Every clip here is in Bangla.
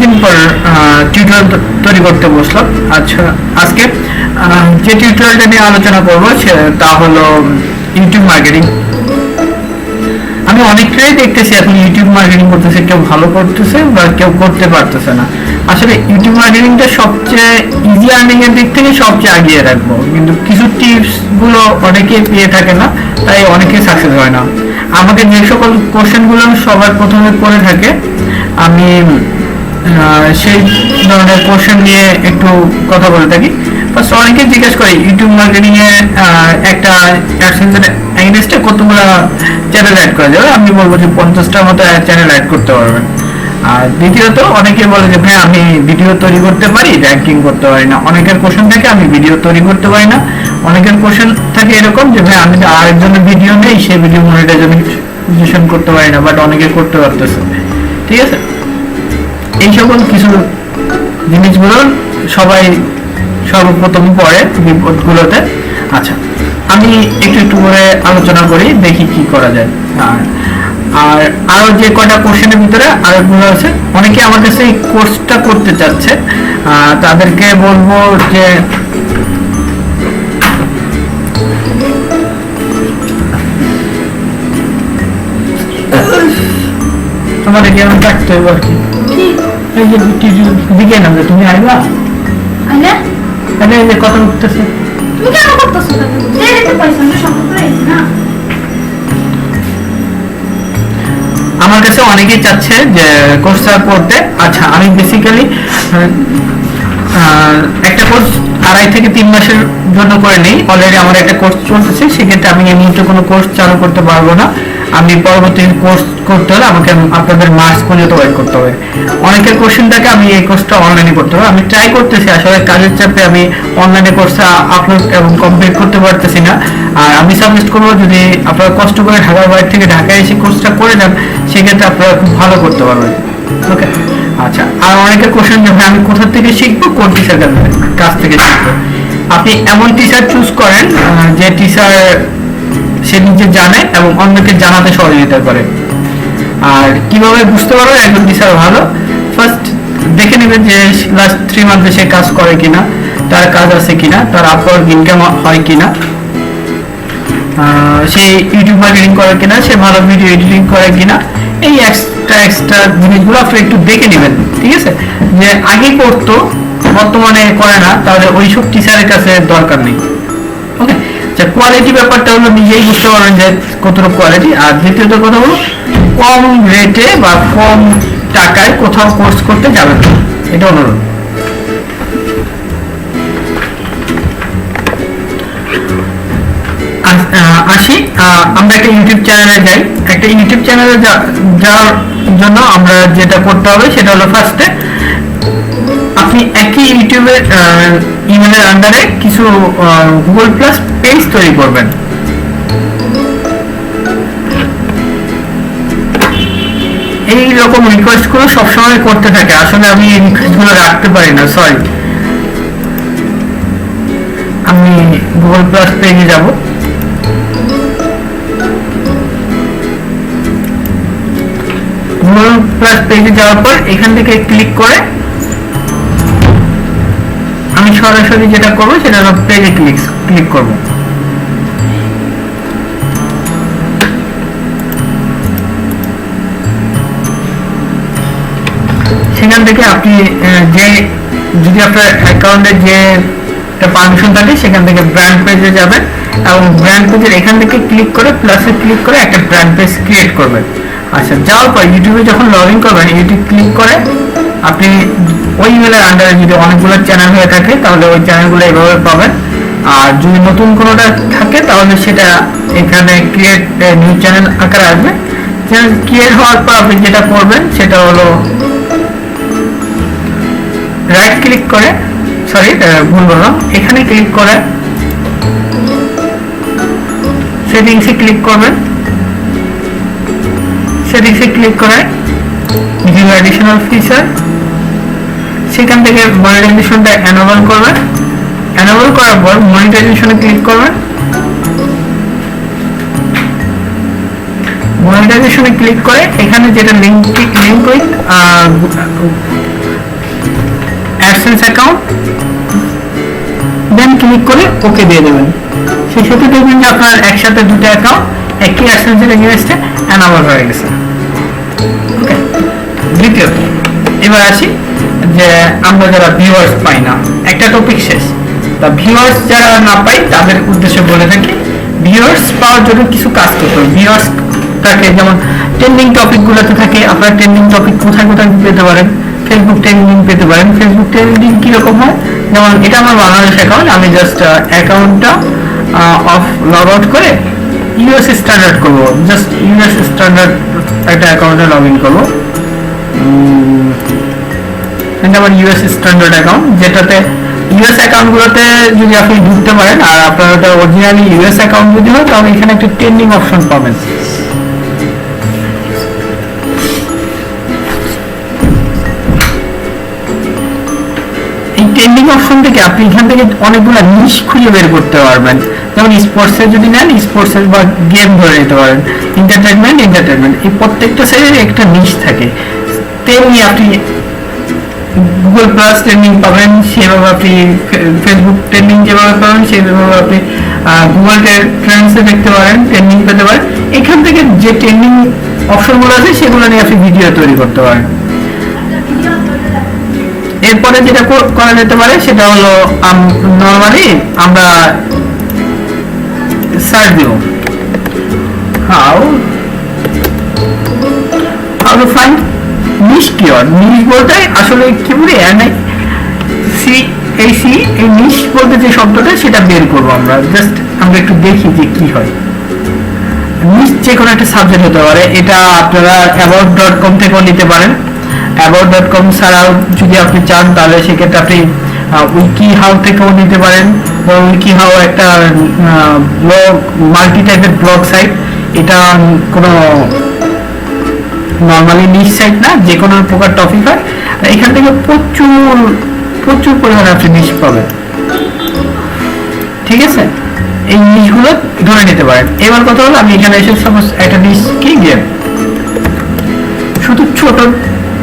অনেকদিন পর টিউটোরিয়াল তৈরি করতে বসলাম। আচ্ছা, আজকে যে টিউটোরিয়ালটা নিয়ে আলোচনা করব তা হলো ইউটিউব মার্কেটিং। আমি অনেকটাই দেখতেছি এখন ইউটিউব মার্কেটিং করতেছে, কেউ ভালো করতেছে বা কেউ করতে পারতেছে না। আসলে ইউটিউব মার্কেটিংটা সবচেয়ে ইজি আর্নিং এর দিক থেকে সবচেয়ে আগিয়ে রাখবো, কিন্তু কিছু টিপস গুলো অনেকে পেয়ে থাকে না, তাই অনেকে সাকসেস হয় না। আমাকে যে সকল কোশ্চেনগুলো সবার প্রথমে করে থাকে, আমি সেই ধরনের কোশ্চেন নিয়ে একটু কথা বলে থাকি। ফার্স্ট অনেকে জিজ্ঞেস করে ইউটিউব মার্কেটিং এ একটা অ্যাডসেন্সের এগেইনস্টে কতগুলো চ্যানেল অ্যাড করা যাবে। আমি বলবো যে 50টার মতো চ্যানেল অ্যাড করতে পারবেন। আর দ্বিতীয়ত অনেকে বলে যে ভাই আমি ভিডিও তৈরি করতে পারি, র্যাঙ্কিং করতে পারি না। অনেকের কোশ্চেন থাকে আমি ভিডিও তৈরি করতে পারি না। অনেকের কোশ্চেন থাকে এরকম যে ভাই আমি আরেকজনের ভিডিও নেই, সেই ভিডিও মনিটাইজেশন করতে পারি না, বাট অনেকে করতে পারতেছে। ঠিক আছে, এই সকল কিছু জিনিসগুলো সবাই সর্বপ্রথম পড়ে বিপদগুলোতে। আচ্ছা, আমি একটু একটু করে আলোচনা করি, দেখি কি করা যায়। আর আরো যে কটা কোশ্চেনের ভিতরে আরেকগুলো আছে, অনেকে আমার কাছে এই কোর্সটা করতে চাচ্ছে, তাদেরকে বলবো যে তোমাদের কি আমি কাটতে হবে আর কি। এই যে দিকে নামবে, তুমি আইবা এই যে কথা উঠতেছে, তুমি কেন করতেছো? না, আমার কাছে অনেকেই চাচ্ছে যে কোর্সটা করতে। আচ্ছা, আমি বেসিক্যালি একটা কোর্স 2.5 থেকে 3 মাসের জন্য করে নেই। অলরেডি আমার একটা কোর্স চলতেছে, সেক্ষেত্রে আমি এই মুহূর্তে কোনো কোর্স চালু করতে পারবো না। আমি পরবর্তী কোর্স করতে হলে আমাকে আপনাদের মার্চ পর্যন্ত ওয়েট করতে হবে। অনেকের কোশ্চেন থাকে আমি এই কোর্সটা অনলাইনে করতে হবে। আমি ট্রাই করতেছি, আসলে কাজের চাপে আমি অনলাইনে কোর্সটা আপলোড এবং কমপ্লিট করতে পারতেছি না। আর আমি সাজেস্ট করবো যদি আপনারা কষ্ট করে ঢাকার বাইরে থেকে ঢাকায় এসে কোর্সটা করে যান, সেক্ষেত্রে আপনারা খুব ভালো করতে পারবেন। ওকে, আচ্ছা। আর অনেকের কোশ্চেন যে আমি কোথা থেকে শিখবো, কোন টিচার কাছ থেকে শিখবো। আপনি এমন টিচার চুজ করেন যে টিচার সে নিজে জানে এবং অন্যকে জানাতে সহযোগিতা করে। আর কিভাবে বুঝতে পারবেন একজন টিচার ভালো, ফার্স্ট দেখে নেবেন যে লাস্ট 3 মান্থে সে কাজ করে কিনা, তার কাজ আছে কিনা, তার আপওয়ার্ক ইনকাম হয় কিনা, সে ইউটিউব মার্কেটিং করে কিনা, সে ভালো ভিডিও এডিটিং করে কিনা। এই এক্সট্রা জিনিসগুলো আপনি একটু দেখে নেবেন। ঠিক আছে, যে আগে করতো বর্তমানে করে না, তাহলে ওইসব টিচারের কাছে দরকার নেই। ওকে, আচ্ছা, কোয়ালিটি ব্যাপারটা হলো নিজেই বুঝতে পারবেন যে কতটুকু কোয়ালিটি। আর দ্বিতীয়ত কথা হলো কম রেটে বা কম টাকায় কোথাও কোর্স করতে যাবেন, এটা অনুরোধ। আসি, আমরা একটা ইউটিউব চ্যানেলে যাই। একটা ইউটিউব চ্যানেলে যাওয়ার জন্য আমরা যেটা করতে হবে সেটা হলো ফার্স্টে আপনি একই ইউটিউবের ইমেলের আন্ডারে কিছু গুগল প্লাস পেজ তৈরি করবেন। এই রকম রিকোয়েস্ট গুলো সবসময় করতে থাকে, আসলে আমি এই রিকোয়েস্ট গুলো রাখতে পারি না, সরি। আমি গুগল প্লাস পেজে যাব। গুগল প্লাস পেজে যাওয়ার পর এখান থেকে ক্লিক করে আমি সরাসরি যেটা করবো সেটা হলো পেজে ক্লিক করব। সেখান থেকে আপনি যে যদি আপনার অ্যাকাউন্টে যে পারমিশন থাকে সেখান থেকে ব্র্যান্ড পেজে যাবেন এবং ব্র্যান্ড পেজের এখান থেকে ক্লিক করে প্লাসে ক্লিক করে একটা ব্র্যান্ড পেজ ক্রিয়েট করবেন। আচ্ছা, যাওয়ার পর ইউটিউবে যখন লগ ইন করবেন, ইউটিউব ক্লিক করে আপনি ওই ইমেলের আন্ডারে যদি অনেকগুলো চ্যানেল হয়ে থাকে তাহলে ওই চ্যানেলগুলো এভাবে পাবেন। আর যদি নতুন কোনোটা থাকে তাহলে সেটা এখানে ক্রিয়েট নিউ চ্যানেল আকারে আসবে। চ্যানেল ক্রিয়েট হওয়ার পর আপনি যেটা করবেন সেটা হলো রাইট ক্লিক করে, সরি ভুল বললাম, এখানে ক্লিক করে সেটিংসে ক্লিক করবেন। সেটিংসে ক্লিক করে ভিউ অ্যাডিশনাল ফিচার, সেখান থেকে মনিটাইজেশনটা এনেবল করবেন। এনেবল করার পর মনিটাইজেশনে ক্লিক করবেন। মনিটাইজেশনে ক্লিক করে এখানে যেটা link with AdSense account, then click করে ওকে দিয়ে দেবেন। সেই সাথে দেখবেন যে আপনার একসাথে দুটো অ্যাকাউন্ট একই অ্যাডসেন্সের এগেইনস্টে অ্যানাবল হয়ে গেছে। ওকে, দ্বিতীয়ত এবার আসি যে আমরা যারা ভিউয়ার্স পাই না, একটা টপিক শেষ। তা ভিউয়ার্স যারা না পাই তাদের উদ্দেশ্যে বলে থাকি, ভিউয়ার্স পাওয়ার জন্য কিছু কাজ করতে হবে। ভিউয়ার্স থাকে যেমন ট্রেন্ডিং টপিকগুলোতে থাকে, আপনারা ট্রেন্ডিং টপিক কোথায় কোথায় পেতে পারেন, ফেসবুক ট্রেন্ডিং পেতে পারেন। ফেসবুক ট্রেন্ডিং কিরকম হয়, যেমন এটা আমার বাংলাদেশ অ্যাকাউন্ট, আমি জাস্ট অ্যাকাউন্টটা অফ লগ আউট করে ইউএস স্ট্যান্ডার্ড করবো, জাস্ট ইউএস স্ট্যান্ডার্ড একটা অ্যাকাউন্টে লগ ইন করবো। এটা আমার ইউএস স্ট্যান্ডার্ড অ্যাকাউন্ট, যেটাতে ইউএস অ্যাকাউন্টগুলোতে যদি আপনি ঢুকতে পারেন আর আপনার ওটা অরিজিনালি ইউএস অ্যাকাউন্ট যদি হয় তাহলে এখানে একটা ট্রেন্ডিং অপশন পাবেন। এই ট্রেন্ডিং অপশন থেকে আপনি এখান থেকে অনেকগুলো নিশ খুঁজে বের করতে পারবেন। যেমন স্পোর্টসের যদি নেন, স্পোর্টসের বা গেম ধরে নিতে পারেন, এন্টারটেনমেন্ট এই প্রত্যেকটা সাইডের একটা নিশ থাকে। তেমনি আপনি গুগল প্লাস ট্রেন্ডিং পাবেন, সেভাবে আপনি ফেসবুক ট্রেন্ডিং যেভাবে পাবেন সেভাবে আপনি গুগল ট্রেন্ডসে দেখতে পারেন, ট্রেন্ডিং পেতে পারেন। এখান থেকে যে ট্রেন্ডিং অপশনগুলো আছে সেগুলো নিয়ে আপনি ভিডিও তৈরি করতে পারেন। এরপরে যেটা করা যেতে পারে সেটা হলো নরমালি আমরা সার্চ দিব how to find niche keyword. Niche বলতে আসলে কি বলি, এই নিশ বলতে যে শব্দটা সেটা বের করবো আমরা। জাস্ট আমরা একটু দেখি যে কি হয়। নিশ যে কোনো একটা সাবজেক্ট হতে পারে, এটা আপনারা about.com থেকেও নিতে পারেন। about.com ছাড়াও যদি আপনি চান তাহলে সেক্ষেত্রে আপনি উইকি হাউ থেকেও নিতে পারেন। উইকি হাউ একটা ব্লগ, মাল্টি টাইপের ব্লগ সাইট। এটা কোনো নর্মালি নিশ সাইট না, যে কোনো প্রকার টপিক হয়। এখান থেকে প্রচুর পরিমাণে আপনি নিশ পাবেন। ঠিক আছে, এই নিশগুলো ধরে নিতে পারেন। এবার কথা হলো আমি এখানে এসে সাপোজ একটা নিশ কি গেম, শুধু ছোট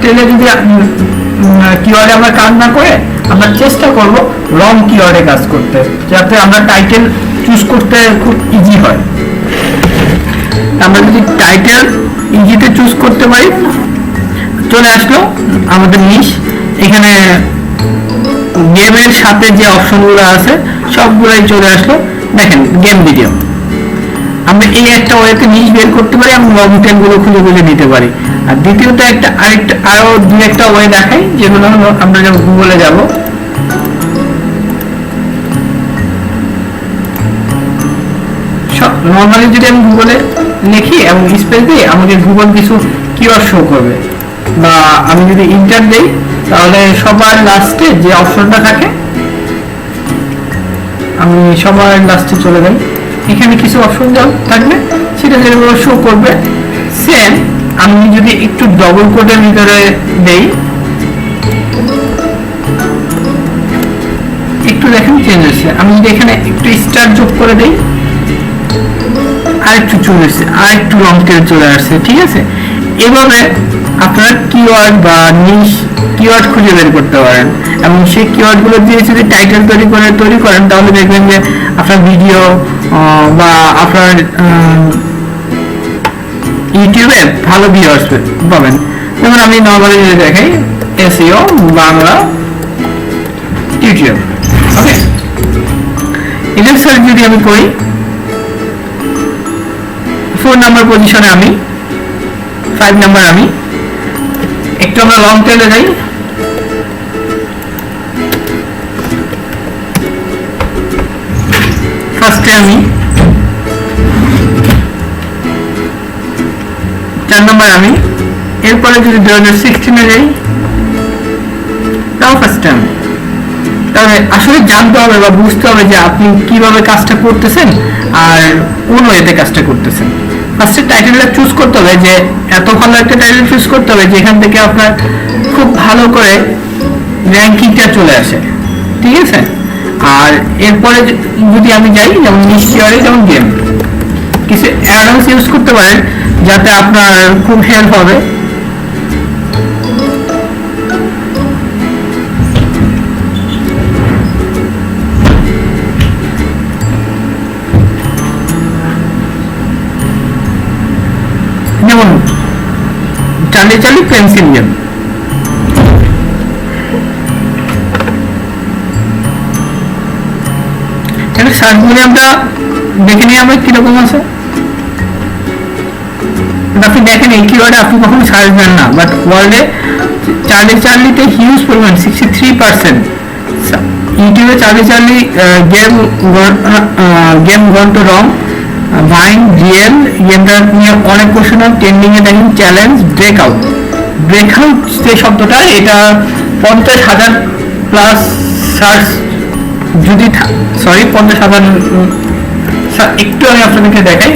টেলে যদি কিওয়ার্ডে আমরা কাজ না করে আমরা চেষ্টা করব লং কিওয়ার্ডে কাজ করতে, যাতে আমরা টাইটেল চুজ করতে খুব ইজি হয়। আমরা যদি টাইটেল ইজিতে চুজ করতে পারি, চলে আসলো আমাদের নিশ। এখানে গেমের সাথে যে অপশনগুলো আছে সবগুলাই চলে আসলো। দেখেন গেম ভিডিও, আমরা এই একটা ওয়েতে নিশ বের করতে পারি এবং লং টেল গুলো খুঁজে নিতে পারি। আর দ্বিতীয়ত আরো দু একটা ওয়ে দেখাই, যেগুলো হলো আমরা যখন গুগলে যাব, নর্মালি যদি আমি গুগলে লিখি এবং স্পেস দিই আমাকে গুগল কিছু কিওয়ার্ড শো করবে, বা আমি যদি ইন্টার দেই তাহলে সবার লাস্টে যে অপশনটা থাকে, আমি সবার লাস্টে চলে যাই, এখানে কিছু অপশন থাকবে সেটা যেভাবে শো করবে। সেম আমি যদি একটু ডবল কোটের ভিতরে দেই, একটু দেখেন চেঞ্জ হয়েছে। আমি যদি এখানে একটু স্টার যোগ করে দেই আরেকটু চলে আসছে, আরেকটু লং টেল চলে আসছে। ঠিক আছে, এভাবে আপনারা কিওয়ার্ড বা নিশ কিওয়ার্ড খুঁজে বের করতে পারেন এবং সেই কিওয়ার্ডগুলো দিয়ে যদি টাইটেল তৈরি করেন তাহলে দেখবেন যে আপনার ভিডিও বা আপনার ইউটিউবে ভালো ভিউয়ার্স পাবেন। যেমন আমি নরমালি যদি দেখাই এসইও বাংলা ইউটিউব, ওকে, এদের সার্চ যদি আমি করি, 4 নাম্বার পজিশনে আমি, 5 নাম্বার আমি, একটু আমরা লং টেলে যাই। ফার্স্টে আমি 4 নাম্বার আমি, এরপরে যদি 2016 যাই তাও ফার্স্টে আমি। তাহলে আসলে জানতে হবে বা বুঝতে হবে যে আপনি কিভাবে কাজটা করতেছেন আর কোন ওয়েতে কাজটা করতেছেন। ফার্স্টে টাইটেলটা চুজ করতে হবে, যে এত ভালো একটা টাইটেল চুজ করতে হবে যেখান থেকে আপনার খুব ভালো করে র্যাঙ্কিংটা চলে আসে। ঠিক আছে, আর এরপরে যদি আমি যাই যেমন নিশ্চয়ই যেমন গেম, কিছু অ্যাডভান্স ইউজ করতে পারেন যাতে আপনার খুব হেল্প হবে। Charlie Charlie pencil game. Search মিডিয়ামটা দেখে নিই আমরা কিরকম আছে। আপনি দেখেন এই কিওয়ার্ডে আপনি কখনো সার্চ দেন না, বাট ওয়ার্ল্ডে চার্লি চার্লিতে হিউজ পরিমাণ 63%। ইউটিউবে Charlie Charlie game gone to wrong vine real গেমটা নিয়ে অনেক কোশ্চেন ট্রেন্ডিং এ দেখেন চ্যালেঞ্জ ব্রেকআউট। ব্রেকআউট যে শব্দটা এটা 50,000 প্লাস সার্চ যদি সরি 50,000 একটু আমি আপনাদেরকে দেখাই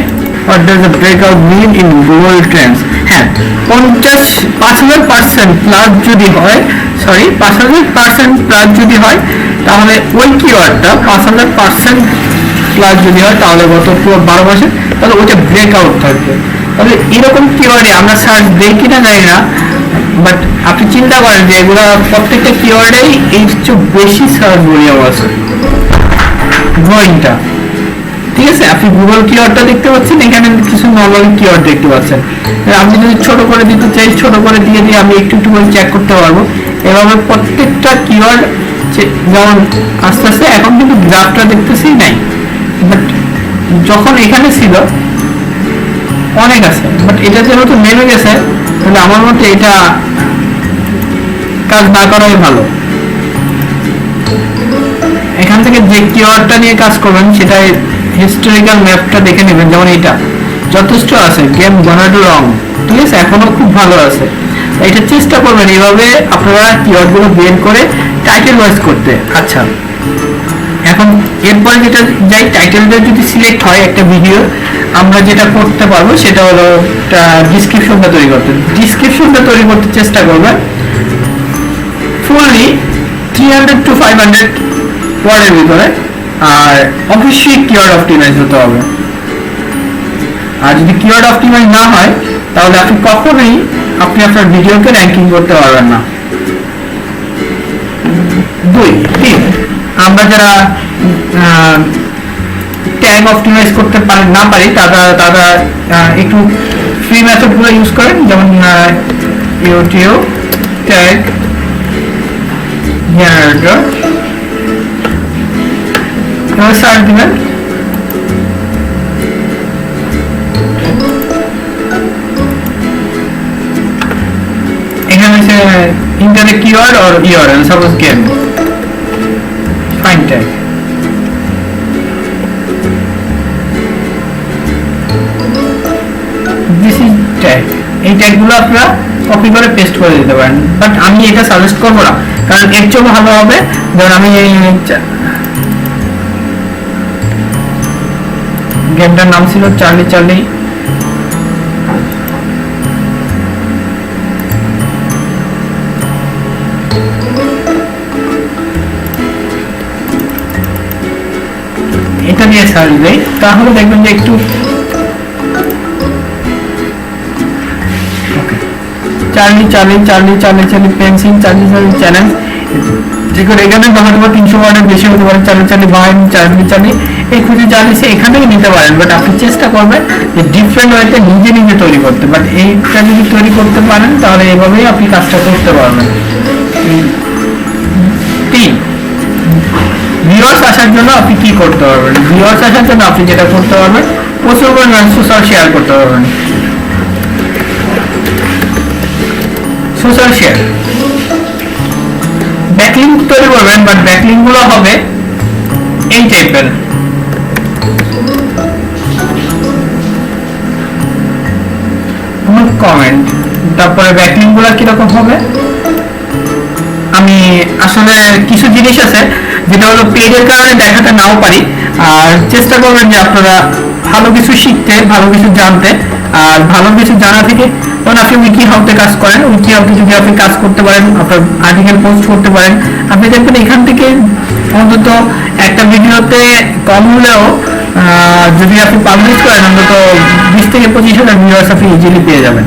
what does the breakout mean in Google Trends। হ্যাঁ 5,000% প্লাস যদি হয়, সরি 5,000% প্লাস যদি হয় তাহলে ওই কিওয়ার্ডটা 5,000% প্লাস যদি হয় তাহলে গত পুরো 12 মাসে তাহলে ওইটা ব্রেকআউট থাকবে। তাহলে এরকম কিওয়ার্ডে আমরা সার্চ দেই কিনা জানি না, বাট আপনি চিন্তা করেন যে এগুলো প্রত্যেকটা কিওয়ার্ডেই এই চেয়ে বেশি সার্চ ভলিউম আছে ড্রয়িংটা। ঠিক আছে, আপনি গুগল কিওয়ার্ডটা দেখতে পাচ্ছেন, এখানে কিছু নর্মাল কিওয়ার্ড দেখতে পাচ্ছেন। আমি যদি ছোট করে দিতে চাই ছোট করে দিয়ে আমি একটু একটু করে চেক করতে পারবো। এভাবে প্রত্যেকটা কিওয়ার্ড যেমন আস্তে আস্তে এখন কিন্তু গ্রাফটা দেখতেছি নাই, বাট যখন এখানে ছিল অনেক আছে, বাট এটা যেহেতু নেমে গেছে তাহলে আমার মতে এটা কাজ না করাই ভালো। এখান থেকে যে কিওয়ার্ডটা নিয়ে কাজ করবেন সেটা হিস্টোরিক্যাল ম্যাপটা দেখে নেবেন, যেমন এটা যথেষ্ট আছে গেম গনা টু রং, ঠিক আছে, এখনো খুব ভালো আছে। এটা চেষ্টা করবেন এইভাবে আপনারা কিওয়ার্ডগুলো বের করে টাইটেল ওয়াইজ করতে। আচ্ছা, এখন এরপরে যেটা যাই, টাইটেলটা যদি সিলেক্ট হয় একটা ভিডিও, আমরা যেটা করতে পারবো সেটা হলো ডিসক্রিপশনটা তৈরি করতে। ডিসক্রিপশনটা তৈরি করতে চেষ্টা করবেন ফুললি 300 to 500 ওয়ার্ডের ভিতরে, আর অবশ্যই কিওয়ার্ড অপটিমাইজ হতে হবে। আর যদি কিওয়ার্ড অপটিমাইজ না হয় তাহলে আপনি কখনোই আপনার ভিডিওকে র্যাঙ্কিং করতে পারবেন না। 2, 3 আমরা যারা ট্যাগ অপটিমাইজ করতে না পারি তারা একটু ফ্রি মেথডগুলো ইউজ করেন, যেমন ইউটিউব ট্যাগ জেনারেটর, সার্চ দিবেন। এখানে হচ্ছে internet keyword or URL, suppose game, find tag। This is tag। এই ট্যাগগুলো আপনারা কপি করে পেস্ট করে দিতে পারেন, বাট আমি এটা সাজেস্ট করবো না, কারণ এর চেয়ে ভালো হবে ধরুন আমি গেমটার নাম ছিল চার্লি চার্লি, এটা নিয়ে সার্চ দেই তাহলে দেখবেন যে একটু Charlie Charlie Charlie Charlie Charlie pencil Charlie Charlie challenge, এখানে হয়তো 300 ওয়ার্ডের বেশি হতে পারে। চার্লি চার্লি বাইন চার্লি চার্লি এই খুঁজে চালিয়েছে এখানেই নিতে পারেন, বাট আপনি চেষ্টা করবেন যে ডিফারেন্ট ওয়েতে নিজে নিজে তৈরি করতে। বাট এইটা যদি তৈরি করতে পারেন তাহলে এভাবেই আপনি কাজটা করতে পারবেন। 3 ভিউয়ার্স আসার জন্য আপনি কি করতে পারবেন? ভিউয়ার্স আসার জন্য আপনি যেটা করতে পারবেন প্রচুর পরিমাণ সোশ্যাল শেয়ার করতে পারবেন। সোশ্যাল শেয়ার ব্যাকলিঙ্ক তৈরি করবেন, বাট ব্যাকলিঙ্ক গুলো হবে এই টাইপের। কমেন্ট, তারপরে ব্যাকলিঙ্ক গুলো কিরকম হবে, আমি আসলে কিছু জিনিস আছে যেটা হলো পেজের কারণে দেখাতে নাও পারি, আর চেষ্টা করবেন যে আপনারা ভালো কিছু শিখতে, ভালো কিছু জানতে, আর ভালো কিছু জানা থেকে তখন আপনি উইকি হাউতে কাজ করেন। উইকি হাউতে যদি আপনি কাজ করতে পারেন, আপনার আর্টিকেল পোস্ট করতে পারেন, আপনি দেখবেন এখান থেকে অন্তত একটা ভিডিওতে কম হলেও যদি আপনি পাবলিশ করেন অন্তত 20 থেকে 25 হাজার ভিউয়ার্স আপনি ইজিলি পেয়ে যাবেন।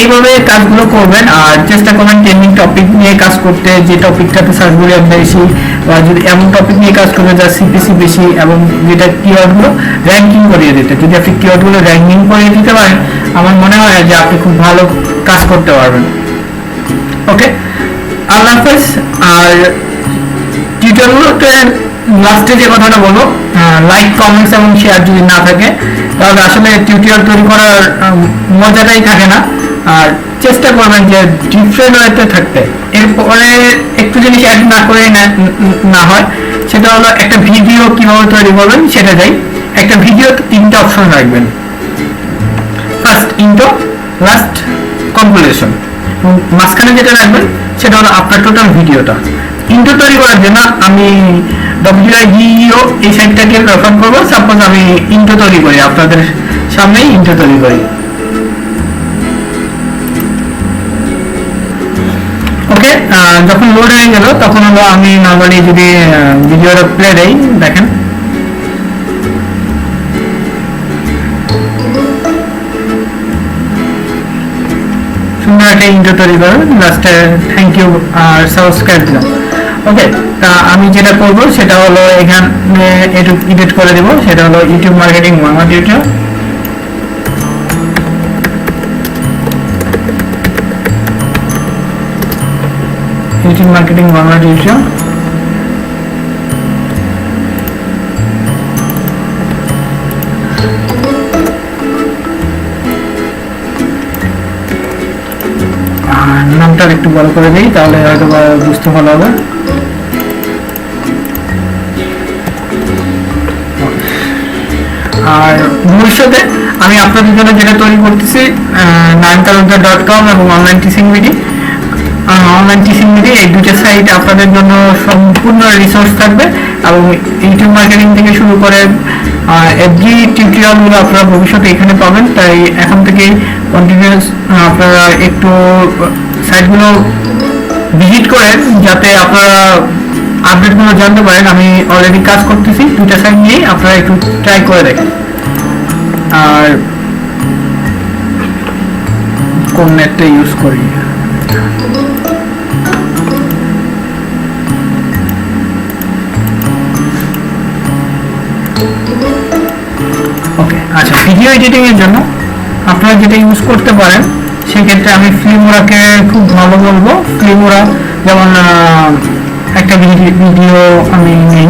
এইভাবে কাজগুলো করবেন আর চেষ্টা করবেন ট্রেন্ডিং টপিক নিয়ে কাজ করতে, যে টপিকটাতে সার্চ ভলিউম বেশি, বা যদি এমন টপিক নিয়ে কাজ করবেন যা সিপিসি বেশি এবং যেটা কিওয়ার্ডগুলো র্যাঙ্কিং করিয়ে দিতে। যদি আপনি কিওয়ার্ডগুলো র্যাঙ্কিং করিয়ে দিতে পারেন, আমার মনে হয় যে আপনি খুব ভালো কাজ করতে পারবেন। ওকে, আল্লাহ হাফেজ। আর টিউটোরিয়ালগুলোতে লাস্টে যে কথাটা বলো, লাইক কমেন্টস এবং শেয়ার যদি না থাকে তাহলে আসলে টিউটোরিয়াল তৈরি করার মজাটাই থাকে না। আর চেষ্টা করবেন যে ডিফারেন্ট ওয়েতে থাকতে। এরপরে একটু জিনিস অ্যাড না করে না হয়, সেটা হলো একটা ভিডিও কিভাবে তৈরি করবেন সেটা যাই। একটা ভিডিওতে 3টা অপশন রাখবেন, ফার্স্ট ইন্ট্রো, লাস্ট কনক্লুশন, এবং মাঝখানে যেটা রাখবেন সেটা হলো আপনার টোটাল ভিডিওটা। ইন্ট্রো তৈরি করার জন্য আমি WIGEO এই সাইটটাকে রেফার করবো। সাপোজ আমি ইন্ট্রো তৈরি করি, আপনাদের সামনেই ইন্ট্রো তৈরি করি। ওকে, যখন লোড হয়ে গেল তখন হলো আমি নর্মালি যদি ভিডিওটা প্লে দেই, দেখেন সুন্দর একটা ইন্ট্রো তৈরি করেন। লাস্টে থ্যাংক ইউ আর সাবস্ক্রাইব দিলাম। ওকে, তা আমি যেটা করব সেটা হলো এখানে একটু এডিট করে দেব, সেটা হলো YouTube marketing Bangla tutorial. YouTube marketing Bangla tutorial. নামটা একটু বড় করে দিই, তাহলে হয়তো বুঝতে ভালো হবে। আর ভবিষ্যতে আমি আপনাদের জন্য যেটা তৈরি করতেছি, nayantalunkar.com এবং অনলাইন টিচিং বিডি এই দুটো সাইট আপনাদের জন্য সম্পূর্ণ রিসোর্স থাকবে। এবং ইউটিউব মার্কেটিং থেকে শুরু করে এভরি টিউটোরিয়ালগুলো আপনারা ভবিষ্যতে এখানে পাবেন। তাই এখন থেকেই কন্টিনিউয়াস আপনারা একটু সাইটগুলো ভিজিট করেন, যাতে আপনারা আপডেটগুলো জানতে পারেন। আমি অলরেডি কাজ করতেছি 2টা সাইট নিয়ে, আপনারা একটু ট্রাই করে দেখেন। আর কোন নেটটা ইউজ করি, ওকে আচ্ছা, ভিডিও এডিটিং এর জন্য আপনারা যেটা ইউজ করতে পারেন সেক্ষেত্রে আমি ফিল্মোরাকে খুব ভালো বলবো। ফিল্মোরা যেমন একটা ভিডিও আমি নেই,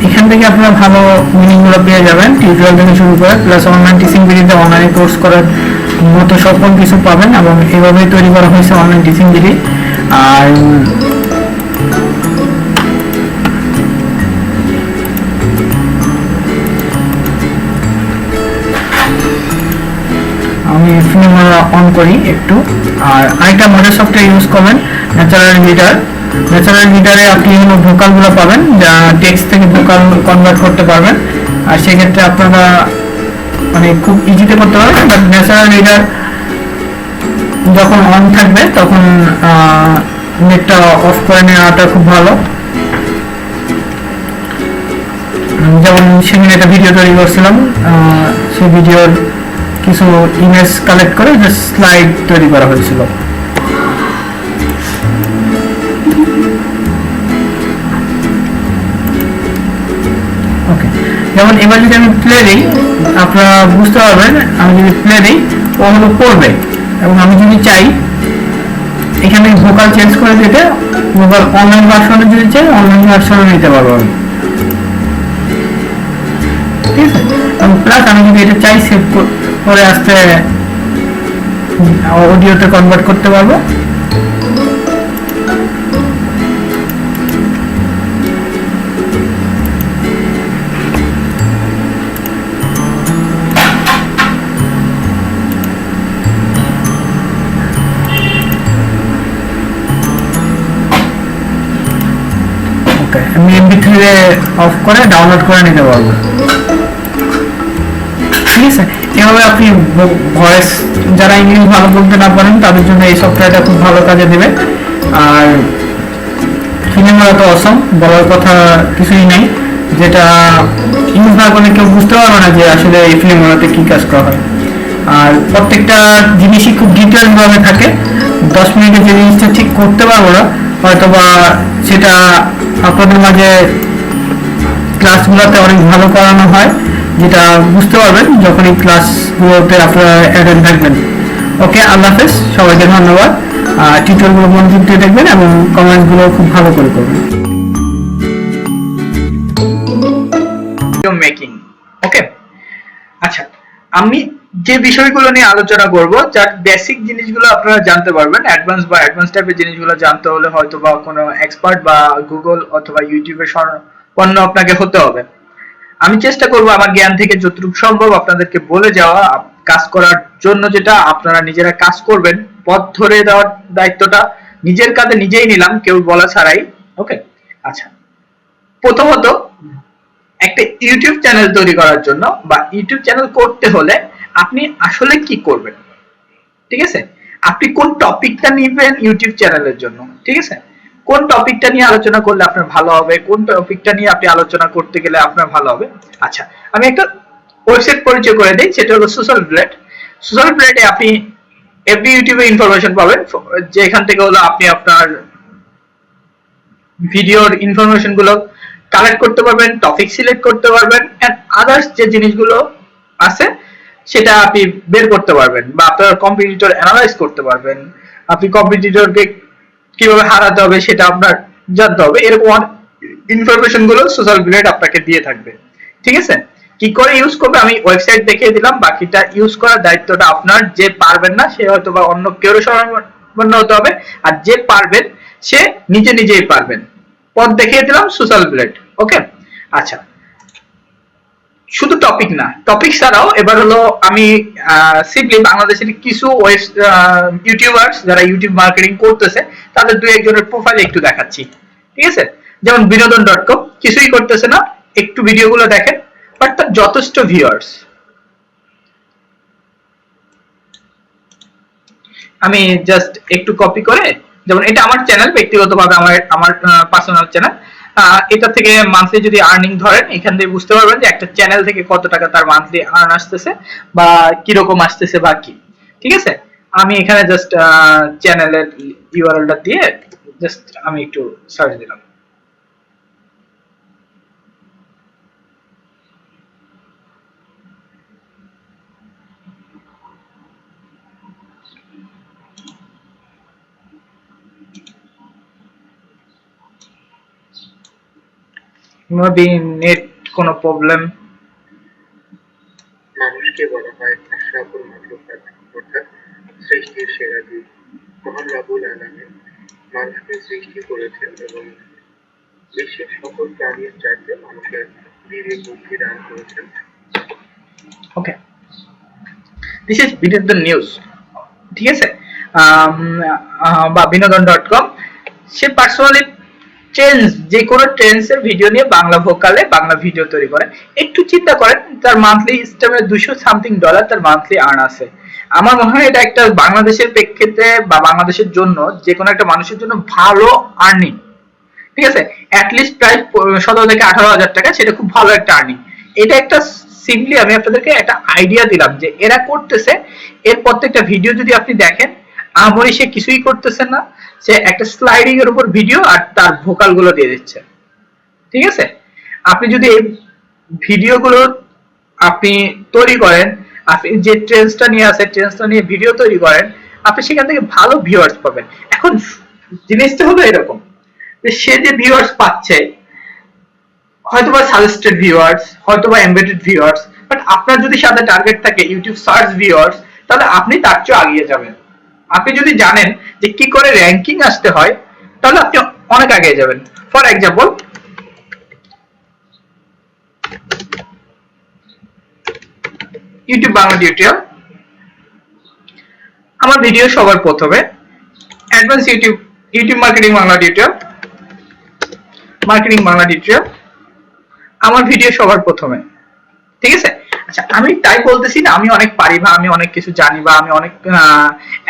এখান থেকে আপনারা ভালো মিনিংগুলো পেয়ে যাবেন, টিউটোরিয়াল থেকে শুরু করে প্লাস অনলাইন টিচিং বিডিতে অনলাইনে কোর্স করার মতো সকল কিছু পাবেন। এবং এইভাবেই তৈরি করা হয়েছে অনলাইন টিচিং বিডি। আর আমি ফিল্মোরা অন করি একটু। আর আরেকটা মডেল সফটওয়্যার ইউজ করবেন, ন্যাচারাল রিডার। ন্যাচারাল রিডারে আপনি ভোকালগুলো পাবেন, যা টেক্সট থেকে ভোকাল কনভার্ট করতে পারবেন। আর সেক্ষেত্রে আপনারা মানে খুব ইজিতে করতে পারবেন। বাট ন্যাচারাল রিডার যখন অন থাকবে তখন নেটটা অফ করে নেওয়াটা খুব ভালো। যেমন সেদিন একটা ভিডিও তৈরি করছিলাম, সেই ভিডিওর কিছু ইমেজ কালেক্ট করে স্লাইড তৈরি করা হয়েছিল। ওকে, যেমন এবার যদি আমি প্লে দিই আপনারা বুঝতে পারবেন। আমি যদি প্লে দিই ও হলো পড়বে, এবং আমি যদি চাই এখানে ভোকাল চেঞ্জ করে দিতে, ভোকাল অনলাইন ভার্সনে যদি চাই অনলাইন ভার্সনে নিতে পারবো আমি, ঠিক আছে। এবং প্লাস আমি যদি এটা চাই সেভ করে আসতে অডিওতে কনভার্ট করতে পারবো। আমি MP3 অফ করে ডাউনলোড করে নিতে পারবো, ঠিক আছে। এভাবে আপনি ভয়েস, যারা ইংলিশ ভালো বলতে না পারেন তাদের জন্য এই সফটওয়্যারটা খুব ভালো কাজে দেবে। আর সিনেমাটা তো অসম, বলার কথা কিছুই নেই, যেটা ইউজ না করলে কেউ বুঝতে পারবে না যে আসলে এই ফিল্মগুলোতে কি কাজ করা হয়। আর প্রত্যেকটা জিনিসই খুব ডিটেল ভাবে থাকে, 10 মিনিটে যে জিনিসটা ঠিক করতে পারবো না, হয়তো বা সেটা আপনাদের মাঝে ক্লাসগুলোতে অনেক ভালো করানো হয়, যেটা বুঝতে পারবেন যখন এই ক্লাসগুলোতে আপনারা অ্যাটেন্ড থাকবেন। ওকে, আল্লাহ হাফেজ, সবাইকে ধন্যবাদ। টিউটোরিয়ালগুলো মনোযোগ দিয়ে দেখবেন এবং কমেন্টসগুলো খুব ভালো করে করবেন। মেকিং, ওকে। আচ্ছা, আমি যে বিষয়গুলো নিয়ে আলোচনা করব, যার বেসিক জিনিসগুলো আপনারা জানতে পারবেন, অ্যাডভান্স টাইপের জিনিসগুলো জানতে হলে হয়তো বা কোনো এক্সপার্ট বা গুগল অথবা ইউটিউবের শরণাপন্ন আপনাকে হতে হবে। আমি চেষ্টা করব আমার জ্ঞান থেকে যতটুকু সম্ভব আপনাদেরকে বলে যাওয়া, কাজ করার জন্য যেটা আপনারা নিজেরা কাজ করবেন, পথ ধরে দেওয়ার দায়িত্বটা নিজের কাঁধে নিজেই নিলাম, কেউ বলা ছাড়াই। ওকে, আচ্ছা, প্রথমত একটা ইউটিউব চ্যানেল তৈরি করার জন্য বা ইউটিউব চ্যানেল করতে হলে আপনি আসলে কি করবেন, ঠিক আছে? আপনি কোন টপিকটা নেবেন ইউটিউব চ্যানেলের জন্য, ঠিক আছে? কোন টপিকটা নিয়ে আলোচনা করলে আপনার ভালো হবে, কোন টপিকটা নিয়ে আপনি আলোচনা করতে গেলে আপনার ভালো হবে। আচ্ছা, আমি একটা ওয়েবসাইট পরিচয় করে দিই, সেটা হলো সোশ্যাল ব্লেড। সোশ্যাল ব্লেডে আপনি এভরি ইউটিউবে ইনফরমেশন পাবেন, যেখান থেকে হলো আপনি আপনার ভিডিওর ইনফরমেশন গুলো কালেক্ট করতে পারবেন, টপিক সিলেক্ট করতে পারবেন, এন্ড আদার্স যে জিনিসগুলো আছে সেটা আপনি বের করতে পারবেন, বা আপনার কম্পিটিটর অ্যানালাইজ করতে পারবেন। আপনি কম্পিটিটরকে কিভাবে হারাতে হবে সেটা আপনার জানতে হবে। এরকম ইনফরমেশন গুলো সোশ্যাল ব্লেড আপনাকে দিয়ে থাকবে, ঠিক আছে? কি করে ইউজ করবে আমি ওয়েবসাইট দেখিয়ে দিলাম, বাকিটা ইউজ করার দায়িত্বটা আপনার। যে পারবেন না সে হয়তো বা অন্য কেউ শরণাপন্ন হতে হবে, আর যে পারবেন সে নিজে নিজেই পারবেন। পথ দেখিয়ে দিলাম সোশ্যাল ব্লেড, ওকে। আচ্ছা, শুধু টপিক না, টপিক ছাড়াও এবার হলো আমি সিম্পলি বাংলাদেশের কিছু ইউটিউবার্স যারা ইউটিউব মার্কেটিং করতেছে তাদের দুই একজনের প্রোফাইল একটু দেখাচ্ছি, ঠিক আছে? যেমন বিনোদন.com, কিছুই করতেছে না, একটু ভিডিওগুলো দেখেন, বাট তার যথেষ্ট ভিউয়ার্স। আমি জাস্ট একটু কপি করে, যেমন এটা আমার চ্যানেল, ব্যক্তিগতভাবে আমার পার্সোনাল চ্যানেল, এটা থেকে মান্থলি যদি আর্নিং ধরেন, এখান থেকে বুঝতে পারবেন যে একটা চ্যানেল থেকে কত টাকা তার মান্থলি আর্ন আসতেছে বা কিরকম আসতেছে বা কি, ঠিক আছে? আমি এখানে জাস্ট চ্যানেলের ইউআরএলটা দিয়ে জাস্ট আমি একটু সার্চ দিলাম। মেবি নেট কোনো প্রবলেম। মানুষকে বলা হয় আশরাফুল মাখলুকাত, অর্থাৎ সৃষ্টির সেরা জীব। মহান রব্বুল আলামিন মানুষকে সৃষ্টি করেছেন এবং বিশ্বের সকল প্রাণীর চাইতে মানুষের বিবেক বুদ্ধি দান করেছেন। ওকে, দিস ইজ বিনোদন নিউজ, ঠিক আছে? বা বিনোদন.com, সে পার্সোনালি ট্রেন্ডস, যে কোনো ট্রেন্ডস এর ভিডিও নিয়ে বাংলা ভোকালে বাংলা ভিডিও তৈরি করে। একটু চিন্তা করেন, তার মান্থলি সিস্টেমে $200 তার মান্থলি আর্ন আছে। আমার মনে হয় এটা একটা বাংলাদেশের প্রেক্ষিতে বা বাংলাদেশের জন্য, যে কোনো একটা মানুষের জন্য ভালো আর্নিং, ঠিক আছে? অ্যাটলিস্ট প্রায় 17 থেকে 18 হাজার টাকা, সেটা খুব ভালো একটা আর্নিং। এটা একটা সিম্পলি আমি আপনাদেরকে একটা আইডিয়া দিলাম যে এরা করতেছে। এর প্রত্যেকটা ভিডিও যদি আপনি দেখেন, আমরি সে কিছুই করতেছে না, সে একটা স্লাইডিং এর উপর ভিডিও আর তার ভোকাল গুলো দিয়ে দিচ্ছে, ঠিক আছে? আপনি যদি এই ভিডিওগুলো আপনি তৈরি করেন, আপনি যে ট্রেন্ডসটা নিয়ে আসে ট্রেন্ডসটা নিয়ে ভিডিও তৈরি করেন, আপনি সেখান থেকে ভালো ভিউয়ার্স পাবেন। এখন জিনিসটা হলো এরকম যে সে যে ভিউয়ার্স পাচ্ছে, হয়তোবা সাজেস্টেড ভিউয়ার্স, হয়তোবা এমবেডেড ভিউয়ার্স, বাট আপনার যদি সাথে টার্গেট থাকে ইউটিউব সার্চ ভিউয়ার্স, তাহলে আপনি তার চেয়ে এগিয়ে যাবেন। আপনি যদি জানেন যে কি করে র্যাঙ্কিং আসতে হয়, তাহলে আপনি অনেক এগিয়ে যাবেন। For example, YouTube Bangla tutorial, আমার ভিডিও সবার প্রথমে advance YouTube marketing Bangla tutorial, marketing Bangla tutorial, আমার ভিডিও সবার প্রথমে, ঠিক আছে? আচ্ছা, আচ্ছা, আমি তাই বলতেছি না আমি অনেক পারি বা আমি অনেক কিছু জানি বা আমি অনেক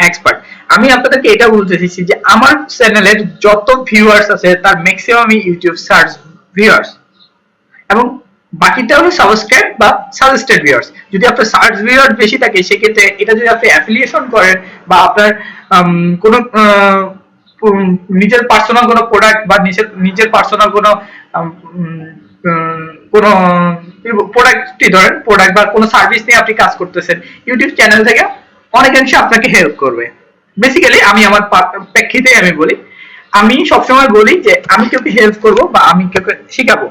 এক্সপার্ট। আমি আপনাদেরকে এটা বলতেছি যে আমার চ্যানেলের যত ভিউয়ার্স আছে তার ম্যাক্সিমামই ইউটিউব সার্চ ভিউয়ার্স, এবং বাকিটা হলো সাবস্ক্রাইব বা সাজেস্টেড ভিউয়ার্স। যদি আপনার সার্চ ভিউয়ার বেশি থাকে সেক্ষেত্রে এটা যদি আপনি অ্যাফিলিয়েশন করেন বা আপনার কোনো নিজের পার্সোনাল কোনো প্রোডাক্ট বা নিজের পার্সোনাল কোনো কোনো প্রোডাক্টই ধরেন, প্রোডাক্ট বা কোনো সার্ভিস নিয়ে আপনি কাজ করতেছেন, ইউটিউব চ্যানেল থেকে অনেকাংশে আপনাকে হেল্প করবে। বেসিক্যালি আমি আমার প্রেক্ষিতে আমি বলি, আমি সবসময় বলি যে আমি কেউকে হেল্প করব বা আমি কেউকে শিখাবো।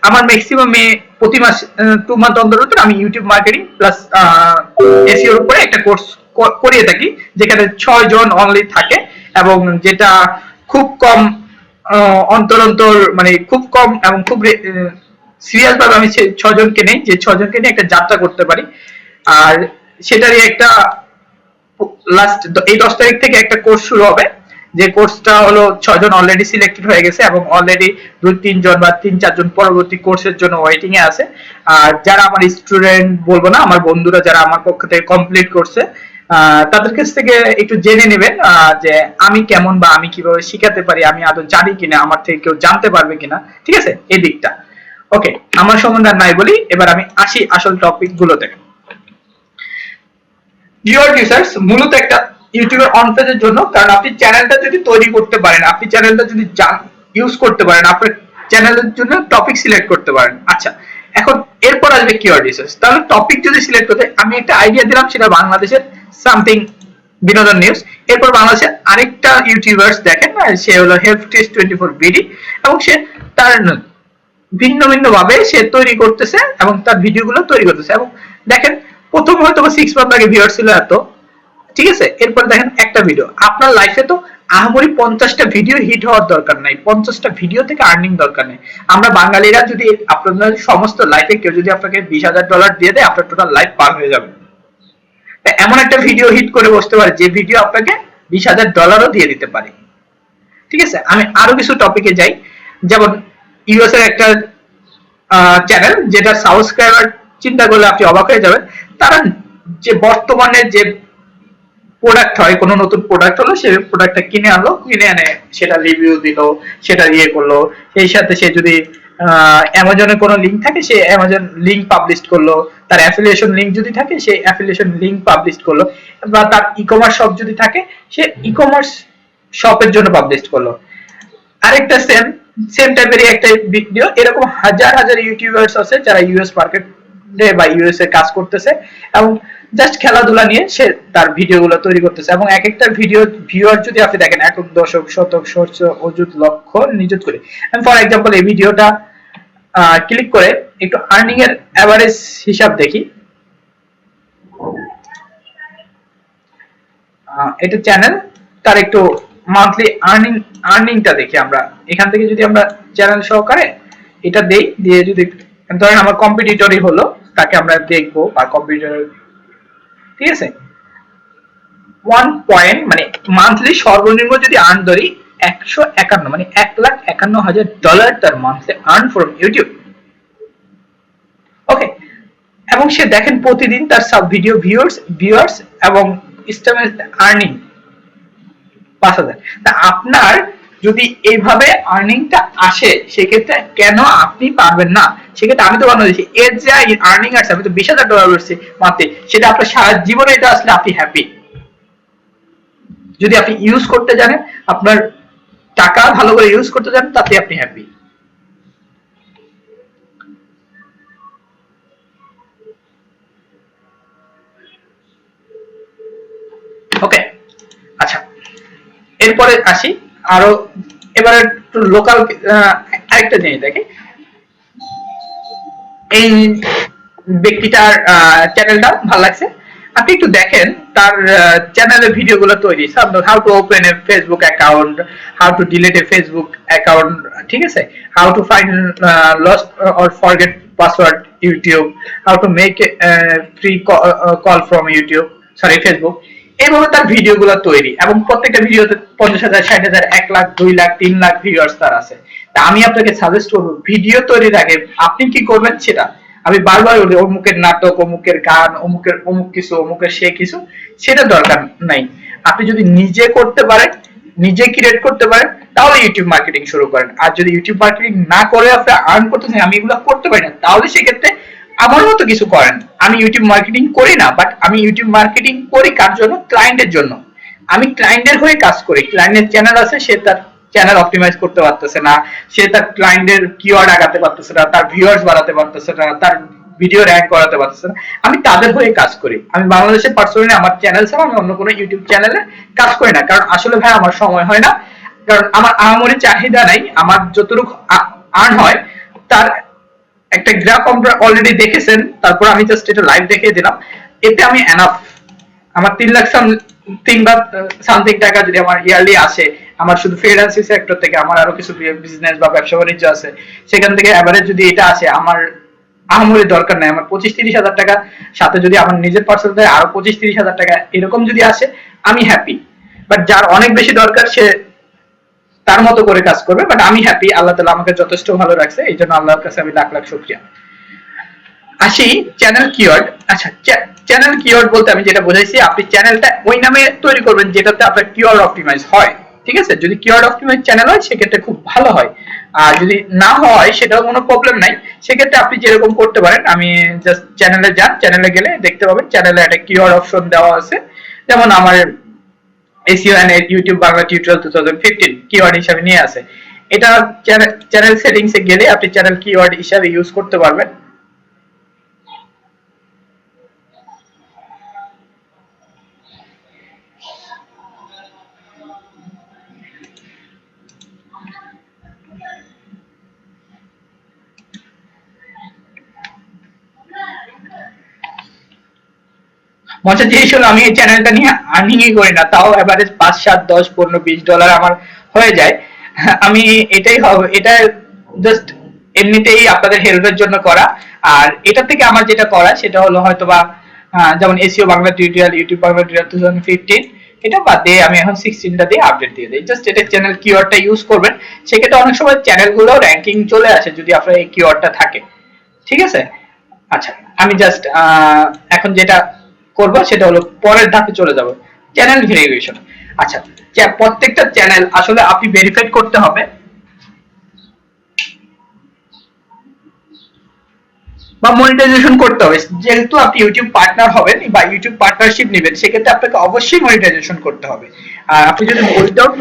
আমার ম্যাক্সিমামে প্রতি মাস 2 মান্থ অন্তর অন্তর আমি ইউটিউব মার্কেটিং প্লাস এসইওর উপরে একটা কোর্স করিয়ে থাকি, যেখানে 6 জন অনলি থাকে এবং যেটা খুব কম অন্তর অন্তর মানে খুব কম এবং খুব সিরিয়াস ভাবে আমি 6 জনকে নেই, যে 6 জনকে নিয়ে একটা যাত্রা করতে পারি। আর সেটারই একটা লাস্ট এই 10 তারিখ থেকে একটা কোর্স শুরু হবে, যে কোর্সটা হলো 6 জন অলরেডি সিলেক্টেড হয়ে গেছে এবং অলরেডি 2-3 জন বা 3-4 জন পরবর্তী কোর্সের জন্য ওয়েটিং এ আছে। আর যারা আমার স্টুডেন্ট বলবো না, আমার বন্ধুরা যারা আমার পক্ষ থেকে কমপ্লিট করছে, তাদের কাছ থেকে একটু জেনে নেবেন যে আমি কেমন বা আমি কিভাবে শিখাতে পারি, আমি আদৌ জানি কিনা, আমার থেকে কেউ জানতে পারবে কিনা, ঠিক আছে এই দিকটা। ওকে, আমার সম্বন্ধে নাই বলি, এবার আমি আসি আসল টপিক গুলোতে। কিওয়ার্ড রিসার্চ মূলত একটা ইউটিউবের অন পেজের জন্য, কারণ আপনি চ্যানেলটা যদি তৈরি করতে পারেন, আপনি চ্যানেলটা যদি ইউজ করতে পারেন, আপনার চ্যানেলের জন্য টপিক সিলেক্ট করতে পারেন। আচ্ছা, এখন এরপর আসবে কিওয়ার্ড রিসার্চ। তাহলে টপিক যদি সিলেক্ট করতে, আমি একটা আইডিয়া দিলাম, সেটা বাংলাদেশের সামথিং বিনোদন নিউজ। এরপর বাংলাদেশের আরেকটা ইউটিউবার্স দেখেন, সে হলো হেলথ টেস্ট 24 বিডি, এবং সে তার ভিন্ন ভিন্ন ভাবে সে তৈরি করতেছে এবং তার ভিডিওগুলো তৈরি করতেছে। এবং দেখেন প্রথম হয়তো 6 মান্থ আগে ভিউয়ার ছিল এত, ঠিক আছে, এরপর দেখেন একটা ভিডিও। আপনার লাইফে তো আহামরি 50টা ভিডিও হিট হওয়ার দরকার নাই, 50টা ভিডিও থেকে আর্নিং দরকার নেই। আমরা বাঙালিরা যদি আপনাদের সমস্ত লাইফে কেউ যদি আপনাকে $20,000 দিয়ে দেয়, আপনার টোটাল লাইফ পার হয়ে যাবে। এমন একটা ভিডিও হিট করে বসতে পারে যে ভিডিও আপনাকে $20,000ও দিয়ে দিতে পারে, ঠিক আছে। আমি আরো কিছু টপিকে যাই, যেমন ইউএস এর একটা চ্যানেল যেটা সাবস্ক্রাইবার চিন্তা করলে আপনি অবাক হয়ে যাবেন। তারা যে বর্তমানে যে প্রোডাক্ট হয়, কোনো নতুন প্রোডাক্ট হলো, সেই প্রোডাক্টটা কিনে আনলো, কিনে এনে সেটা রিভিউ দিল, সেটা ইয়ে করলো। সেই সাথে সে যদি অ্যামাজনে কোনো লিঙ্ক থাকে, সে অ্যামাজন লিঙ্ক পাবলিশ করলো, তার অ্যাফিলিয়েশন লিঙ্ক যদি থাকে সে অ্যাফিলিয়েশন লিঙ্ক পাবলিশ করলো, বা তার ই কমার্স শপ যদি থাকে সে ই কমার্স শপের জন্য পাবলিশ করলো। আরেকটা সেম টাইপেরই একটা ভিডিও, এরকম হাজার হাজার ইউটিউবার্স আছে যারা ইউএস মার্কেটে বা ইউএস এ কাজ করতেছে এবং জাস্ট খেলাধুলা নিয়ে সে তার ভিডিওগুলো তৈরি করতেছে। এবং এক একটা ভিডিও ভিউয়ার যদি আপনি দেখেন, একক, দশক, শতক, সহস্র, অযুত, লক্ষ নিযুত করে। আমি ফর এক্সাম্পল এই ভিডিওটা ক্লিক করে একটু আর্নিং এর এভারেজ হিসাব দেখি। এটা চ্যানেল, তার একটু মান্থলি আর্নিংটা দেখি আমরা এখান থেকে। যদি আমরা চ্যানেল সহকারে এটা দেই, দিয়ে যদি ধরেন আমার কম্পিটিটরই হলো, তাকে আমরা দেখবো বা কম্পিটিটর, ঠিক আছে, 1 পয়েন্ট মানে মান্থলি সর্বনিম্ন যদি আর্ন ধরি 151, মানে $1,51,000 তার মান্থলি আর্ন ফ্রম ইউটিউব। ওকে, এবং সে দেখেন প্রতিদিন তার সব ভিডিও ভিউয়ার্স এবং আর্নিং 5,000। তা আপনার যদি এইভাবে আর্নিংটা আসে, সেক্ষেত্রে কেন আপনি পারবেন না? সেক্ষেত্রে আমি তো বাংলাদেশি, এর যে আর্নিং আসছে, আমি তো $20,000 বলছি মাত্র, সেটা আপনার সারা জীবনে এটা আসলে আপনি হ্যাপি। যদি আপনি ইউজ করতে জানেন, আপনার টাকা ভালো করে ইউজ করতে জানেন, তাতে আপনি হ্যাপি। ওকে, আচ্ছা, এরপরে আসি আরো, এবারে একটু লোকাল আরেকটা জিনিস দেখি। এই ব্যক্তিটার চ্যানেলটা ভালো লাগছে, আপনি একটু দেখেন তার চ্যানেলের ভিডিওগুলো তৈরি, how to open A Facebook account, how to delete A Facebook account, ঠিক আছে, how to find lost or forget password YouTube, how to make free call from YouTube, sorry Facebook. এইভাবে তার ভিডিওগুলো তৈরি, এবং প্রত্যেকটা ভিডিওতে 50,000, 60,000, 1 লাখ, 2 লাখ, 3 লাখ ভিউয়ার্স তার আছে। তা আমি আপনাকে সাজেস্ট করবো, ভিডিও তৈরির আগে আপনি কি করবেন সেটা আমি বারবার বলি অমুকের নাটক, অমুকের গান, অমুকের অমুক কিছু, অমুকের সে কিছু, সেটা দরকার নাই। আপনি যদি নিজে করতে পারেন, নিজে ক্রিয়েট করতে পারেন, তাহলে ইউটিউব মার্কেটিং শুরু করেন। আর যদি ইউটিউব মার্কেটিং না করে আপনি আর্ন করতেছেন, আমি এগুলো করতে পারি না, তাহলে সেক্ষেত্রে আমার মতো কিছু করেন। আমি ইউটিউব মার্কেটিং করি না, বাট আমি ইউটিউব মার্কেটিং করি কার জন্য? ক্লায়েন্টের জন্য। আমি ক্লায়েন্টের হয়ে কাজ করি। ক্লায়েন্টের চ্যানেল আছে, সে তার চ্যানেল অপটিমাইজ করতে পারতেছে না, সে তার ক্লায়েন্টের কিওয়ার্ড আগাতে পারতেছে না, তার ভিউয়ার্স বাড়াতে পারতেছে না, তার ভিডিও র্যাঙ্ক করাতে পারতেছে না। আমি তাদের হয়ে কাজ করি। আমি বাংলাদেশে পার্সোনালি আমার চ্যানেল ছাড়া আমি অন্য কোনো ইউটিউব চ্যানেলে কাজ করি না, কারণ আসলে ভাই আমার সময় হয় না, কারণ আমার আহামরি চাহিদা নাই। আমার যতটুকু আর্ন হয় তার একটা গ্রাফ আপনারা অলরেডি দেখেছেন, তারপর আমি জাস্ট এটা লাইভ দেখিয়ে দিলাম, এতে আমি এনাফ। আমার 3 লাখ সামথিং বা সামথিং টাকা যদি আমার ইয়ারলি আসে, আমার শুধু ফ্রিল্যান্সিং সেক্টর থেকে, আমার আরো কিছু বিজনেস বা ব্যবসা বাণিজ্য আছে, সেখান থেকে এভারেজ যদি এটা আসে, আমার আহামরি দরকার নাই। আমার 25-30 হাজার টাকা সাথে যদি আমার নিজের পার্সোনাল থেকে আরো 25-30 হাজার টাকা এরকম যদি আসে, আমি হ্যাপি। বাট যার অনেক বেশি দরকার সে তার মতো করে কাজ করবে, বাট আমি হ্যাপি। আল্লাহ তাআলা আমাকে যথেষ্ট ভালো রাখছে, এই জন্য আল্লাহর কাছে আমি লাখ লাখ শুকরিয়া। আসি চ্যানেল কিওয়ার্ড। আচ্ছা, চ্যানেল কিওয়ার্ড বলতে আমি যেটা বোঝাইছি, আপনি চ্যানেলটা ওই নামে তৈরি করবেন যেটাতে আপনার কিওয়ার্ড অপটিমাইজ হয়। ঠিক আছে, যদি কিওয়ার্ড অপটিমাইজ চ্যানেল হয় সেক্ষেত্রে খুব ভালো হয়, আর যদি না হয় সেটাও কোনো প্রবলেম নাই। সেক্ষেত্রে আপনি যেরকম করতে পারেন, আমি জাস্ট চ্যানেলে যান, চ্যানেলে গেলে দেখতে পাবেন চ্যানেলে একটা কিওয়ার্ড অপশন দেওয়া আছে। যেমন আমার SEO and YouTube Bangla tutorial 2015 keyword হিসাবে নিয়ে আছে। এটা চ্যানেল সেটিংসে গেলে আপনি চ্যানেল কিওয়ার্ড হিসাবে ইউজ করতে পারবেন। মজার জিনিস হলো, আমি এই চ্যানেলটা নিয়ে আর্নিংই করি না, তাও এভারেজ 5, 7, 10, 15, $20 আমার হয়ে যায়। আমি এটাই এটা জাস্ট এমনিতেই আপনাদের হেল্পের জন্য করা। আর এটা থেকে আমার যেটা করা সেটা হলো হয়তোবা যেমন SEO Bangla tutorial, YouTube Bangla tutorial 2015, এটা বাদ দিয়ে আমি এখন 16টা দিয়ে আপডেট দিয়ে দিই। জাস্ট এটা চ্যানেল কিওয়ার্ডটা ইউজ করবেন, সেক্ষেত্রে অনেক সময় চ্যানেলগুলো র্যাঙ্কিং চলে আসে যদি আপনার এই কিওয়ার্ডটা থাকে। ঠিক আছে, আচ্ছা আমি জাস্ট এখন যেটা করব সেটা হলো পরের ধাপে চলে যাব, চ্যানেল ভেরিফিকেশন। আচ্ছা, প্রত্যেকটা চ্যানেল আসলে আপনি ভেরিফাই করতে হবে বা মনিটাইজেশন করতে হবে। যেহেতু আপনি ইউটিউব পার্টনার হবেন বা ইউটিউব পার্টনারশিপ নেবেন, সেক্ষেত্রে আপনাকে অবশ্যই মনিটাইজেশন করতে হবে। আর আপনি যদি উইদাউট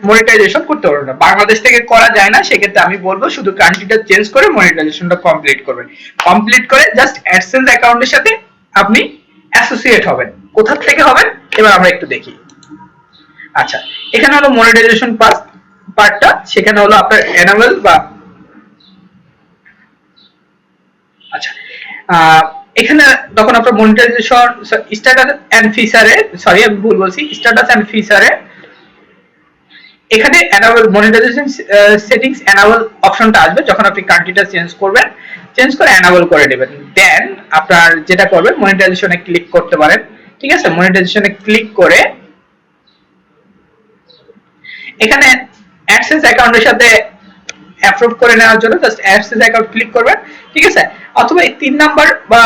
মনিটাইজেশন করতে পারবেন না, বাংলাদেশ থেকে করা যায় না, সেক্ষেত্রে আমি বলবো শুধু কান্ট্রিটা চেঞ্জ করে মনিটাইজেশনটা কমপ্লিট করবেন। কমপ্লিট করে জাস্ট অ্যাডসেন্স অ্যাকাউন্টের সাথে আপনি অ্যাসোসিয়েট হবেন। কোথা থেকে হবেন এবার আমরা একটু দেখি। আচ্ছা, এখানে হলো মনিটাইজেশন পার্টটা, সেখানে হলো আপনার অ্যানুয়াল বা আচ্ছা এখানে তখন আপনার মনিটাইজেশন স্ট্যাটাস এন্ড ফিচারে, সরি আমি ভুল বলছি, স্ট্যাটাস এন্ড ফিচারে এখানে অ্যানুয়াল মনিটাইজেশন সেটিংস অ্যানুয়াল অপশনটা আসবে যখন আপনি কান্ট্রিটা চেঞ্জ করবেন, চেঞ্জ করে অ্যানুয়াল করে নেবেন। দেন আপনার যেটা করবেন মনিটাইজেশনে ক্লিক করতে পারেন। ঠিক আছে, মনিটাইজেশনে ক্লিক করে এখানে অ্যাডসেন্স অ্যাকাউন্টের সাথে অ্যাপ্রুভ করে নেওয়ার জন্য জাস্ট অ্যাডসেন্স অ্যাকাউন্ট ক্লিক করবেন। ঠিক আছে, অথবা এই 3 নাম্বার বা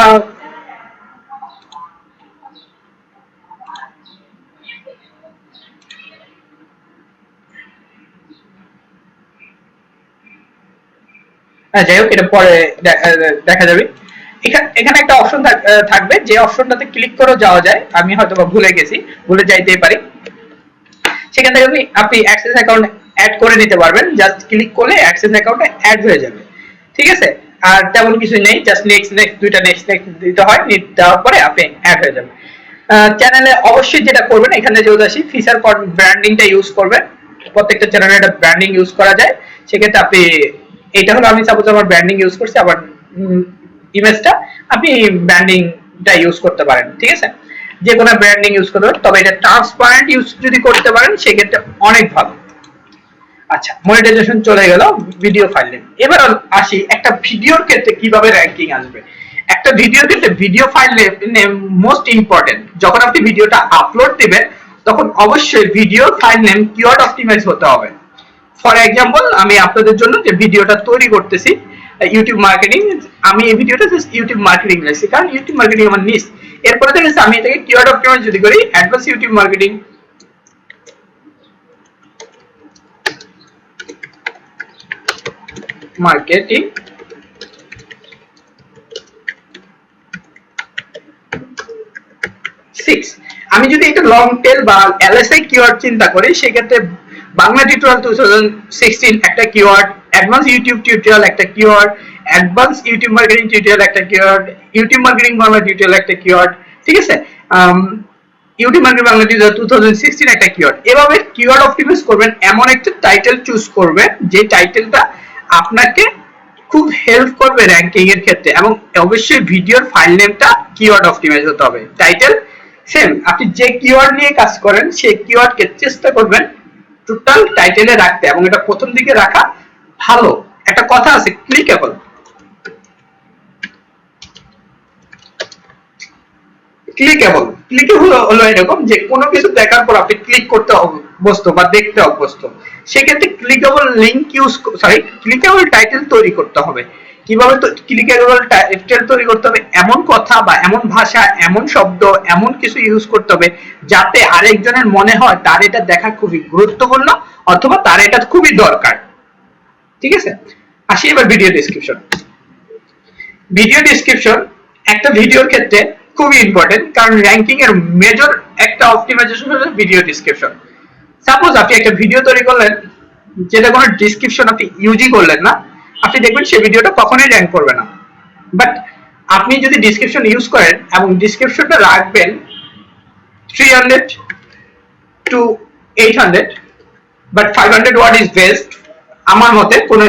যাই হোক এটা পরে দেখা যাবে। এখানে একটা অপশন থাকবে, যে অপশনটাতে ক্লিক করে যাওয়া যায়, আমি হয়তো বা ভুলে গেছি, ভুলে যাইতেই পারি। সেখান থেকে আপনি অ্যাক্সেস অ্যাকাউন্ট অ্যাড করে নিতে পারবেন। জাস্ট ক্লিক করলে অ্যাক্সেস অ্যাকাউন্টে অ্যাড হয়ে যাবে। ঠিক আছে, আর তেমন কিছু নেই, জাস্ট নেক্সট দুইটা নেক্সট দিতে হয়, দেওয়ার পরে আপনি অ্যাড হয়ে যাবে। চ্যানেলে অবশ্যই যেটা করবেন, এখানে যেহেতু আসি ফিচার ব্র্যান্ডিংটা ইউজ করবেন। প্রত্যেকটা চ্যানেলে একটা ব্র্যান্ডিং ইউজ করা যায়, সেক্ষেত্রে আপনি এটা হলো, আমি সাপোজ আমার ব্র্যান্ডিং ইউজ করছি, আবার ইমেজটা আপনি ব্র্যান্ডিংটা ইউজ করতে পারেন। ঠিক আছে, যে কোনো ব্র্যান্ডিং ইউজ করতে পারেন, তবে এটা ট্রান্সপারেন্ট ইউজ যদি করতে পারেন সেক্ষেত্রে অনেক ভালো। আচ্ছা, মনিটাইজেশন চলে গেল, ভিডিও ফাইল নেম। এবার আসি একটা ভিডিওর ক্ষেত্রে কিভাবে র্যাঙ্কিং আসবে। একটা ভিডিওর ক্ষেত্রে video file name most important. যখন আপনি ভিডিওটা আপলোড দিবেন তখন অবশ্যই video file name keyword optimize হতে হবে। ফর এক্সাম্পল আমি আপনাদের জন্য যে ভিডিওটা তৈরি করতেছি, ইউটিউব মার্কেটিং। আমি এই ভিডিওটা জাস্ট ইউটিউব মার্কেটিং রাখছি, কারণ ইউটিউব মার্কেটিং আমার নিশ। এরপরে দেখেছি আমি এটাকে কিওয়ার্ড অপটিমাইজ যদি করি, অ্যাডভান্স ইউটিউব মার্কেটিং, মার্কেটিং 6। আমি যদি এটা লং টেল বা এলএসআই কিওয়ার্ড চিন্তা করি, সেক্ষেত্রে বাংলা টিউটোরিয়াল 2016 একটা কিওয়ার্ড, অ্যাডভান্স ইউটিউব টিউটোরিয়াল একটা keyword, advance YouTube marketing tutorial একটা keyword, YouTube marketing Bangla tutorial একটা কিওয়ার্ড, ঠিক আছে, ইউটিউব মার্কেটিং বাংলা টিউটোরিয়াল 2016 একটা কিওয়ার্ড। এভাবে কিওয়ার্ড অপটিমাইজ করবেন, এমন একটা টাইটেল চুজ করবেন যে টাইটেলটা আপনাকে খুব হেল্প করবে র্যাঙ্কিং এর ক্ষেত্রে, এবং অবশ্যই ভিডিওর ফাইল নেমটা কিওয়ার্ড অপটিমাইজ হতে হবে। টাইটেল সেম, আপনি যে কিওয়ার্ড নিয়ে কাজ করেন সেই কিওয়ার্ডকে চেষ্টা করবেন টোটাল টাইটেলে রাখতে, এবং এটা প্রথম দিকে রাখা ভালো। একটা কথা আছে, ক্লিকেবল। ক্লিকেবল হলো এরকম যে কোনো কিছু দেখার পর আপনি ক্লিক করতে অভ্যস্ত বা দেখতে অভ্যস্ত, সেক্ষেত্রে ক্লিকেবল লিংক ক্লিকেবল টাইটেল তৈরি করতে হবে। কিভাবে ক্লিকেবল টাইটেল তৈরি করতে হবে? এমন কথা বা এমন ভাষা, এমন শব্দ, এমন কিছু ইউজ করতে হবে যাতে আরেকজনের মনে হয় তার এটা দেখা খুবই গুরুত্বপূর্ণ অথবা তার এটা খুবই দরকার। ঠিক আছে, আসি এবার ভিডিও ডেসক্রিপশন। ভিডিও ডেসক্রিপশন একটা ভিডিওর ক্ষেত্রে খুবই ইম্পর্টেন্ট, কারণ র্যাঙ্কিং এর মেজর একটা অপটিমাইজেশন হলো ভিডিও ডেসক্রিপশন। সাপোজ আপনি একটা ভিডিও তৈরি করলেন যেটা কোনো ডেসক্রিপশন আপনি ইউজই করলেন না, আপনি দেখবেন সেই ভিডিওটা কখনোই র্যাঙ্ক করবে না। বাট আপনি যদি ডেসক্রিপশন ইউজ করেন এবং ডেসক্রিপশনটা রাখবেন 300 to 800, but 500 word is best আমার মতে, কোনো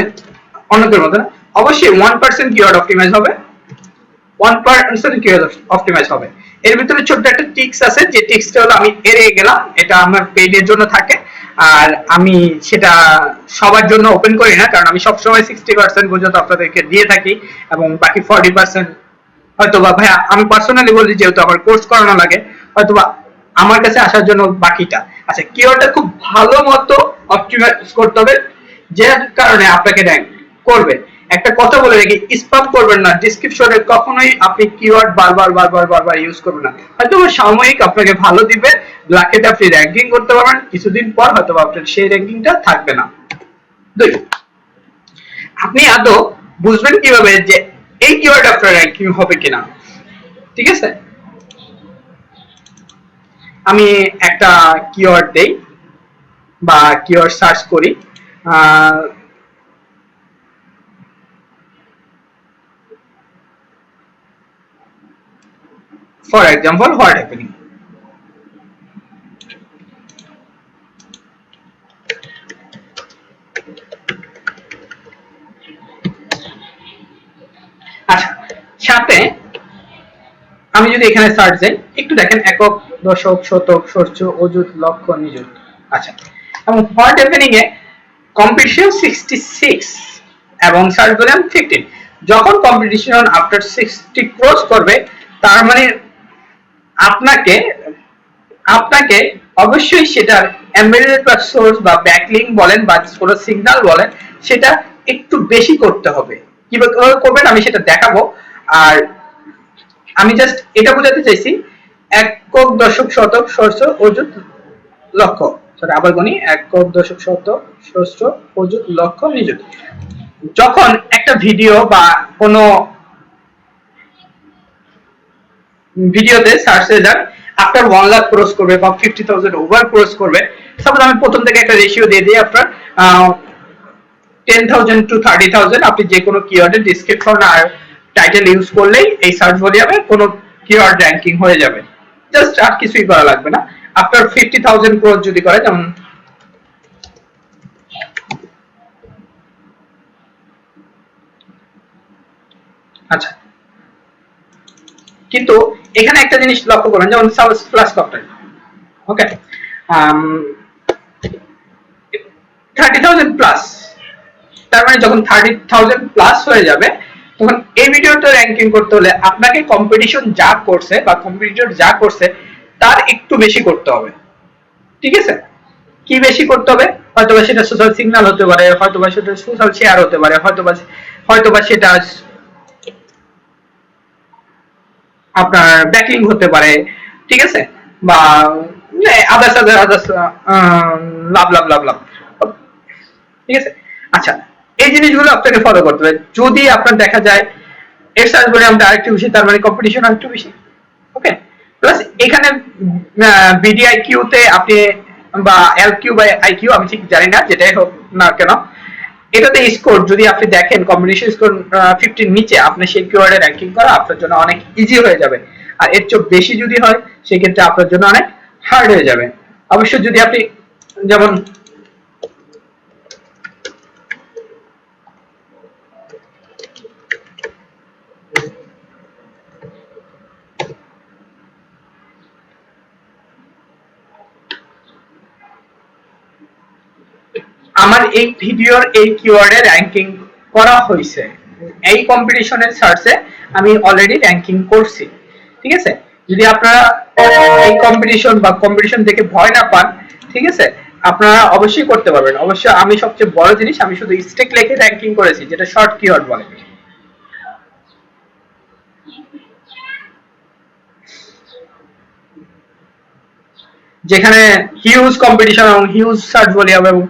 অন্যদের মতে না। অবশ্যই 1% কিওয়ার্ড অপটিমাইজ হবে, 1% কিওয়ার্ড অপটিমাইজ হবে। এর ভিতরে ছোট্ট একটা টিক্স আছে, যে টিক্সটা হলো আমি এড়িয়ে গেলাম, এটা আমার পেজের জন্য থাকে, আর আমি সেটা সবার জন্য ওপেন করি না, কারণ আমি সবসময় 60% পর্যন্ত আপনাদেরকে দিয়ে থাকি, এবং বাকি 40% হয়তো বা ভাই আমি পার্সোনালি বলি, যেহেতু আমার কোর্স করানো লাগে, হয়তো বা আমার কাছে আসার জন্য বাকিটা। আচ্ছা, কিওয়ার্ডটা খুব ভালো মতো অপটিমাইজ করতে হবে, যার কারণে আপনাকে র্যাঙ্ক করবে। একটা কথা বলে রাখি, স্প্যাম করবেন না ডেসক্রিপশনে, কখনোই আপনি কিওয়ার্ড বারবার ইউজ করবেন না। হয়তো সাময়িক আপনাকে ভালো দিবে, ব্ল্যাকেটে আপনি র্যাঙ্কিং করতে পারবেন, কিছুদিন পর হয়তো আপনার সেই র্যাঙ্কিংটা থাকবে না। দুই, আপনি আদৌ বুঝবেন কিভাবে যে এই কিওয়ার্ড আপনার র্যাঙ্কিং হবে কিনা। ঠিক আছে, আমি একটা কিওয়ার্ড দেই বা কিওয়ার্ড সার্চ করি, for example, what happening. আচ্ছা, সাথে আমি যদি এখানে সার্চ দেই, একটু দেখেন, একক, দশক, শতক, সহস্র, অযুত, লক্ষ, নিযুত। আচ্ছা, এবং what happening এ কম্পিটিশন 66 এবং সার্চ ভলিউম 15। যখন কম্পিটিশন আফটার 60 ক্রস করবে, তার মানে আপনাকে অবশ্যই সেটার এমবেডেড বা সোর্স বা ব্যাকলিংক বলেন বা কোনো সিগন্যাল বলেন, সেটা একটু বেশি করতে হবে। কিভাবে করবেন আমি সেটা দেখাবো। আর আমি জাস্ট এটা বোঝাতে চাইছি, একক, দশক, শতক, সহস্র, অযুত, লক্ষ, সরি আবার গণি, একক, দশক, শতক, সহস্র, অযুত, লক্ষ, নিযুত। যখন একটা ভিডিও বা কোনো ভিডিওতে search result after 1 lakh cross করবে বা 50,000 ওভার ক্রস করবে, সাপোজ আমি প্রথম থেকে একটা রেশিও দিয়ে দিই, আপনার 10,000 to 30,000, আপনি যে কোনো কিওয়ার্ডের ডেসক্রিপশন আর টাইটেল ইউজ করলেই এই সার্চ ভলিউমে কোনো কিওয়ার্ড র্যাঙ্কিং হয়ে যাবে। জাস্ট আর কিছুই করা লাগবে না। আফটার 50,000 ক্রস যদি করে, যেমন আচ্ছা, কিন্তু এখানে একটা জিনিস লক্ষ্য করবেন, যেমন সাউথ প্লাস কপ্টার, ওকে, 30,000 প্লাস, তার মানে যখন 30,000 প্লাস হয়ে যাবে, তখন এই ভিডিওটা র্যাঙ্কিং করতে হলে আপনাকে কম্পিটিশন যা করছে বা কম্পিটিটর যা করছে তার একটু বেশি করতে হবে। ঠিক আছে, কি বেশি করতে হবে? হয়তোবা সেটা সোশ্যাল সিগন্যাল হতে পারে, হয়তোবা সেটা সোশ্যাল শেয়ার হতে পারে, হয়তোবা সেটা আপনার ব্যাকলিং হতে পারে, ঠিক আছে, বা আদার্স আদার্স লাভ লাভ লাভ লাভ, ঠিক আছে। আচ্ছা, এই জিনিসগুলো আপনাকে ফলো করতে হবে। যদি আপনার দেখা যায় এর সার্চ ভলিউমটা আরেকটু বেশি, তার মানে কম্পিটিশন আরেকটু বেশি। ওকে, প্লাস এখানে বিডিআইকিউ তে আপনি বা এলকিউ বা আইকিউ, আমি ঠিক জানি না, যেটাই হোক না কেন, এটাতে স্কোর যদি আপনি দেখেন কম্বিনেশন স্কোর 50 নিচে, আপনি সেই কিওয়ার্ডে র্যাঙ্কিং করা আপনার জন্য অনেক ইজি হয়ে যাবে। আর এর চেয়ে বেশি যদি হয় সেক্ষেত্রে আপনার জন্য অনেক হার্ড হয়ে যাবে। অবশ্য যদি আপনি যেমন আমার এই ভিডিওর এই কিওয়ার্ডে র্যাঙ্কিং করা হয়েছে, এই কম্পিটিশনের সার্চে আমি অলরেডি র্যাঙ্কিং করছি, ঠিক আছে। যদি আপনারা এই কম্পিটিশন বা কম্পিটিশন দেখে ভয় না পান, ঠিক আছে, আপনারা অবশ্যই করতে পারবেন। অবশ্য আমি সবচেয়ে বড় জিনিস, আমি শুধু স্টেক লিখে র্যাঙ্কিং করেছি, যেটা শর্ট কিওয়ার্ড বলে। যেখানে হিউজ কম্পিটিশন এবং হিউজ সার্চ ভলিউম এবং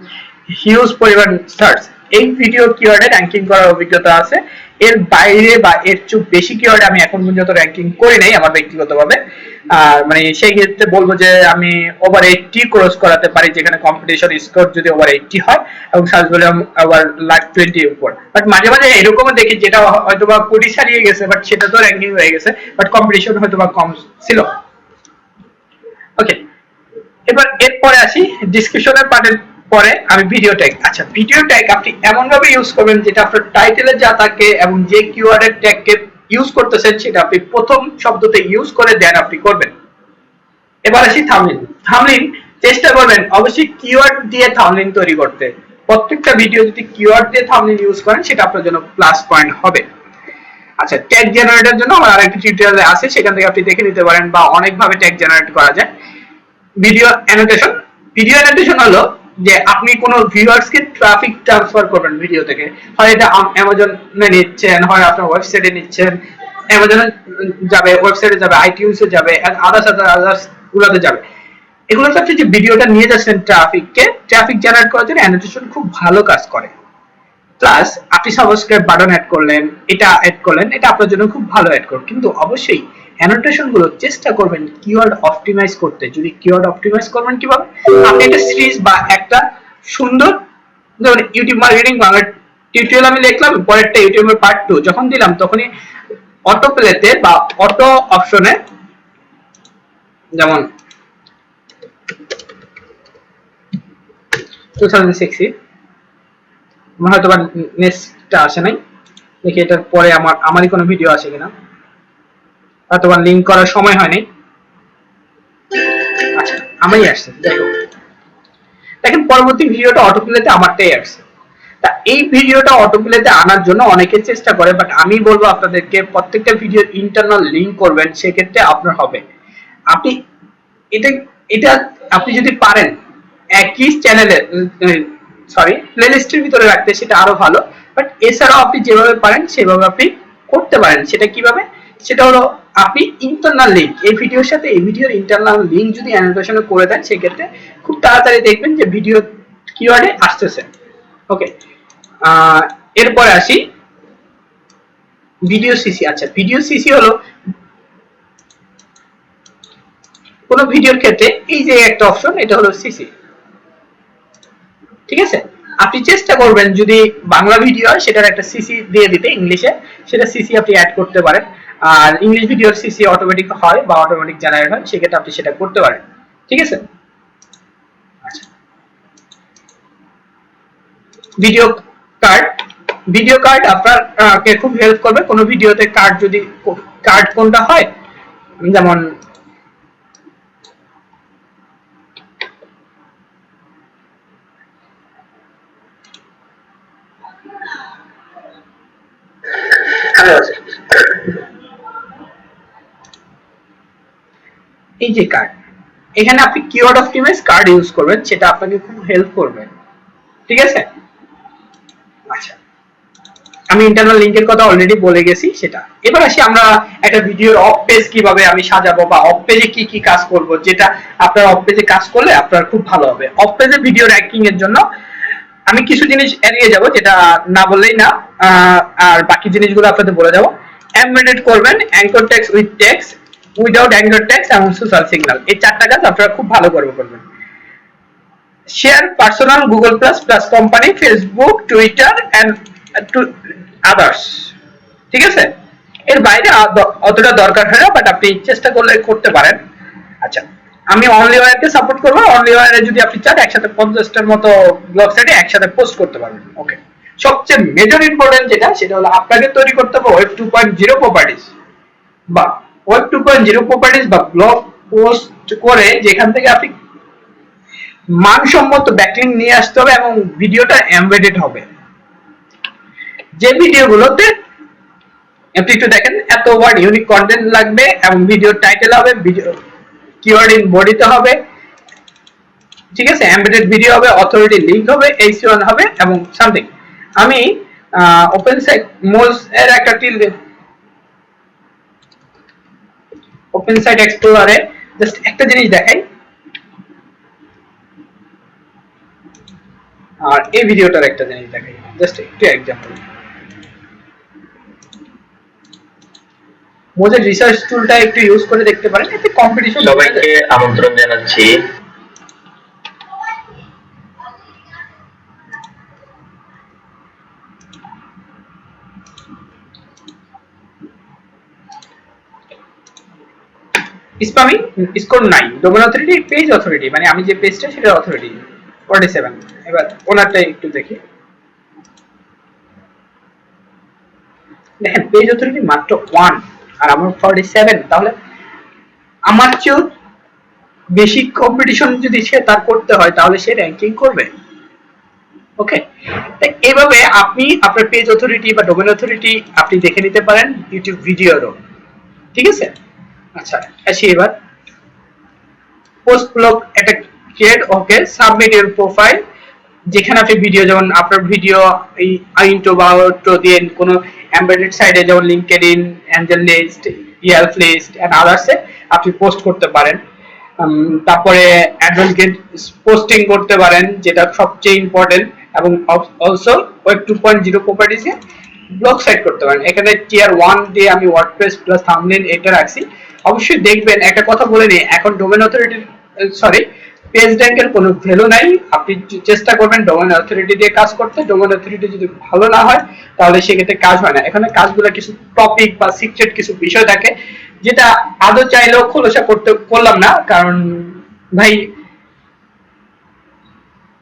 হিউজ পরিমাণ সার্চ, এই ভিডিও কিওয়ার্ডে র্যাঙ্কিং করার অভিজ্ঞতা আছে। এর বাইরে বা এর চেয়ে বেশি কিওয়ার্ডে আমি এখন পর্যন্ত র্যাঙ্কিং করি নাই আমার ব্যক্তিগতভাবে। মানে সেই ক্ষেত্রে বলবো যে আমি ওভার 80 ক্রস করাতে পারি, যেখানে কম্পিটিশন স্কোর যদি ওভার 80 হয় এবং সার্চ ভলিউম ওভার লাখ 20 উপর। বাট মাঝে মাঝে এরকমও দেখি যেটা হয়তোবা কোটি ছাড়িয়ে গেছে, বাট সেটা তো র্যাঙ্কিং হয়ে গেছে, বাট কম্পিটিশন হয়তোবা কম ছিল। ওকে, এবার এরপরে আসি ডিসক্রিপশনের পার্টের পরে আমি ভিডিও ট্যাগ। আচ্ছা, ভিডিও ট্যাগ আপনি এমন ভাবে ইউজ করবেন যেটা আপনার টাইটেলে যা থাকে এবং যে কিওয়ার্ডের ট্যাগকে ইউজ করতেছেন সেটা আপনি প্রথম শব্দতে ইউজ করে দেন আপনি করবেন। এবার আসি থাম্বনেইল। থাম্বনেইল চেষ্টা করবেন অবশ্যই কিওয়ার্ড দিয়ে থাম্বনেইল তৈরি করতে। প্রত্যেকটা ভিডিও যদি কিওয়ার্ড দিয়ে থাম্বনেইল ইউজ করেন সেটা আপনার জন্য প্লাস পয়েন্ট হবে। আচ্ছা, ট্যাগ জেনারেটরের জন্য আমার আরেকটি টিউটোরিয়াল আছে, সেখান থেকে আপনি দেখে নিতে পারেন, বা অনেক ভাবে ট্যাগ জেনারেট করা যায়। Video annotation. ভিডিও অ্যানোটেশন হলো যে আপনি কোনো ভিউয়ার্সকে ট্রাফিক ট্রান্সফার করবেন ভিডিও থেকে, হয় এটা অ্যামাজনে নিচ্ছেন, হয় আপনার ওয়েবসাইটে নিচ্ছেন, অ্যামাজনে যাবে, ওয়েবসাইটে যাবে, আইটিউনসে যাবে, আদার্স গুলোতে যাবে। এগুলোতে আপনি যে ভিডিওটা নিয়ে যাচ্ছেন ট্রাফিক জেনারেট করার জন্য অ্যানোটেশন খুব ভালো কাজ করে। প্লাস আপনি সাবস্ক্রাইব বাটন অ্যাড করলেন, এটা অ্যাড করলেন, এটা আপনার জন্য খুব ভালো অ্যাড করবে। কিন্তু অবশ্যই অ্যানোটেশন গুলো চেষ্টা করবেন কিওয়ার্ড অপটিমাইজ করতে। যদি কিওয়ার্ড অপটিমাইজ করবেন কিভাবে, আপনি একটা সিরিজ বা একটা সুন্দর, যেমন ইউটিউব মার্কেটিং বাংলা টিউটোরিয়াল আমি লিখলাম, পরেরটা ইউটিউবের পার্ট 2 যখন দিলাম তখনই অটো প্লেতে বা অটো অপশনে, যেমন 2060 আমার হয়তো নেক্সটটা আসে নাই, দেখি এটার পরে আমারই কোনো ভিডিও আসে কিনা, হয়তো লিংক করার সময় হয়নি। আচ্ছা, আমারই আসছে, দেখো দেখেন পরবর্তী ভিডিওটা অটোপ্লেতে আমারটাই আসছে। তা এই ভিডিওটা অটোপ্লেতে আনার জন্য অনেকে চেষ্টা করে, বাট আমি বলবো আপনাদেরকে প্রত্যেকটা ভিডিওর ইন্টারনাল লিংক করবেন, সেক্ষেত্রে আপনার হবে। আপনি এটা আপনি যদি পারেন একই চ্যানেলে প্লেলিস্টের ভিতরে রাখতে, সেটা আরো ভালো। বাট এছাড়াও আপনি যেভাবে পারেন সেভাবে আপনি করতে পারেন। সেটা কিভাবে, সেটা হলো আপনি ইন্টারনাল লিংক, এই ভিডিওর সাথে এই ভিডিওর ইন্টারনাল লিংক যদি অ্যানোটেশনে করে দেন, সেক্ষেত্রে খুব তাড়াতাড়ি দেখবেন যে ভিডিও কিওয়ার্ডে আসতেছে। ওকে, এরপরে আসি ভিডিও সিসি। আচ্ছা, ভিডিও সিসি হলো কোন ভিডিওর ক্ষেত্রে এই যে একটা অপশন, এটা হলো সিসি, ঠিক আছে। আপনি চেষ্টা করবেন যদি বাংলা ভিডিও হয় সেটার একটা সিসি দিয়ে দিতে, ইংলিশে সেটা সিসি আপনি অ্যাড করতে পারেন। আর ইংলিশ ভিডিওর সিসি অটোমেটিক হয় বা অটোমেটিক জেনারেট হয়, সেক্ষেত্রে আপনি সেটা করতে পারেন, ঠিক আছে। আচ্ছা, ভিডিও কার্ড আপনাকে খুব হেল্প করবে। কোনো ভিডিওতে কার্ড কোনটা হয়, যেমন এই যে কার্ড, এখানে আপনি কিওয়ার্ড অপটিমাইজ কার্ড ইউজ করবেন, সেটা আপনাকে খুব হেল্প করবে, ঠিক আছে। আচ্ছা, আমি ইন্টারনাল লিংকের কথা অলরেডি বলে গেছি সেটা। এবার আসি আমরা একটা ভিডিওর অফ পেজ কিভাবে আমি সাজাবো বা অফ পেজে কি কি কাজ করব, যেটা আপনার অফ পেজে কাজ করলে আপনার খুব ভালো হবে। অফ পেজে ভিডিও র্যাঙ্কিং এর জন্য আমি কিছু জিনিস এড়িয়ে যাব, যেটা না বললেই না, আর বাকি জিনিসগুলো আপনাদের বলে দেবো। এমবেডেড করবেন, anchor text with text, without anchor text এবং সোশ্যাল সিগন্যাল। এই চারটা কাজ আপনারা খুব ভালো করবেন। Share personal Google plus plus company, Facebook, Twitter and to others. ঠিক আছে, এর বাইরে অতটা দরকার হয় না, বাট আপনি চেষ্টা করলে করতে পারেন। আচ্ছা, আমি অনলিওয়ারকে সাপোর্ট করবো। অনলিওয়ারে যদি আপনি চান একসাথে 50টার মতো ব্লগ সাইটে একসাথে পোস্ট করতে পারবেন। ওকে, সবচেয়ে মেজর ইম্পর্টেন্ট যেটা, সেটা হলো আপনাকে তৈরি করতে হবে ওয়েব 2.0 প্রপার্টিজ বা ওয়েব 2.0 প্রপার্টিজ বা ব্লগ পোস্ট করে যেখান থেকে আপনি মানসম্মত ব্যাকলিংক নিয়ে আসতে হবে এবং ভিডিওটা এমবেডেড হবে। যে ভিডিওগুলোতে আপনি একটু দেখেন, এত ওয়ার্ড ইউনিক কন্টেন্ট লাগবে এবং ভিডিও টাইটেল হবে, ভিডিও কিওয়ার্ড ইন বডিতে হবে, ঠিক আছে, এমবেডেড ভিডিও হবে, অথরিটি লিংক হবে, এইচওয়ান হবে এবং সামথিং। আমি ওপেন সাইট মোজ এর একটা ওপেন সাইট এক্সপ্লোরারে জাস্ট একটা জিনিস দেখাই, আর এই ভিডিওটার একটা জিনিস দেখাই, জাস্ট একটু एग्जांपल। মোজের রিসার্চ টুলটা একটু ইউজ করে দেখতে পারেন, এতে কম্পিটিশন। সবাইকে আমন্ত্রণ জানাচ্ছি spamming score 9, domain authority, page authority, মানে আমি যে পেজটা সেটা অথরিটি 47। এবার ওনারটা একটু দেখি, দেখেন পেজ অথরিটি মাত্র 1 আর আমার 47। তাহলে আমার চেয়ে বেশি কম্পিটিশন যদি সে তার করতে হয় তাহলে সে র্যাঙ্কিং করবে। ওকে, এইভাবে আপনি আপনার পেজ অথরিটি বা ডোমেন অথরিটি আপনি দেখে নিতে পারেন ইউটিউব ভিডিওরও। ঠিক আছে, আচ্ছা আসি এবার পোস্ট ব্লগ একটা create. Okay, submit your profile, যেখানে আপনি ভিডিও, যেমন আপনার ভিডিও এই ইন্ট্রো বা আউটরো দিয়ে কোনো এমবেডেড সাইটে যেমন LinkedIn, angel list, Yelp list and আদার্সে আপনি পোস্ট করতে পারেন। তারপরে অ্যাডভান্সড পোস্টিং করতে পারেন, যেটা সবচেয়ে ইম্পর্টেন্ট, এবং অলসো ওয়েব 2.0 প্রপার্টিজে ব্লগ সাইট করতে পারেন। এখানে টিয়ার 1 দিয়ে আমি ওয়ার্ডপ্রেস প্লাস থাম্বনেল এটা রাখছি। অবশ্যই দেখবেন, একটা কথা বলে নিই, এখন ডোমেন অথরিটি পেজ র্যাঙ্কের কোনো ভ্যালু নাই। আপনি চেষ্টা করবেন ডোমেন অথরিটি দিয়ে কাজ করতে। ডোমেন অথরিটি যদি ভালো না হয় তাহলে সেক্ষেত্রে কাজ হয় না। এখানে কাজগুলো কিছু টপিক বা সিক্রেট কিছু বিষয় থাকে, যেটা আদৌ চাইলেও খোলসা করলাম না, কারণ ভাই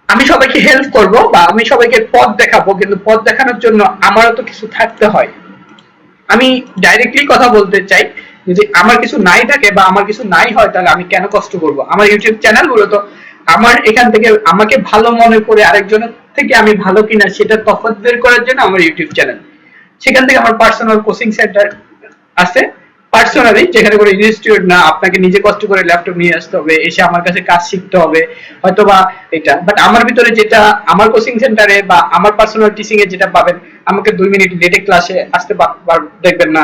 আমি সবাইকে হেল্প করব বা আমি সবাইকে পথ দেখাবো, কিন্তু পথ দেখানোর জন্য আমারও তো কিছু থাকতে হয়। আমি ডাইরেক্টলি কথা বলতে চাই, যদি আমার কিছু নাই থাকে বা আমার কিছু নাই হয় তাহলে আমি কেন কষ্ট করব। আমার ইউটিউব চ্যানেল গুলো তো আমার এখান থেকে আমাকে ভালো মনে করে আরেকজনের থেকে আমি ভালো কিনা সেটা তফাৎ বের করার জন্য আমার ইউটিউব চ্যানেল। সেখান থেকে আমার পার্সোনাল কোচিং সেন্টার আছে, পার্সোনালি, যেখানে কোনো ইনস্টিটিউট না, আপনাকে নিজে কষ্ট করে ল্যাপটপ নিয়ে আসতে হবে, এসে আমার কাছে কাজ শিখতে হবে হয়তোবা এটা। বাট আমার ভিতরে যেটা আমার কোচিং সেন্টারে বা আমার পার্সোনাল টিচিং এ যেটা পাবেন, আমাকে 2 মিনিট লেটে ক্লাসে আসতে দেখবেন না,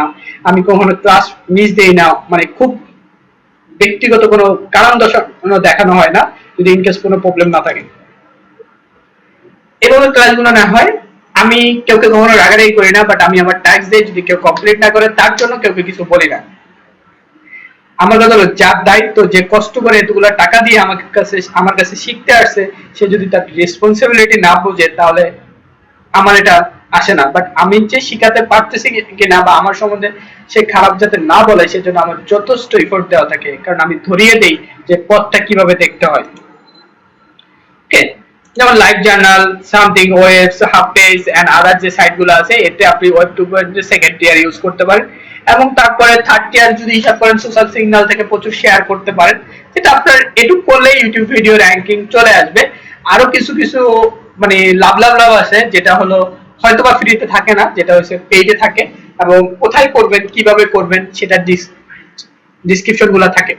আমি কখনো ক্লাস মিস দেই না, মানে খুব ব্যক্তিগত কোনো কারণ দর্শক দেখানো হয় না, যদি ইনকেস কোনো প্রবলেম না থাকে। এভাবে ক্লাসগুলো না হয়, আমি কেউকে কখনো রাগারাগি করি না, বাট আমি আমার টাস্ক দেই, যদি কেউ কমপ্লিট না করে তার জন্য কেউকে কিছু বলি না। আমার কথা হলো, যার দায়িত্ব, যে কষ্ট করে এতগুলো টাকা দিয়ে আমার কাছে শিখতে আসছে, সে যদি তার রেসপন্সিবিলিটি না বুঝে তাহলে আমার এটা আসে না। বাট আমি যে শিখাতে পারতেছি কিনা বা আমার সম্বন্ধে সে খারাপ যাতে না বলে সেজন্য আমার যথেষ্ট এফোর্ট দেওয়া থাকে, কারণ আমি ধরিয়ে দেই যে পথটা কিভাবে দেখতে হয়। ওকে, যেমন LiveJournal, something, webs, half page and other যে সাইটগুলো আছে, এতে আপনি ওয়েব 2.0 সেকেন্ড টিয়ার ইউজ করতে পারেন। এবং তারপরে থার্ড টিয়ার যদি হিসাব করেন, সোশ্যাল সিগন্যাল থেকে প্রচুর শেয়ার করতে পারেন, যেটা আপনার এটুক করলে ইউটিউব ভিডিও র্যাঙ্কিং চলে আসবে। আরো কিছু কিছু মানে লাভ আছে, যেটা হলো হয়তোবা ফ্রিতে থাকে না, যেটা হচ্ছে পেইডে থাকে, এবং কোথায় করবেন, কিভাবে করবেন সেটা ডেসক্রিপশন গুলো থাকে।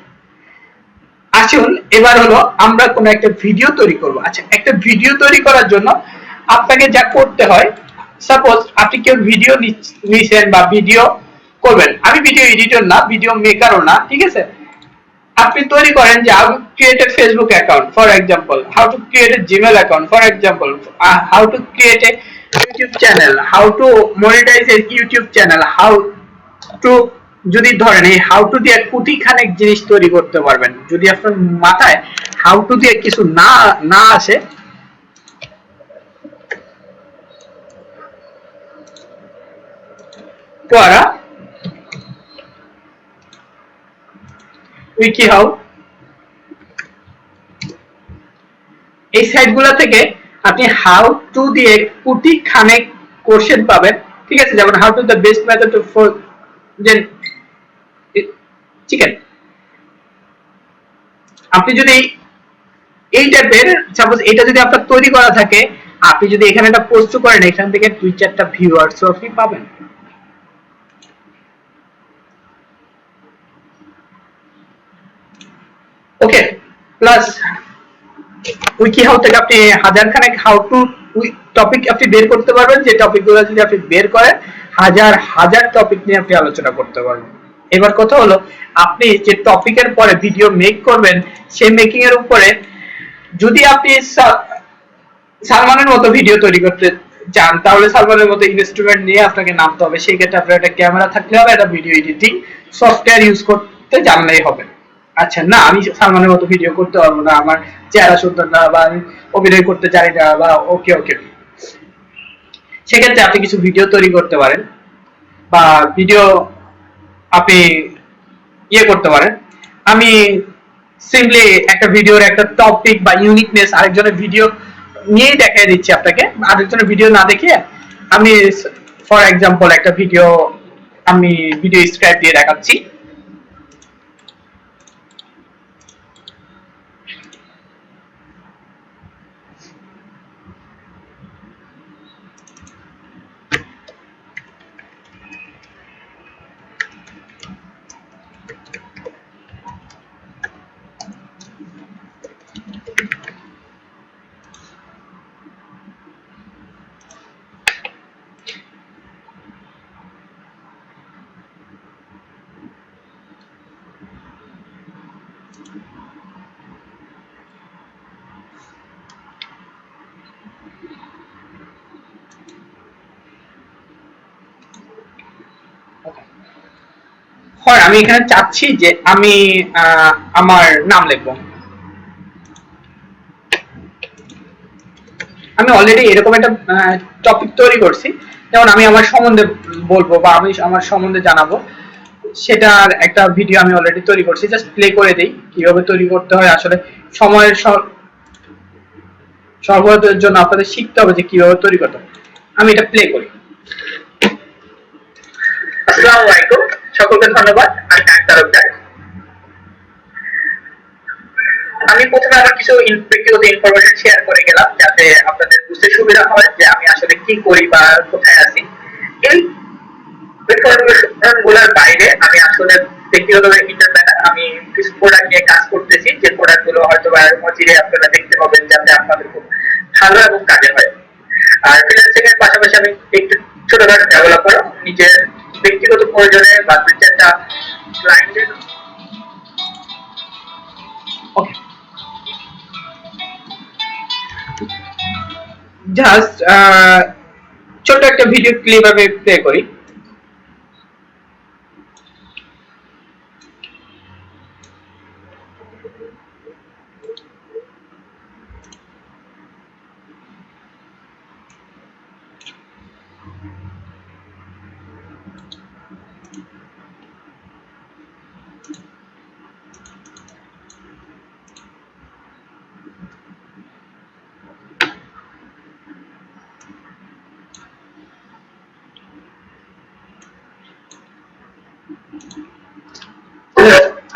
আসুন এবার হলো আমরা কোন একটা ভিডিও তৈরি করব। আচ্ছা, একটা ভিডিও তৈরি করার জন্য আপনাকে যা করতে হয়, সাপোজ আপনি কেউ ভিডিও নিছেন বা ভিডিও করবেন, আমি ভিডিও এডিটর না, ভিডিও মেকারও না, ঠিক আছে, আপনি তৈরি করেন যে how to create a Facebook account for example, how to create a Gmail account for example, how to create a YouTube channel, how to monetize a YouTube channel, how to, যদি ধরেন এই হাউ টু দিয়ে কোটি খানেক জিনিস তৈরি করতে পারবেন। যদি আপনার মাথায় হাউ টু দিয়ে কিছু না আসে, পড়া উইকি হাউ, এই সাইটগুলো থেকে আপনি হাউ টু দিয়ে কোটি খানেক কোশ্চেন পাবেন, ঠিক আছে, যেমন how to the best method to frozen chicken. আপনি যদি এই টাইপের, সাপোজ এটা যদি আপনার তৈরি করা থাকে, আপনি যদি এখানে একটা পোস্ট করেন, এখান থেকে 2-4টা ভিউয়ার্স আপনি পাবেন। ওকে, প্লাস উইকি হাউ থেকে আপনি হাজার খানেক হাউ টু টপিক আপনি বের করতে পারবেন, যে টপিকগুলো যদি আপনি বের করেন হাজার হাজার টপিক নিয়ে আপনি আলোচনা করতে পারবেন। এবার কথা হলো, আপনি যে টপিকের পরে ভিডিও মেক করবেন, সেই মেকিং এর উপরে যদি আপনি সালমানের মতো ভিডিও তৈরি করতে চান, তাহলে সালমানের মতো ইনস্ট্রুমেন্ট নিয়ে আপনাকে নামতে হবে। সেই ক্ষেত্রে আপনার একটা ক্যামেরা থাকলে হবে, একটা ভিডিও এডিটিং সফটওয়্যার ইউজ করতে জানলেই হবে। আচ্ছা, না আমি সালমানের মতো ভিডিও করতে পারবো না, আমার চেহারা সুন্দর না, বা আমি অভিনয় করতে জানি না, বা ওকে ওকে, সেক্ষেত্রে আপনি কিছু ভিডিও তৈরি করতে পারেন, বা ভিডিও আপনি ইয়ে করতে পারেন। আমি সিম্পলি একটা ভিডিওর একটা টপিক বা ইউনিকনেস আরেকজনের ভিডিও নিয়েই দেখাই দিচ্ছি আপনাকে, আরেকজনের ভিডিও না দেখে আমি ফর এক্সাম্পল একটা ভিডিও, আমি ভিডিও স্ক্রাইব দিয়ে দেখাচ্ছি। হয় আমি এখানে চাচ্ছি যে আমি আমার নাম লিখবো, আমি অলরেডি এরকম একটা টপিক তৈরি করছি, যেমন আমি আমার সম্বন্ধে বলবো বা আমি আমার সম্বন্ধে জানাবো, সেটার একটা ভিডিও আমি অলরেডি তৈরি করছি। জাস্ট প্লে করে দেই কিভাবে তৈরি করতে হয়। আসলে সময়ের সর্বদার জন্য আপনাদের শিখতে হবে যে কিভাবে তৈরি করতে হয়। আমি এটা প্লে করি। আসসালামু আলাইকুম, সকলকে ধন্যবাদ। আমি ডাক্তার। আমি প্রথমে আমার কিছু ব্যক্তিগত ইনফরমেশন শেয়ার করে গেলাম, যাতে আপনাদের বুঝতে সুবিধা হয় যে আমি আসলে কি করি বা কোথায় আছি। এই ইনফরমেশন গুলোর বাইরে আমি আসলে ব্যক্তিগতভাবে এন্টারপ্রেনার, আমি কিছু প্রোডাক্ট নিয়ে কাজ করতেছি, যে প্রোডাক্ট গুলো হয়তো বা মজিরে আপনারা দেখতে পাবেন, যাতে আপনাদের খুব ভালো এবং কাজে হয়। আর ফ্রিল্যান্সিং এর পাশাপাশি আমি একটু ছোটখাটো ডেভেলপার, নিজের ব্যক্তিগত প্রয়োজনে বা 2-4টা ক্লায়েন্টের। ওকে, জাস্ট ছোট একটা ভিডিও ক্লিপ আমি প্লে করি।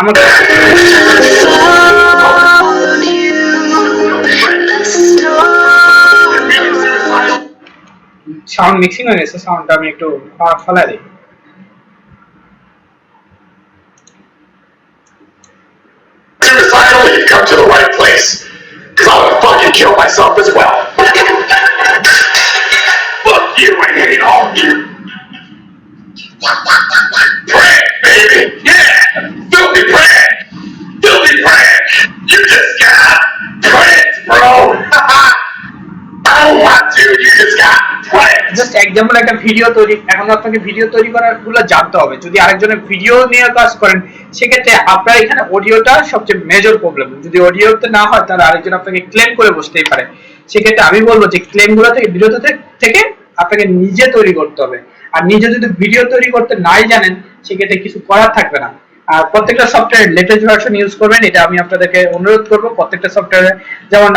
আমাকে সাউন্ড মিক্সিং হয়ে গেছে, সাউন্ডটা আমি একটু ফালাই দিই। Finally, you've come to the right place. Cause I would fucking kill myself as well. Fuck you and on you. Prank, baby. Yeah. Filthy prank. Filthy prank. You just got pranked, bro. Oh my dude, you just got pranked. Just example একটা ভিডিও তৈরি, এখন আপনাকে ভিডিও তৈরি করার গুলো জানতে হবে। যদি আরেকজনের ভিডিও নিয়ে কাজ করেন সেক্ষেত্রে আপনার এখানে অডিওটা সবচেয়ে মেজর প্রবলেম। যদি অডিওতে না হয় তাহলে আরেকজন আপনাকে ক্লেম করে বসতেই পারে। সেক্ষেত্রে আমি বলবো যে ক্লেম গুলো থেকে বিরত থেকে আপনাকে নিজে তৈরি করতে হবে। আর নিজে যদি ভিডিও তৈরি করতে নাই জানেন সেক্ষেত্রে কিছু করার থাকবে না। আর প্রত্যেকটা সফটওয়্যার লেটেস্ট ভার্সন ইউজ করবেন, এটা আমি আপনাদেরকে অনুরোধ করব। প্রত্যেকটা সফটওয়্যারে যেমন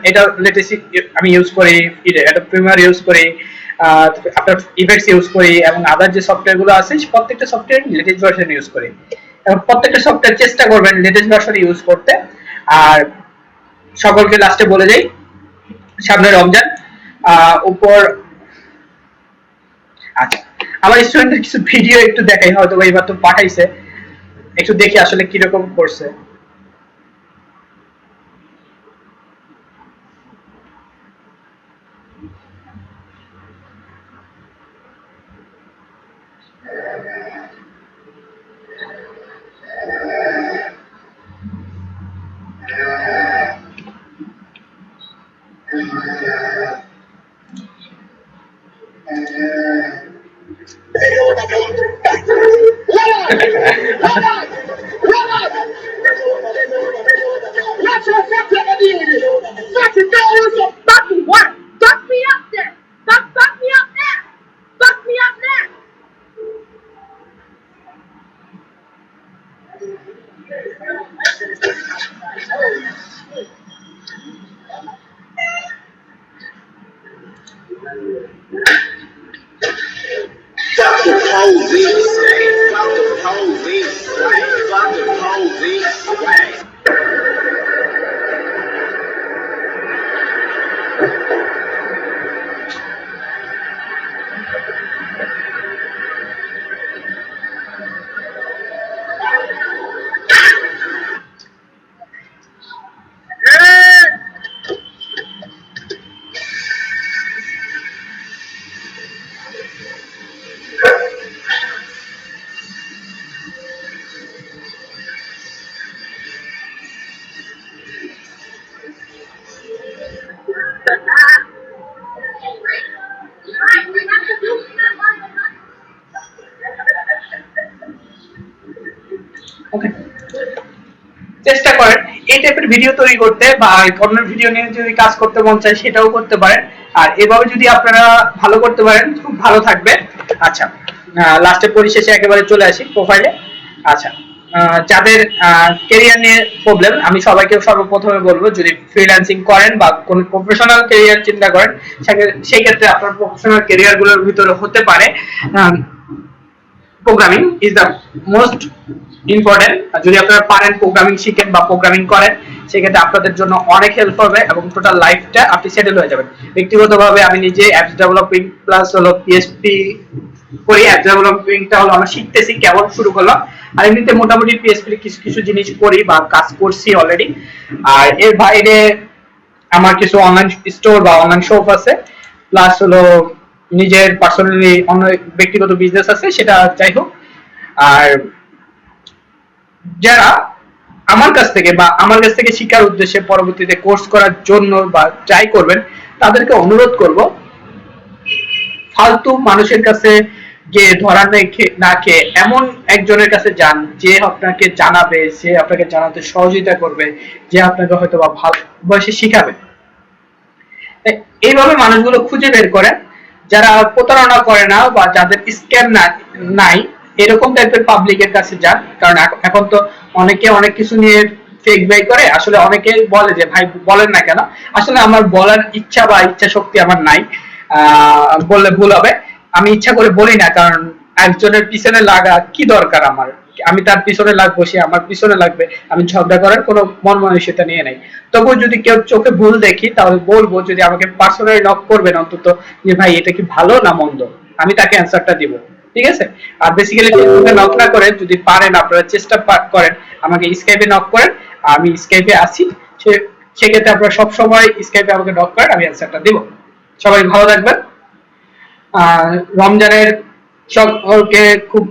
এটা লেটেস্ট আমি ইউজ করি, এটা প্রিমিয়ার ইউজ করি, আপনার ইফেক্টস ইউজ করি এবং আদার যে সফটওয়্যার গুলো আছে প্রত্যেকটা সফটওয়্যার লেটেস্ট ভার্সন ইউজ করি। এবং প্রত্যেকটা সফটওয়্যার চেষ্টা করবেন লেটেস্ট ভার্সন ইউজ করতে। আর সকলকে লাস্টে বলে যাই, সামনে রমজান উপর। আচ্ছা, আমার স্টুডেন্টদের কিছু ভিডিও একটু দেখাই, হয়তো এবার তো পাঠাইছে, একটু দেখি আসলে কিরকম করছে। ওকে, চেষ্টা করেন এই টাইপের ভিডিও তৈরি করতে, বা অন্য ভিডিও নিয়ে যদি কাজ করতে মন চায় সেটাও করতে পারেন। আর এভাবে যদি আপনারা ভালো করতে পারেন খুব ভালো থাকবে। আচ্ছা, লাস্টে পরিশেষে একেবারে চলে আসি প্রোফাইলে। আচ্ছা, যাদের ক্যারিয়ার নিয়ে প্রবলেম, আমি সবাইকে সর্বপ্রথমে বলবো যদি ফ্রিল্যান্সিং করেন বা কোন প্রফেশনাল ক্যারিয়ার চিন্তা করেন সেই ক্ষেত্রে আপনার প্রফেশনাল ক্যারিয়ার গুলোর ভিতরে হতে পারে programming is the most important. যদি আপনারা পারেন প্রোগ্রামিং শিখেন বা প্রোগ্রামিং করেন সেক্ষেত্রে আপনাদের জন্য অনেক হেল্প হবে এবং টোটাল লাইফটা আপনি সেটেল হয়ে যাবেন। ব্যক্তিগতভাবে আমি নিজে অ্যাপস ডেভেলপিং প্লাস হলো পিএইচপি করি। অ্যাপ ডেভেলপিংটা হলো আমরা শিখতেছি, কেবল শুরু করলাম। আর এমনিতে মোটামুটি পিএইচপি কিছু কিছু জিনিস করি বা কাজ করছি অলরেডি। আর এর বাইরে আমার কিছু অনলাইন স্টোর বা অনলাইন শপ আছে, প্লাস হলো নিজের পার্সোনালি অন্য ব্যক্তিগত বিজনেস আছে, সেটা যাই হোক। আর যারা আমার কাছ থেকে শিক্ষার উদ্দেশ্যে পরবর্তীতে কোর্স করার জন্য বা ট্রাই করবেন তাদেরকে অনুরোধ করব ফালতু মানুষের কাছে যে ধরা না খেয়ে এমন একজনের কাছে যান যে আপনাকে জানাবে, যে আপনাকে জানাতে সহযোগিতা করবে, যে আপনাকে হয়তো বা ভালো বয়সে শিখাবে। এইভাবে মানুষগুলো খুঁজে বের করেন যারা প্রতারণা করে না বা যাদের স্ক্যাম নাই, এরকম টাইপের পাবলিকের কাছে যান। কারণ এখন তো অনেকে অনেক কিছু নিয়ে ফেক বাই করে। আসলে অনেকে বলে যে ভাই বলেন না কেন, আসলে আমার বলার ইচ্ছা বা ইচ্ছা শক্তি আমার নাই, বললে ভুল হবে। আমি ইচ্ছা করে বলি না, কারণ একজনের পিছনে লাগা কি দরকার আমার, আমি তার পিছনে লাগবো, সে আমার পিছনে লাগবে, আমি ঝগড়া করার কোনো মন মানসিকতা নিয়ে নাই। তবুও যদি কেউ চোখে ভুল দেখি তাহলে বলবো, যদি আমাকে পার্সোনালি নক করবেন অন্তত যে ভাই এটা কি ভালো না মন্দ, আমি তাকে অ্যান্সারটা দিব, ঠিক আছে? আর বেসিক্যালি ফেসবুকে নক না করে যদি পারেন আপনারা চেষ্টা করেন আমাকে স্কাইপে নক করেন, আমি স্কাইপে আছি, সেক্ষেত্রে আপনারা সবসময় স্কাইপে আমাকে নক করেন, আমি অ্যান্সারটা দিব। সবাই ভালো থাকবেন, রমজানের সকলকে খুব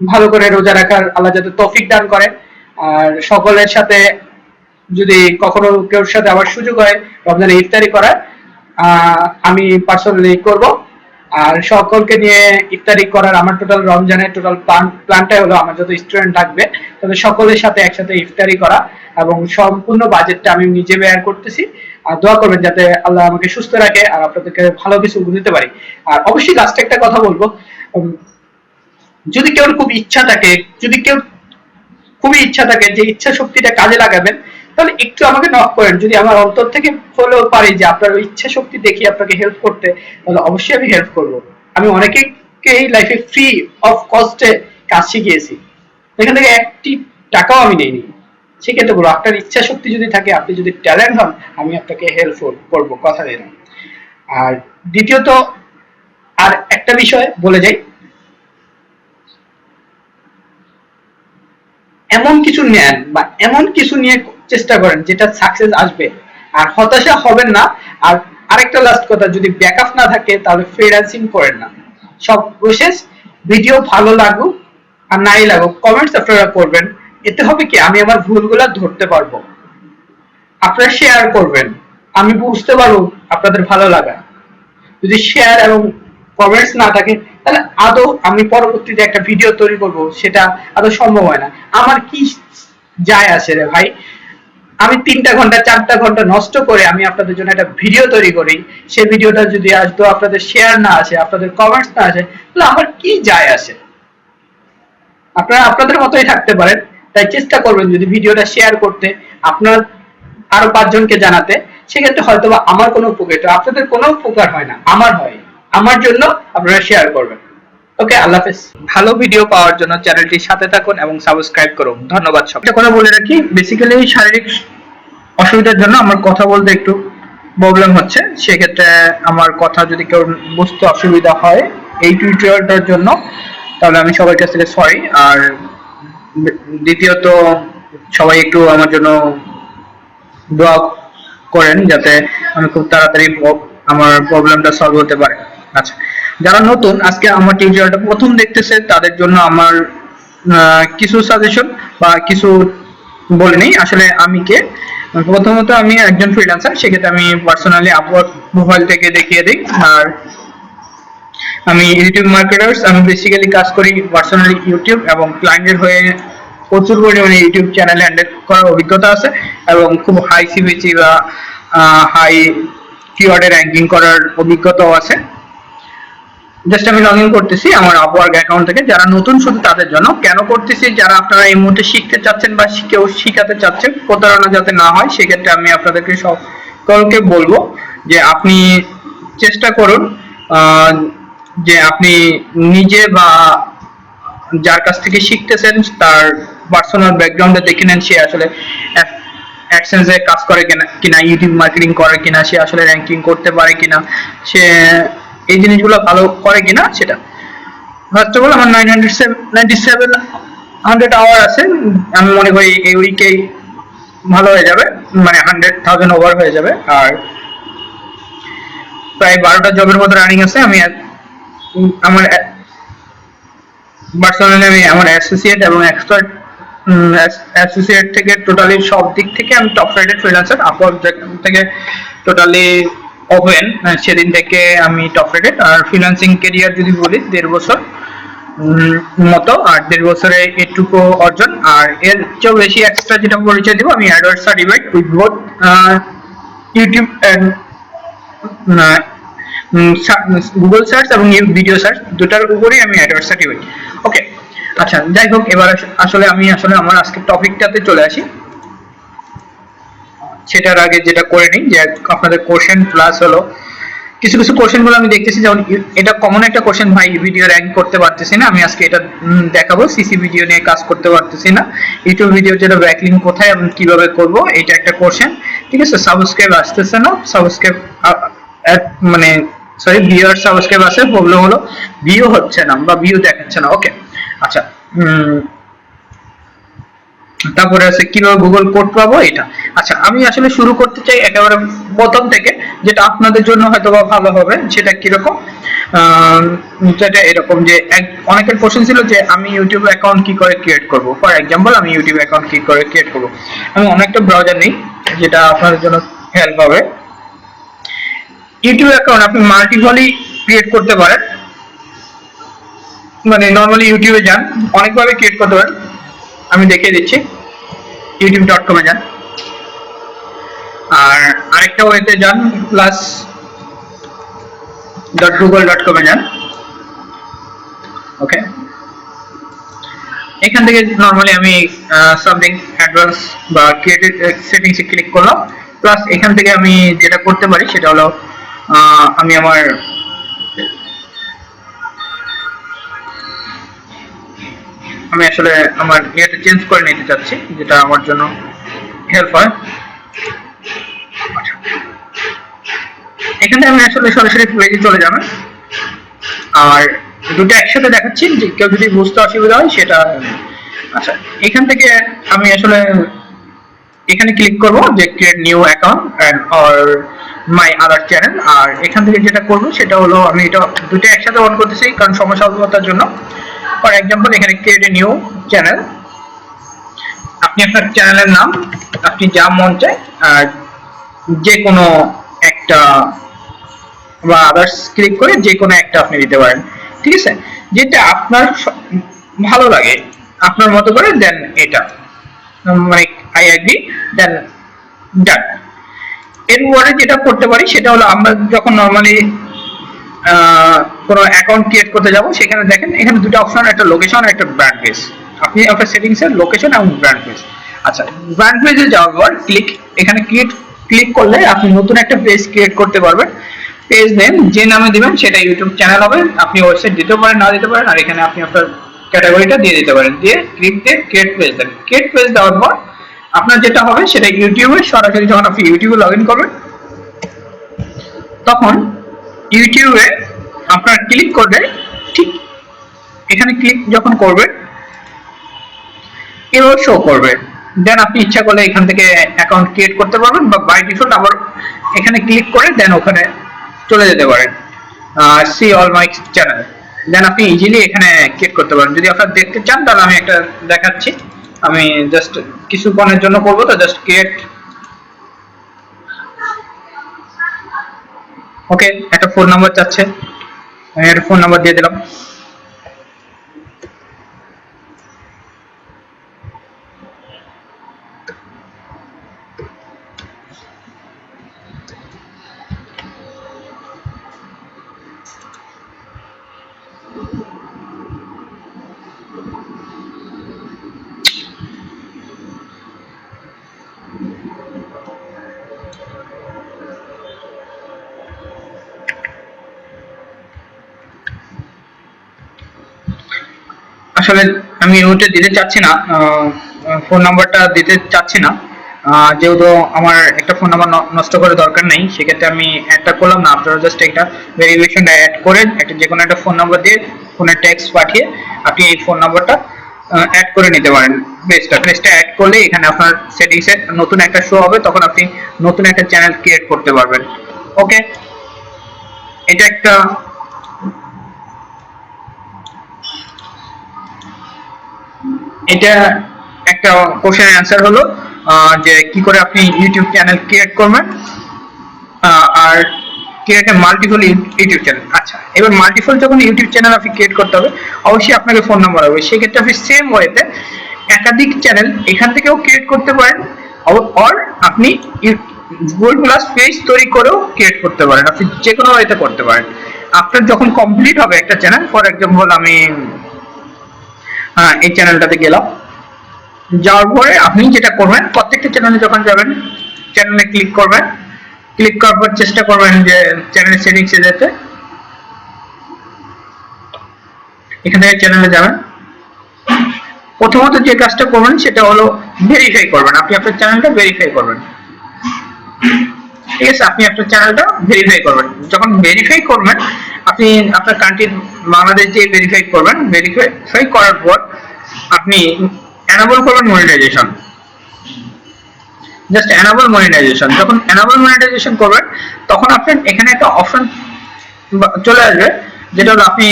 ভালো করে রোজা রাখার আল্লাহ যাতে তৌফিক দান করে। আর সকলের সাথে যদি কখনো কেউ সাথে আবার সুযোগ হয় রমজানে ইফতারি করার, আমি পার্সোনালি করব। আর সকলকে নিয়ে ইফতারি করার আমার টোটাল রমজানের টোটাল প্ল্যানটাই হলো আমার যত স্টুডেন্ট থাকবে তাদের সকলের সাথে একসাথে ইফতারি করা, এবং সম্পূর্ণ বাজেটটা আমি নিজে বেয়ার করতেছি। আর দোয়া করবেন যাতে আল্লাহ আমাকে সুস্থ রাখে আর আপনাদেরকে ভালো কিছু দিতে পারি। আর অবশ্যই লাস্টে একটা কথা বলবো, যদি কেউ খুব ইচ্ছা থাকে, যদি কেউ খুবই ইচ্ছা থাকে যে ইচ্ছা শক্তিটা কাজে লাগাবেন, তাহলে একটু আমাকে নক করেন। যদি আমার অন্তর থেকে বলেও পারি যে আপনার ইচ্ছা শক্তি দেখি আপনাকে হেল্প করতে, তাহলে অবশ্যই আমি হেল্প করব। আমি অনেকেই লাইফে ফ্রি অফ কস্টে কাজ শিখিয়েছি, এখান থেকে একটি টাকাও আমি নেইনি। সেক্ষেত্রে বলো আপনার ইচ্ছা শক্তি যদি থাকে, আপনি যদি ট্যালেন্ট হন, আমি আপনাকে হেল্প করব, কথা দিলাম। আর দ্বিতীয়ত আর একটা বিষয় বলে যাই, এমন কিছু নেন বা এমন কিছু নিয়ে চেষ্টা করেন যেটা সাকসেস আসবে, আর হতাশা হবেন না। আর আরেকটা লাস্ট কথা, যদি ব্যাকআপ না থাকে তাহলে ফ্রিল্যান্সিং করেন না। সব প্রসেস ভিডিও ভালো লাগুক আর নাই লাগুক কমেন্টস আপনারা করবেন, এতে হবে কি আমি আমার ভুলগুলা ধরতে পারবো। আপনারা শেয়ার করবেন, আমি বুঝতে পারবো আপনাদের ভালো লাগা। যদি শেয়ার এবং কমেন্টস না থাকে তাহলে আদৌ আমি পরবর্তীতে একটা ভিডিও তৈরি করব সেটা আদৌ সম্ভব হয় না। আমার কি যায় আসে রে ভাই, আমি 3টা ঘন্টা 4টা ঘন্টা নষ্ট করে আমি আপনাদের জন্য একটা ভিডিও তৈরি করি, সেই ভিডিওটা যদি আসতো আপনাদের শেয়ার না আসে, আপনাদের কমেন্টস না আসে, তাহলে আমার কি যায় আসে। আপনারা আপনাদের মতোই থাকতে পারেন, তাই চেষ্টা করবেন যদি ভিডিওটা শেয়ার করতে, আপনার আরো 5 জনকে জানাতে। সেক্ষেত্রে হয়তো বা আমার কোনো উপকার, আপনাদের কোনো উপকার হয় না, আমার হয়। আমার জন্য আপনারা শেয়ার করবেন। ওকে, আল্লাহ হাফেজ। ভালো ভিডিও পাওয়ার জন্য চ্যানেলটির সাথে থাকুন এবং সাবস্ক্রাইব করুন। ধন্যবাদ সবাইকে। একটা কথা বলে রাখি, বেসিক্যালি শারীরিক অসুবিধার জন্য আমার কথা বলতে একটু প্রবলেম হচ্ছে। সেক্ষেত্রে আমার কথা যদি কেউ বুঝতে অসুবিধা হয় এই টিউটোরিয়ালটার জন্য, তাহলে আমি সবার কাছ থেকে সরি। আর দ্বিতীয়ত সবাই একটু আমার জন্য দোয়া করেন যাতে আমি খুব তাড়াতাড়ি আমার প্রবলেমটা সলভ হতে পারে। আচ্ছা, যারা নতুন আজকে আমার টিউটোরিয়ালটা প্রথম দেখতেছে তাদের জন্য আমার কিছু সাজেশন বা কিছু বলে নেই আসলে আমি কে। প্রথমত আমি একজন ফ্রিল্যান্সার, সেক্ষেত্রে আমি পার্সোনালি আপওয়ার্ক প্রোফাইল থেকে দেখিয়ে দিই। আর আমি ইউটিউব মার্কেটার্স, আমি বেসিক্যালি কাজ করি পার্সোনালি ইউটিউব এবং ক্লায়েন্টের হয়ে প্রচুর পরিমাণে ইউটিউব চ্যানেল হ্যান্ডেল করার অভিজ্ঞতা আছে এবং খুব হাই সিবিসি বা হাই কিওয়ার্ডে র্যাঙ্কিং করার অভিজ্ঞতাও আছে। জাস্ট আমি লগ ইন করতেছি আমার আপওয়ার্ক অ্যাকাউন্ট থেকে। যারা নতুন শুধু তাদের জন্য কেন করতেছি, যারা আপনারা এই মুহূর্তে শিখতে চাচ্ছেন বা কেউ শিখাতে চাচ্ছেন, প্রতারণা যাতে না হয় সেক্ষেত্রে আমি আপনাদেরকে সকলকে বলবো যে আপনি চেষ্টা করুন যে আপনি নিজে বা যার কাছ থেকে শিখতেছেন তার পার্সোনাল ব্যাকগ্রাউন্ডে দেখে নেন সে আসলে অ্যাডসেন্সে কাজ করে কিনা, ইউটিউব মার্কেটিং করে কিনা, সে আসলে র্যাঙ্কিং করতে পারে কিনা, সে এই জিনিসগুলো ভালো করে কিনা সেটা। ফার্স্ট অফ অল আমার 997 আওয়ার আছে, আমি মনে করি এই উইকেই ভালো হয়ে যাবে, মানে 100,000 ওভার হয়ে যাবে। আর প্রায় 12টা জবের মতো রানিং আছে। আমি আমার পার্সোনালি আমি আমার অ্যাসোসিয়েট এবং এক্সপার্ট অ্যাসোসিয়েট থেকে টোটালি সব দিক থেকে আমি টপ রেটেড ফ্রিল্যান্সার। আপওয়ার্ক থেকে টোটালি ওপেন সেদিন থেকে আমি টপ রেটেড। আর ফ্রিল্যান্সিং ক্যারিয়ার যদি বলি 1.5 বছর মতো, আর 1.5 বছরে এটুকু অর্জন। আর এর চেয়েও বেশি এক্সট্রা যেটা পরিচয় দেবো, আমি AdWords certified with both YouTube Google search এবং ভিডিও সার্চ দুটার উপরেই আমি অ্যাডওয়ার্ডস সার্টিফাইড। ওকে, আচ্ছা যাই হোক, এবার আসলে আমি আমার আজকের টপিকটাতে চলে আসি। সেটার আগে যেটা করে নিই যে আপনাদের কোশ্চেন প্লাস হলো কিছু কিছু কোশ্চেন গুলো আমি দেখতেছি, যেমন এটা কমন একটা কোশ্চেন, ভাই ভিডিও র্যাঙ্ক করতে পারতেছি না। আমি আজকে এটা দেখাবো, সিসি ভিডিও নিয়ে কাজ করতে পারতেছি না, ইউটিউব ভিডিও যেটা ব্যাকলিঙ্ক কোথায় এবং কিভাবে করব, এটা একটা কোশ্চেন। ঠিক আছে, সাবস্ক্রাইব আসতেছে না, সাবস্ক্রাইব মানে সরি ভিউয়ার সাবস্ক্রাইব আছে, প্রবলেম হলো ভিউ হচ্ছে না বা ভিউ দেখাচ্ছে না। ওকে, আচ্ছা তারপরে আছে কিভাবে গুগল কোড পাবো এটা। আচ্ছা, আমি আসলে শুরু করতে চাই একেবারে প্রথম থেকে, যেটা আপনাদের জন্য হয়তো বা ভালো হবে। সেটা কিরকম, যেটা এরকম যে অনেকের কোশ্চেন ছিল যে আমি ইউটিউব অ্যাকাউন্ট কি করে ক্রিয়েট করব। ফর এক্সাম্পল, আমি ইউটিউব অ্যাকাউন্ট কি করে ক্রিয়েট করব। আমি অনেকটা ব্রাউজার নেই যেটা আপনাদের জন্য হেল্প হবে। ইউটিউব অ্যাকাউন্ট আপনি মাল্টিপলি ক্রিয়েট করতে পারেন, মানে নর্মালি ইউটিউবে যান, অনেকভাবে ক্রিয়েট করতে পারেন। আমি দেখিয়ে দিচ্ছি, youtube.com এ যান, আর আরেকটা ওয়েতে যান plus.google.com এ যান। ওকে, এখান থেকে নর্মালি আমি সামথিং অ্যাডভান্স বা ক্রিয়েটিভ সেটিংসে ক্লিক করলাম। প্লাস এখান থেকে আমি যেটা করতে পারি সেটা হলো আমি আসলে আমার ইয়েটা চেঞ্জ করে নিতে চাচ্ছি, যেটা আমার জন্য হেল্প হয়। এখানে আমি আসলে সরাসরি পেজে চলে যাবেন, আর দুটো একসাথে দেখাচ্ছি, যে কেউ যদি বুঝতে অসুবিধা হয় সেটা। আচ্ছা, এখান থেকে আমি আসলে এখানে ক্লিক করব যে create new account and or my other channel. আর এখান থেকে যেটা করব সেটা হলো আমি এটা দুটো একসাথে অন করতেছি কারণ সময় স্বল্পতার জন্য। ফর এক্সাম্পল, এখানে ক্রিয়েট এ নিউ চ্যানেল, আপনি আপনার চ্যানেলের নাম আপনি যা মন চায় যে কোনো একটা বা আদার্স ক্লিক করে যে কোনো একটা আপনি দিতে পারেন, ঠিক আছে, যেটা আপনার ভালো লাগে আপনার মতো করে। দেন এটা মানে আই এগ্রি, দেন ডান। এরপরে যেটা করতে পারি সেটা হলো আমরা যখন নর্মালি কোনো অ্যাকাউন্ট ক্রিয়েট করতে যাব, সেখানে দেখেন এখানে দুটো অপশন, একটা লোকেশন আর একটা ব্র্যান্ড পেজ। আপনি আপনার সেটিংসের লোকেশন এবং ব্র্যান্ড পেজ। আচ্ছা, ব্র্যান্ড পেজে যাওয়ার পর এখানে ক্লিক করলে আপনি নতুন একটা পেজ ক্রিয়েট করতে পারবেন। পেজ নেম যে নামে দিবেন সেটা ইউটিউব চ্যানেল হবে। আপনি ওয়েবসাইট দিতে পারেন, না দিতে পারেন, আর এখানে আপনি আপনার ক্যাটাগরিটা দিয়ে দিতে পারেন। দিয়ে ক্রিয়েট পেজ দেন। ক্রিয়েট পেজ দেওয়ার পর আপনার যেটা হবে সেটা ইউটিউবে সরাসরি যখন আপনি ইউটিউবে লগ ইন করবেন, তখন ইউটিউবে আপনার ক্লিক করবে, ঠিক এখানে ক্লিক যখন করবে এভাবে শো করবে। দেন আপনি ইচ্ছা করলে এখান থেকে অ্যাকাউন্ট ক্রিয়েট করতে পারবেন, বা বাই ডিফল্ট আবার এখানে ক্লিক করে দেন ওখানে চলে যেতে পারেন সি অল মাই চ্যানেল। দেন আপনি ইজিলি এখানে ক্রিয়েট করতে পারেন। যদি আপনারা দেখতে চান তাহলে আমি একটা দেখাচ্ছি, আমি জাস্ট কিছুক্ষণের জন্য করবো, তো জাস্ট ক্রিয়েট। ওকে, একটা ফোন নাম্বার চাচ্ছে, আমি একটা ফোন নাম্বার দিয়ে দিলাম। আসলে আমি ওটা দিতে চাচ্ছি না, ফোন নাম্বারটা দিতে চাচ্ছি না, যেহেতু আমার একটা ফোন নাম্বার নষ্ট করে দরকার নেই, সেক্ষেত্রে আমি অ্যাডটা করলাম না। আপনারা জাস্ট একটা ভেরিফিকেশন অ্যাড করে একটা যে কোনো একটা ফোন নাম্বার দিয়ে ফোনের টেক্সট পাঠিয়ে আপনি এই ফোন নাম্বারটা অ্যাড করে নিতে পারেন। পেজটা অ্যাড করলে এখানে আপনার সেটিংসে নতুন একটা শো হবে, তখন আপনি নতুন একটা চ্যানেল ক্রিয়েট করতে পারবেন। ওকে, এটা একটা কোশ্চেনের অ্যান্সার হলো যে কি করে আপনি ইউটিউব চ্যানেল ক্রিয়েট করবেন আর create a multiple YouTube channel. আচ্ছা, এবার মাল্টিপল যখন ইউটিউব চ্যানেল আপনি ক্রিয়েট করতে হবে, অবশ্যই আপনাকে ফোন নাম্বার হবে। সেক্ষেত্রে আপনি সেম ওয়েতে একাধিক চ্যানেল এখান থেকেও ক্রিয়েট করতে পারেন, অর আপনি গুগল প্লাস পেজ তৈরি করেও ক্রিয়েট করতে পারেন। আপনি যে কোনো ওয়েতে করতে পারেন। আপনার যখন কমপ্লিট হবে একটা চ্যানেল, ফর এক্সাম্পল আমি এই চ্যানেলটাতে গেলাম, যাওয়ার পরে আপনি যেটা করবেন, প্রত্যেকটা চ্যানেলে যখন যাবেন চ্যানেলে ক্লিক করবেন, ক্লিক করার পর চেষ্টা করবেন যে চ্যানেলের সেটিংসে যেতে। এখান থেকে চ্যানেলে যাবেন, প্রথমত যে কাজটা করবেন সেটা হলো ভেরিফাই করবেন। আপনি আপনার চ্যানেলটা ভেরিফাই করবেন, ঠিক আছে, আপনি আপনার চ্যানেলটা ভেরিফাই করবেন। যখন ভেরিফাই করবেন আপনি আপনার কান্ট্রি বাংলাদেশ দিয়ে ভেরিফাই করবেন। ভেরিফাই করার পর আপনি এনেবল করবেন মনিটাইজেশন। Just enable monetization. যখন এনাবল মনিটাইজেশন করবেন তখন আপনার এখানে একটা অপশন চলে আসবে, যেটা হলো আপনি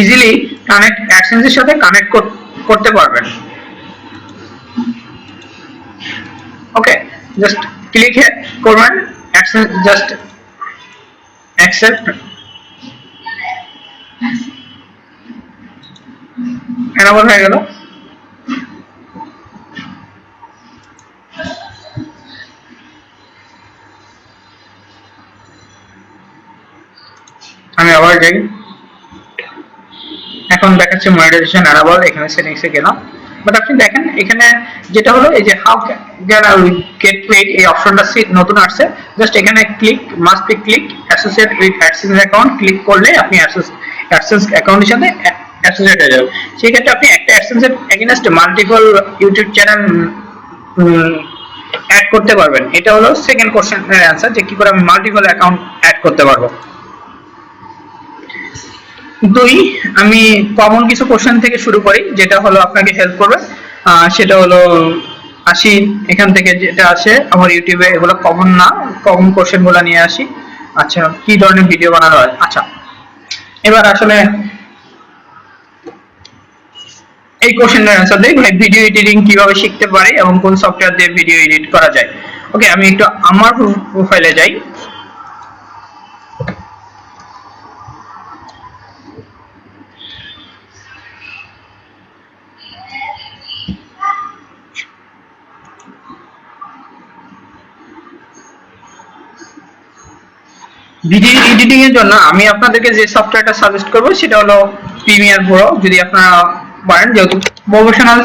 ইজিলি কানেক্ট অ্যাডসেন্স এর সাথে কানেক্ট করতে পারবেন। ওকে, জাস্ট ক্লিক করবেন অ্যাডসেন্স, জাস্ট অ্যাকসেপ্ট, এনাবল হয়ে গেল। আমি আবার যাই, এখন দেখাচ্ছে মনিটাইজেশন এনাবল, এখানে সেটিংসে গেলাম। বাট আপনি দেখেন এখানে যেটা হলো এই যে how can I get paid, এই অপশনটা নতুন আসছে। জাস্ট এখানে click, must be click associate with AdSense account, click করলে আপনি অ্যাডসেন্স অ্যাকাউন্টের সাথে অ্যাসোসিয়েট হয়ে যাবে। সেই ক্ষেত্রে আপনি একটা অ্যাডসেন্সের against multiple YouTube channel add করতে পারবেন। এটা হলো সেকেন্ড কোশ্চেনের অ্যান্সার, যে কি করে আমি মাল্টিপল অ্যাকাউন্ট অ্যাড করতে পারবো। দুই, আমি কমন কিছু কোশ্চেন থেকে শুরু করি যেটা হলো আপনাকে হেল্প করবে। সেটা হলো আসি এখান থেকে যেটা আসে আমার ইউটিউবে, এগুলো কমন না, কমন কোশ্চেন গুলো নিয়ে আসি। আচ্ছা, কি ধরনের ভিডিও বানানো হয়। আচ্ছা, এবার আসলে এই কোশ্চেনের অ্যান্সার দেই, ভাই ভিডিও এডিটিং কিভাবে শিখতে পারি এবং কোন সফটওয়্যার দিয়ে ভিডিও এডিট করা যায়। ওকে, আমি একটু আমার প্রোফাইলে যাই। ভিডিও এডিটিং এর জন্য আমি আপনাদেরকে যে সফটওয়্যারটা সাজেস্ট করব সেটা হলো প্রিমিয়ার প্রো। যদি আপনারা পারেন, যেহেতু প্রফেশনাল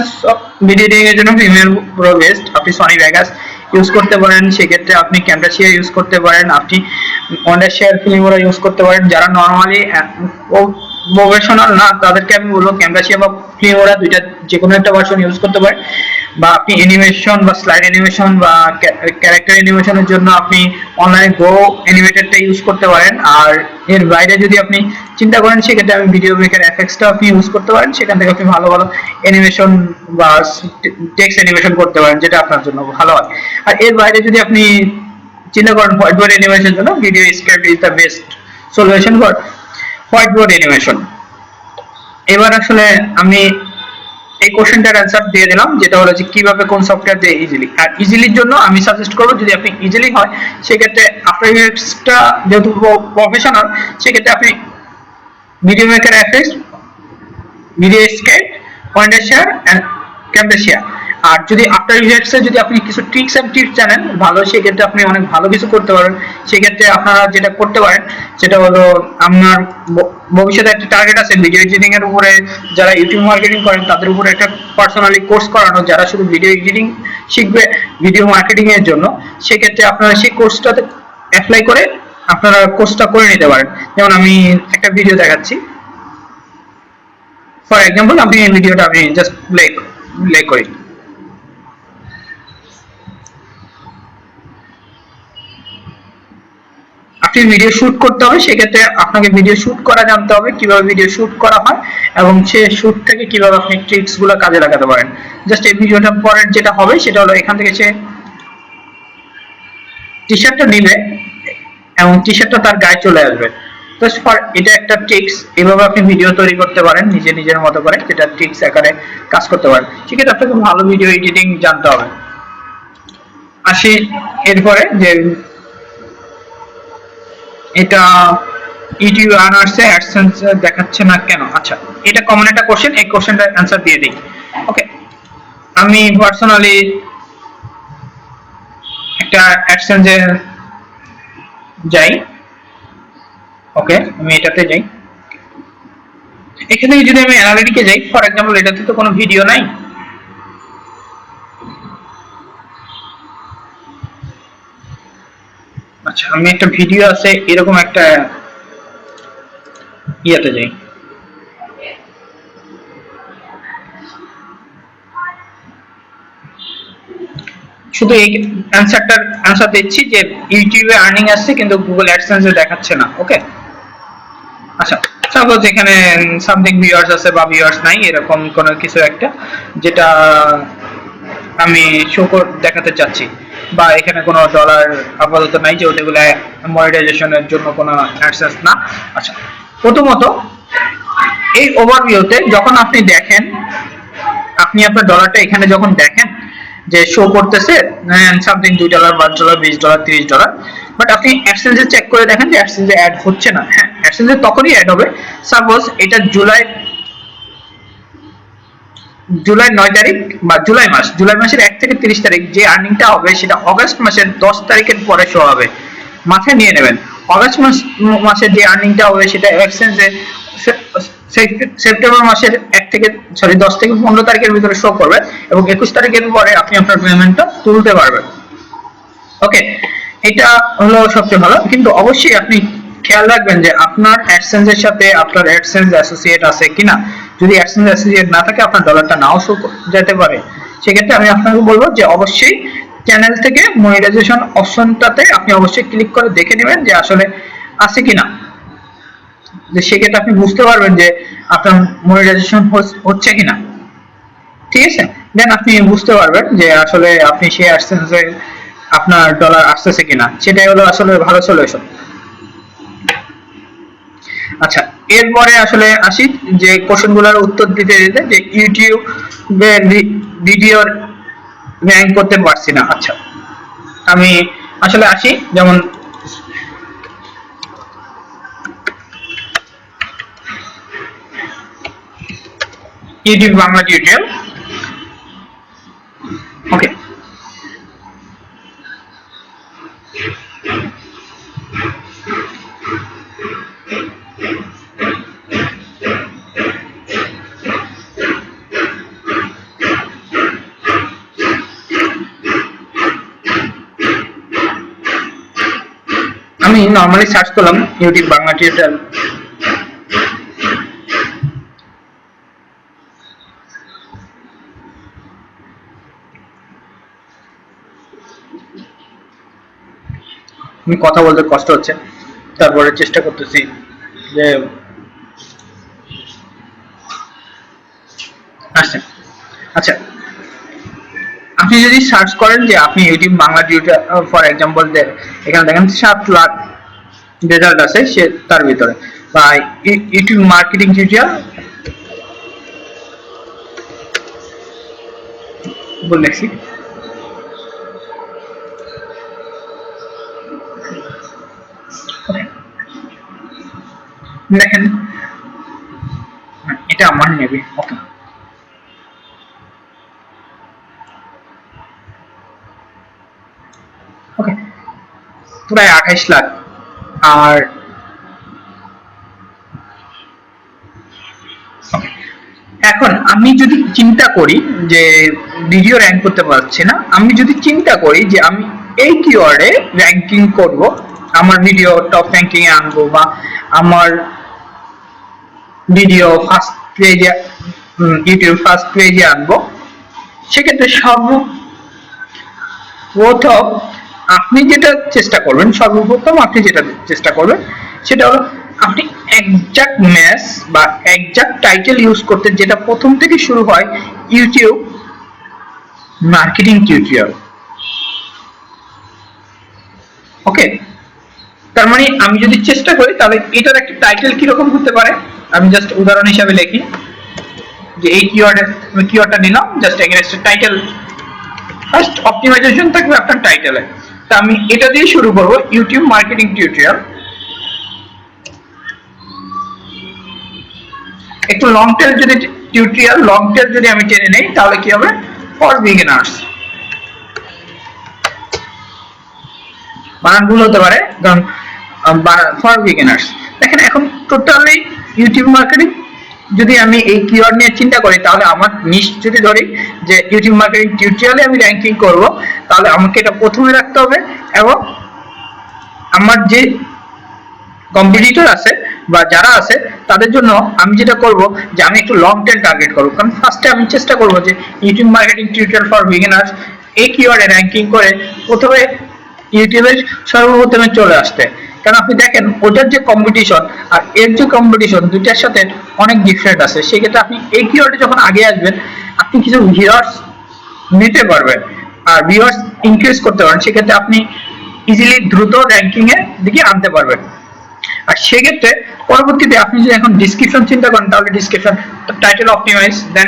ভিডিও এডিটিং এর জন্য প্রিমিয়ার প্রো বেস্ট। আপনি সনি ভেগাস ইউজ করতে পারেন, সেক্ষেত্রে আপনি ক্যামটাসিয়া ইউজ করতে পারেন, আপনি অন্ডারশেয়ার ফিল্মোরা ইউজ করতে পারেন। যারা নরমালি প্রফেশনাল না তাদেরকে আমি বলবো ক্যামটাসিয়া বা ফিল্মোরা দুইটা যে কোনো একটা ভার্সন ইউজ করতে পারেন। বা আপনি অ্যানিমেশন বা স্লাইড অ্যানিমেশন বা ক্যারেক্টার অ্যানিমেশনের জন্য আপনি অনলাইনে গো অ্যানিমেটরটা ইউজ করতে পারেন। আর এর বাইরে যদি আপনি চিন্তা করেন সেক্ষেত্রে আমি ভিডিও মেকার এফএক্সটা আপনি ইউজ করতে পারেন, সেখান থেকে আপনি ভালো ভালো অ্যানিমেশন বা টেক্সট অ্যানিমেশন করতে পারেন, যেটা আপনার জন্য ভালো হয়। আর এর বাইরে যদি আপনি চিন্তা করেন হোয়াইট বোর্ড অ্যানিমেশনের জন্য video script is the best solution for white board animation. এবার আসলে আমি এই কোশ্চেনটার অ্যান্সার দিয়ে দিলাম, যেটা হলো যে কিভাবে কোন সফটওয়্যার দিয়ে ইজিলি। আর ইজিলির জন্য আমি সাজেস্ট করবো, যদি আপনি ইজিলি হয় সেক্ষেত্রে আফটার ইফেক্টসটা যেহেতু প্রফেশনাল, সেক্ষেত্রে আপনি video maker FX, video skate, Wondershare and Camtasia. আর যদি আফটার ইফেক্টসে যদি আপনি কিছু ট্রিক্স এন্ড টিপস জানেন ভালো, সেক্ষেত্রে আপনি অনেক ভালো কিছু করতে পারবেন। সেক্ষেত্রে আপনারা যেটা করতে পারেন সেটা হলো, আপনার ভবিষ্যতে একটা টার্গেট আছে ভিডিও এডিটিং এর উপরে, যারা ইউটিউব মার্কেটিং করেন তাদের উপরে একটা পার্সোনালি কোর্স করানো, যারা শুধু ভিডিও এডিটিং শিখবে ভিডিও মার্কেটিং এর জন্য। সেক্ষেত্রে আপনারা সেই কোর্সটাতে অ্যাপ্লাই করে আপনারা কোর্সটা করে নিতে পারেন। যেমন আমি একটা ভিডিও দেখাচ্ছি, ফর এক্সাম্পল আপনি এই ভিডিওটা আমি জাস্ট প্লে করি। আপনি ভিডিও শুট করতে হবে, সেক্ষেত্রে আপনাকে ভিডিও শুট করা জানতে হবে, কিভাবে ভিডিও শুট করা হয় এবং সে শুট থেকে কিভাবে আপনি ট্রিক্স গুলো কাজে লাগাতে পারেন। জাস্ট এই ভিডিওটা পরের যেটা হবে সেটা হলো, এখান থেকে সে টি শার্টটা নিবে এবং টি শার্টটা তার গায়ে চলে আসবে। তো এটা একটা ট্রিক্স, এভাবে আপনি ভিডিও তৈরি করতে পারেন নিজের মতো করে, যেটা ট্রিক্স আকারে কাজ করতে পারেন। সেক্ষেত্রে আপনাকে ভালো ভিডিও এডিটিং জানতে হবে। আসি এরপরে যে এটা ইউটিউব আনার্সে অ্যাডসেন্স দেখাচ্ছে না কেন। আচ্ছা, এটা কমন একটা কোশ্চেন, এই কোশ্চেনটার অ্যান্সার দিয়ে দিই। ওকে, আমি পার্সোনালি একটা অ্যাডসেন্সে যাই। ওকে, আমি এটাতে যাই। এখানে যদি আমি অ্যানালিটিকে যাই, ফর এক্সাম্পল এটাতে তো কোনো ভিডিও নাই। আচ্ছা, আমি একটা ভিডিও আছে এরকম একটা ইয়াতে যাই। শুধু এই অ্যান্সার দিচ্ছি যে ইউটিউবে আর্নিং আসছে কিন্তু গুগল অ্যাডসেন্স এ দেখাচ্ছে না। ওকে, আচ্ছা, সাপোজ এখানে সামথিং ভিউয়ার্স আছে বা ভিউয়ার্স নাই, এরকম কোন কিছু একটা, যেটা আমি দেখাতে চাচ্ছি, বা এখানে কোনো ডলার আপাতত নাই, যেহেতু এগুলো মনিটাইজেশনের জন্য কোনো অ্যাডসেন্স না। আচ্ছা, প্রথমত এই ওভারভিউতে যখন আপনি দেখেন, আপনি আপনার ডলারটা এখানে যখন দেখেন যে শো করতেছে সামথিং $2, $5, $20, $30, বাট আপনি এক্সচেঞ্জে চেক করে দেখেন যে এক্সচেঞ্জে অ্যাড হচ্ছে না। হ্যাঁ, এক্সচেঞ্জে তখনই অ্যাড হবে সাপোজ এটা জুলাই 9 তারিখ বা জুলাই মাসের 1 থেকে 30 তারিখ যে আর্নিংটা হবে সেটা অগাস্ট মাসের 10 তারিখের পরে শো হবে। মাথায় নিয়ে নেবেন, অগাস্ট মাসের যে আর্নিংটা হবে সেটা এক্সচেঞ্জে সেপ্টেম্বর মাসের 10 থেকে 15 তারিখের ভিতরে শো করবে, এবং 21 তারিখের পরে আপনি আপনার পেমেন্টটা তুলতে পারবেন। ওকে, এটা হলো সবচেয়ে ভালো, কিন্তু অবশ্যই আপনি খেয়াল রাখবেন যে আপনার অ্যাডসেন্সের সাথে আপনার অ্যাডসেন্স অ্যাসোসিয়েট আছে কিনা। যদি অ্যাডসেন্স অ্যাসোসিয়েট না থাকে আপনার ডলারটা নাও শো যেতে পারে। সেক্ষেত্রে আমি আপনাকে বলবো যে অবশ্যই চ্যানেল থেকে মনিটাইজেশন অপশনটাতে আপনি অবশ্যই ক্লিক করে দেখে নেবেন যে আসলে আছে কিনা। যে সেক্ষেত্রে আপনি বুঝতে পারবেন যে আপনার মনিটাইজেশন হচ্ছে কিনা। ঠিক আছে, দেন আপনি বুঝতে পারবেন যে আসলে আপনি সেই অ্যাডসেন্সে আপনার ডলার আসতেছে কিনা। সেটাই হলো আসলে ভালো সলিউশন। আচ্ছা, এরপরে আসলে আসি যে কোশ্চেনগুলোর উত্তর দিতে দিতে, যে ইউটিউবে ভিডিও র্যাঙ্ক করতে পারছি না। আচ্ছা, আমি আসলে আসি, যেমন ইউটিউব বাংলা টিউটোরিয়াল। ওকে, আমি নরমালি সার্চ করলাম ইউটিউব বাংলা টিউটোরিয়াল। আমি কথা বলতে কষ্ট হচ্ছে, তারপরে চেষ্টা করতেছি যে আচ্ছা, আপনি যদি সার্চ করেন যে আপনি YouTube Bangla tutorial for example, এখানে দেখেন 7 লাখ রেজাল্ট আছে সে তার ভিতরে, বা ইউটিউব মার্কেটিং টিউটোরিয়াল বলেছি। দেখেন এটা আমার নেবে। ওকে, ওকে, প্রায় 28 লাখ। আর এখন আমি যদি চিন্তা করি যে ভিডিও র্যাঙ্ক করতে পারছি না, আমি যদি চিন্তা করি যে আমি এই কিওয়ার্ডে র্যাঙ্কিং করব, আমার ভিডিও টপ র্যাঙ্কিং এ আনবো, বা আমার ভিডিও ফার্স্ট পেজে ইউটিউব ফার্স্ট পেজে আনবো, সেক্ষেত্রে সর্বপ্রথম আপনি যেটা চেষ্টা করবেন সেটা হলো আপনি এক্সাক্ট ম্যাচ বা এক্সাক্ট টাইটেল ইউজ করতে, যেটা প্রথম থেকে শুরু হয় ইউটিউব মার্কেটিং টিউটোরিয়াল। ওকে, তার মানে আমি যদি চেষ্টা করি তাহলে এটার একটা টাইটেল কিরকম হতে পারে, আমি জাস্ট উদাহরণ হিসাবে লিখি যে এই কিওয়ার্ডটা নিলাম, just against title, first optimization থাকবে আপনার টাইটেলে। তা আমি এটা দিয়ে শুরু করব, ইউটিউব মার্কেটিং টিউটোরিয়াল। একটু লং টেল যদি আমি টেনে নেই তাহলে কি হবে, ফর বিগিনার্স। বানান ভুল হতে পারে, কারণ ফর বিগিনার্স। দেখেন এখন টোটালি ইউটিউব মার্কেটিং, যদি আমি এই কিওয়ার্ড নিয়ে চিন্তা করি তাহলে আমার নিশ যদি ধরি যে ইউটিউব মার্কেটিং টিউটোরিয়ালে আমি র্যাঙ্কিং করব, তাহলে আমাকে এটা প্রথমে রাখতে হবে, এবং আমার যে কম্পিটিটর আছে বা যারা আছে তাদের জন্য আমি যেটা করব যে আমি একটু লং টেল টার্গেট করব। কারণ ফার্স্টে আমি চেষ্টা করব যে YouTube marketing tutorial for beginners এই কিওয়ার্ডে র্যাঙ্কিং করে প্রথমে ইউটিউবের সর্বপ্রথমে চলে আসতে। কারণ আপনি দেখেন ওটার যে কম্পিটিশন আর এর যে কম্পিটিশন, দুইটার সাথে অনেক ডিফারেন্ট আছে। সেক্ষেত্রে আপনি এই কিওয়ার্ডে যখন আগে আসবেন, আপনি কিছু ভিউয়ার্স নিতে পারবেন আর ভিউয়ার্স ইনক্রিজ করতে পারবেন, সেক্ষেত্রে আপনি ইজিলি দ্রুত র্যাঙ্কিং এর দিকে আনতে পারবেন। আর সেক্ষেত্রে পরবর্তীতে আপনি যদি এখন ডিসক্রিপশন চিন্তা করেন, তাহলে ডিসক্রিপশন টাইটেল অপটিমাইজ, দেন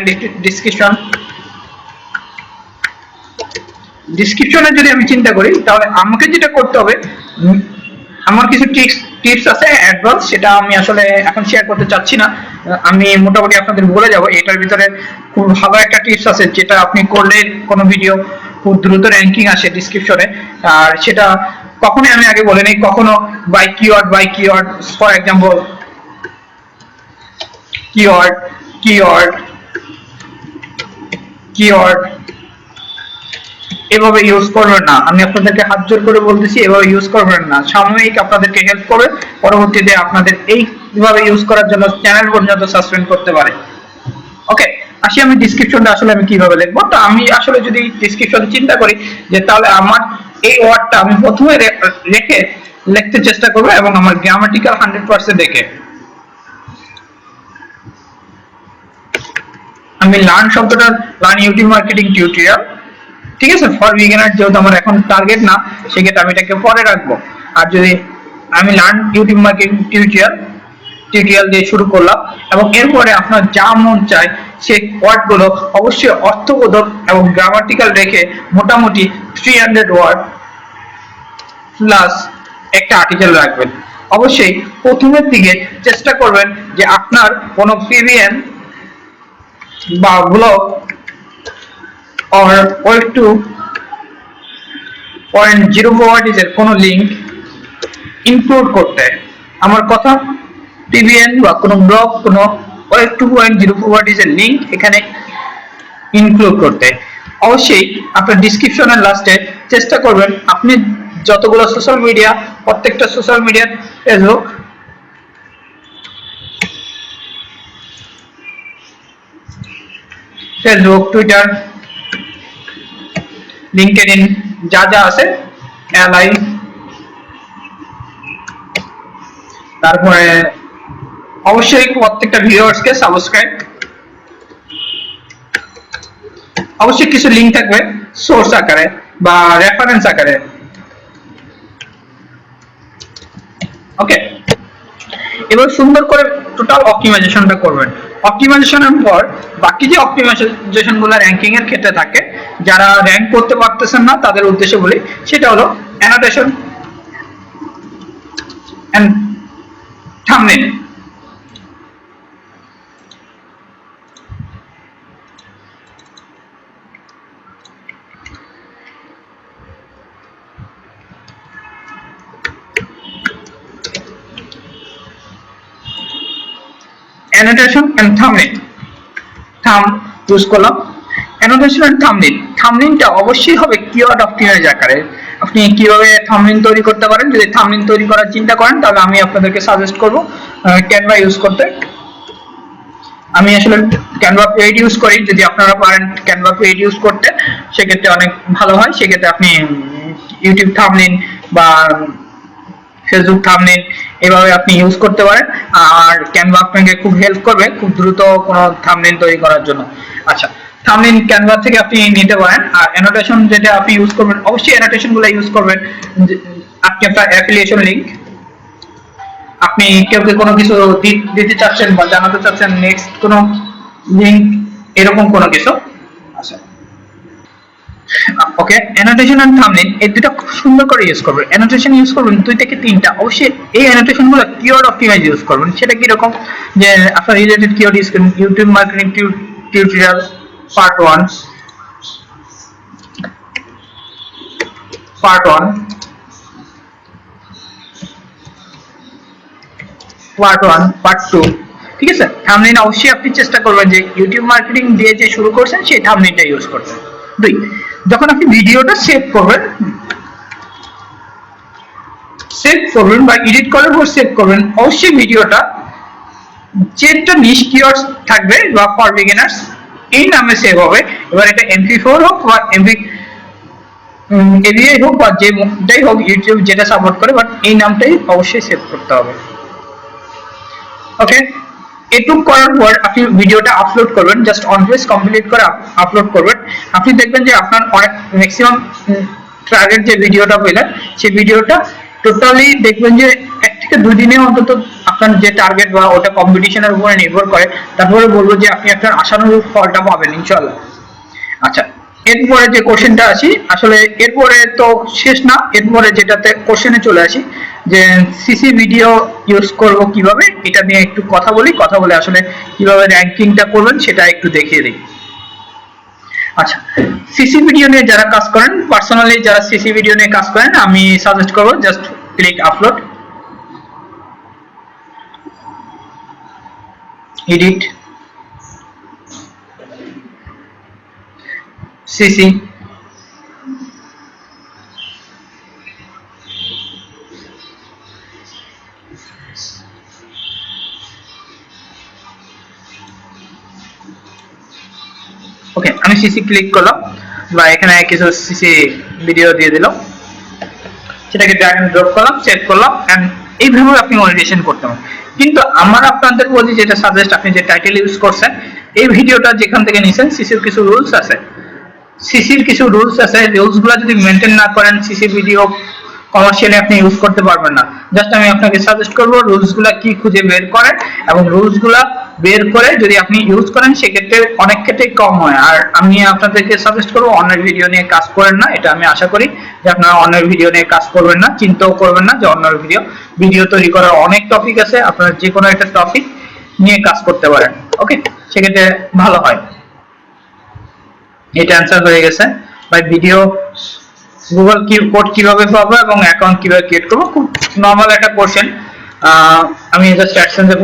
ডিসক্রিপশনে যদি আমি চিন্তা করি, তাহলে আমাকে যেটা করতে হবে, আমার কিছু টিপস আছে অ্যাডভান্স, সেটা আমি আসলে এখন শেয়ার করতে চাচ্ছি না, আমি মোটামুটি আপনাদের বলে যাব। এটার ভিতরে খুব ভালো একটা টিপস আছে, যেটা আপনি করলে কোনো ভিডিও খুব দ্রুত র্যাঙ্কিং আসে ডিসক্রিপশনে। আর সেটা কখনোই আমি আগে বলিনি, কখনো buy keyword, for example keyword এভাবে ইউজ করবেন না। আমি আপনাদেরকে হাত জোর করে বলতেছি, এভাবে ইউজ করবেন না। সাময়িক আপনাদেরকে হেল্প করবে, পরবর্তীতে আপনাদের এইভাবে ইউজ করার জন্য চ্যানেল পর্যন্ত সাসপেন্ড করতে পারে। ওকে, আসি আমি ডিসক্রিপশনটা আসলে আমি কিভাবে লিখবো। তো আমি আসলে যদি ডিসক্রিপশন চিন্তা করি, যে তাহলে আমার এই ওয়ার্ডটা আমি প্রথমে রেখে লিখতে চেষ্টা করবো, এবং আমার গ্রামাটিক্যাল 100% রেখে আমি লার্ন শব্দটা, লার্ন ইউটিউব মার্কেটিং টিউটোরিয়াল, ঠিক আছে, ফর বিগিনার, যেহেতু আমার এখন টার্গেট না, সেক্ষেত্রে আমি এটাকে পরে রাখবো। আর যদি আমি লার্ন ইউটিউব মার্কেটিং টিউটোরিয়াল দিয়ে শুরু করলাম, এবং এরপরে আপনার যা মন চায় সেই ওয়ার্ডগুলো অবশ্যই অর্থবোধক এবং গ্রামাটিক্যাল রেখে মোটামুটি 300 ওয়ার্ড প্লাস একটা আর্টিকেল রাখবেন। অবশ্যই প্রথমের দিকে চেষ্টা করবেন যে আপনার কোনো পিবিএন বা ব্লগ or web 2.0 এর কোনো লিংক ইনক্লুড করতে। আমার কথা, পিবিএন বা কোনো ব্লগ, কোনো web 2.0 এর লিংক এখানে ইনক্লুড করতে। অবশ্যই আপনার ডিসক্রিপশনের লাস্টে চেষ্টা করবেন আপনি যতগুলো সোশ্যাল মিডিয়া, প্রত্যেকটা social media, Facebook, Twitter, LinkedIn, যা যা আছে, এলআই, তারপরে অবশ্যই প্রত্যেকটা ভিউয়ার্সকে সাবস্ক্রাইব, অবশ্যই কিছু লিংক থাকবে সোর্স আকারে বা রেফারেন্স আকারে। ওকে, এবার সুন্দর করে টোটাল অপটিমাইজেশনটা করবেন। অপটিমাইজেশনের পর বাকি যে অপটিমাইজেশন গুলো র্যাঙ্কিং এর ক্ষেত্রে থাকে, যারা র্যাঙ্ক করতে পারতেছেন না তাদের উদ্দেশ্যে বলি, সেটা হলো annotation and thumbnail. annotation and thumbnail, thumb use করলাম, annotation and thumbnail। থাম্বনেলটা অবশ্যই হবে কিওয়ার্ড অপটিমাইজ আকারে। আপনি কিভাবে থাম্বনেল তৈরি করতে পারেন, যদি থাম্বনেল তৈরি করার চিন্তা করেন, তাহলে আমি আপনাদেরকে সাজেস্ট করব ক্যানভা ইউজ করতে। আমি আসলে ক্যানভা পেইড ইউজ করি, যদি আপনারা পারেন ক্যানভা পেইড ইউজ করতে, সেক্ষেত্রে অনেক ভালো হয়। সেক্ষেত্রে আপনি ইউটিউব থাম্বনেল বা ফেসবুক থাম্বনেল এভাবে আপনি ইউজ করতে পারেন, আর ক্যানভা আপনাকে খুব হেল্প করবে খুব দ্রুত কোনো থাম্বনেল তৈরি করার জন্য। আচ্ছা, থাম্বনেল ক্যানভা থেকে আপনি নিতে পারেন। আর অ্যানোটেশন যেটা আপনি ইউজ করবেন, অবশ্যই অ্যানোটেশন গুলো ইউজ করবেন। আপনি আপনার অ্যাফিলিয়েশন লিংক, আপনি কেউ কোনো কিছু দিতে চাচ্ছেন বা জানাতে চাচ্ছেন, নেক্সট কোনো লিংক, এরকম কোনো কিছু। আচ্ছা, ওকে, অ্যানোটেশন এন্ড থাম্বনেল এই দুটো খুব সুন্দর করে ইউজ করবেন। অ্যানোটেশন ইউজ করবেন 2 থেকে 3টা। অবশ্যই এই অ্যানোটেশন গুলো কিওয়ার্ড অপটিমাইজ ইউজ করবেন। সেটা কি রকম, যে আপনার রিলেটেড কিওয়ার্ড ইউজ করুন, YouTube marketing tutorial part 1, part 2, ঠিক আছে। থাম্বনেল অবশ্যই আপনি চেষ্টা করবেন যে ইউটিউব মার্কেটিং দিয়ে যে শুরু করছেন সেই থাম্বনেলটা ইউজ করতে। 2, যখন আপনি ভিডিওটা সেভ করবেন বা এডিট করার পর সেভ করবেন, অবশ্যই ভিডিওটা যেটা নিশ কিওয়ার্ডস থাকবে বা ফর বিগিনার্স এই নামে সেভ হবে। এবার এটা MP4 হোক বা AVI হোক বা যেটাই হোক, ইউটিউব যেটা সাপোর্ট করে, বাট এই নামটাই অবশ্যই সেভ করতে হবে। ওকে, এটুক করার পর আপনি ভিডিওটা আপলোড করবেন, জাস্ট অন পেজ কমপ্লিট করে আপলোড করবেন। আপনি দেখবেন যে আপনার অনেক ম্যাক্সিমাম টার্গেট যে ভিডিওটা পেলেন সেই ভিডিওটা টোটালি দেখবেন যে 1 থেকে 2 দিনে অন্তত আপনার যে টার্গেট বা ওটা কম্পিটিশনের উপরে নির্ভর করে, তারপরে বলবো যে আপনি আপনার আশানুরূপ ফলটা পাবেন ইনশাআল্লাহ। আচ্ছা, এরপরে যে কোশ্চেনটা আসি, আসলে এরপরে তো শেষ না, এরপরে যেটাতে কোশ্চেনে চলে আসি যে সিসি ভিডিও ইউজ করব কিভাবে, এটা নিয়ে একটু কথা বলে আসলে কিভাবে র্যাঙ্কিংটা করবেন সেটা একটু দেখিয়ে দিই। আচ্ছা, সিসি ভিডিও নিয়ে যারা কাজ করেন, পার্সোনালি যারা সিসি ভিডিও নিয়ে কাজ করেন, আমি সাজেস্ট করব just click upload, edit, CC, okay আমি সিসি ক্লিক করলাম বা এখানে কিছু সিসি ভিডিও দিয়ে দিলাম, সেটাকে ড্র্যাগ এন্ড ড্রপ করলাম, সেভ করলাম, এন্ড এইভাবে আপনি মনিটাইজেশন করতে পারেন। কিন্তু আমার আপনাদের বলি যেটা সাজেস্ট, আপনি যে টাইটেল ইউজ করছেন এই ভিডিওটা যেখান থেকে নিছেন, সিসির কিছু রুলস আছে, রুলসগুলো যদি মেনটেন না করেন সিসি ভিডিও কমার্শিয়ালি আপনি ইউজ করতে পারবেন না। জাস্ট আমি আপনাকে সাজেস্ট করব রুলসগুলো কি খুঁজে বের করেন, এবং রুলসগুলো বের করে যদি আপনি ইউজ করেন সেক্ষেত্রে অনেক ক্ষেত্রে কম হয়। আর আমি আপনাদেরকে সাজেস্ট করব অন্যের ভিডিও নিয়ে কাজ করেন না, এটা আমি আশা করি যে আপনারা অন্যের ভিডিও নিয়ে কাজ করবেন না, চিন্তাও করবেন না যে অন্যের ভিডিও তৈরি করার অনেক টপিক আছে, আপনারা যে কোনো একটা টপিক নিয়ে কাজ করতে পারেন। ওকে, সেক্ষেত্রে ভালো হয়। এটা অ্যান্সার হয়ে গেছে ভাই। ভিডিও গুগল কোড কিভাবে পাবো এবং অ্যাকাউন্ট কিভাবে ক্রিয়েট করবো, খুব নরমাল একটা কোশ্চেন। আমি জাস্ট অ্যাকশন দেব।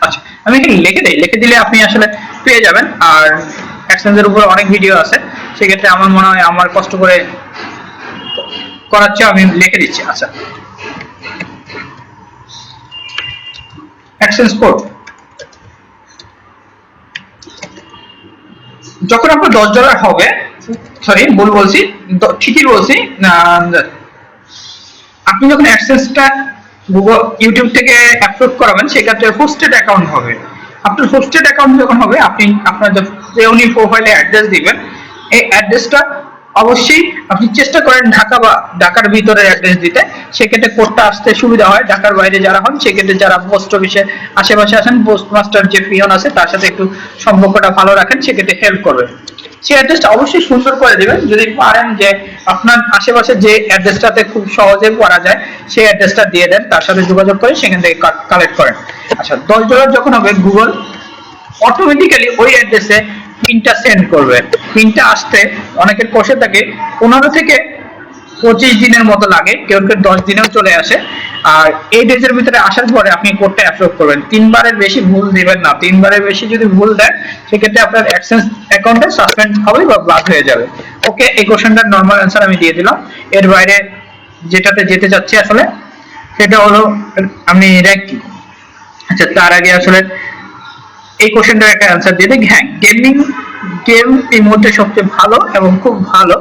আচ্ছা, আমি এখানে লিখে দিলে আপনি আসলে পেয়ে যাবেন। আর অ্যাকশনের উপর অনেক ভিডিও আছে, সেক্ষেত্রে আমার মনে হয় আমার কষ্ট করে করাচ্ছে, আমি লিখে দিচ্ছি। আচ্ছা, অ্যাকশন কোড যখন আপনার $10 হবে, সরি ভুল বলছি, ঠিকই বলছি, আপনি যখন অ্যাডসেন্সটা গুগল ইউটিউব থেকে আপলোড করাবেন সেক্ষেত্রে হোস্টেড অ্যাকাউন্ট হবে। আপনার হোস্টেড অ্যাকাউন্ট যখন হবে, আপনি আপনার যে পেওনি প্রোফাইলে অ্যাড্রেস দিবেন, এই অ্যাড্রেসটা অবশ্যই আপনি চেষ্টা করেন ঢাকা বা ঢাকার ভিতরে অ্যাড্রেস দিতে, সেক্ষেত্রে কোডটা আসতে সুবিধা হয়। ঢাকার বাইরে যারা হন সেক্ষেত্রে যারা পোস্ট অফিসে আশেপাশে আছেন, পোস্টমাস্টার যে পিয়ন আছে তার সাথে একটু সম্পর্কটা ভালো রাখেন, সেক্ষেত্রে হেল্প করবে। সেই অ্যাড্রেসটা অবশ্যই সুন্দর করে দিবেন, যদি পারেন যে আপনার আশেপাশে যে অ্যাড্রেসটাতে খুব সহজে পড়া যায় সেই অ্যাড্রেসটা দিয়ে দেন, তার সাথে যোগাযোগ করে সেখান থেকে কালেক্ট করেন। আচ্ছা, $10 যখন হবে গুগল অটোমেটিক্যালি ওই অ্যাড্রেসে পিনটা সেন্ড করবে। পিনটা আসতে অনেকের কষে থাকে 15 থেকে 25 দিনের মতো লাগে, কেউ 10 দিনেও চলে আসে। আর এই ডেজের ভিতরে আসার পরে আপনি কোডটা অ্যাপ্রুভ করবেন। 3 বারের বেশি ভুল দিবেন না, 3 বারের বেশি যদি ভুল দেন সেক্ষেত্রে আপনার অ্যাডসেন্স অ্যাকাউন্টে সাসপেন্ড হবে বা ব্লক হয়ে যাবে। ওকে, এই কোশ্চেনটার নরমাল অ্যান্সার আমি দিয়ে দিলাম। এর বাইরে যেটাতে যেতে চাচ্ছি আসলে সেটা হলো আমি র্যাঙ্কিং। আচ্ছা, তার আগে আসলে এই কোশ্চেনটার একটা অ্যান্সার দিয়ে দিই। হ্যাঁ, গেম এই মুহূর্তে সবচেয়ে ভালো এবং খুব ভালো।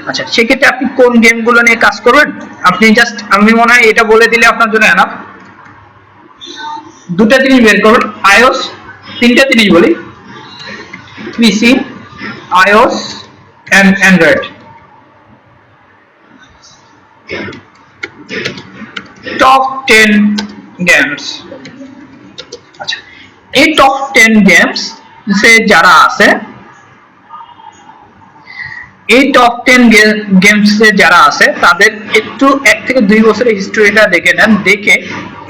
আচ্ছা, সেক্ষেত্রে আপনি কোন গেমগুলো নিয়ে কাজ করবেন, আপনি জাস্ট আমি মনে হয় এটা বলে দিলে আপনার জন্য এনাফ। দুটা জিনিস বের করুন, আইওএস, তিনটা জিনিস বলি, PC, iOS and Android. Top 10 games. আচ্ছা, এই টপ 10 গেমস যারা আছে, এই টপ 10 গেমস যারা আছে তাদের একটু 1 থেকে 2 বছরের হিস্ট্রিটা দেখে নেন, দেখে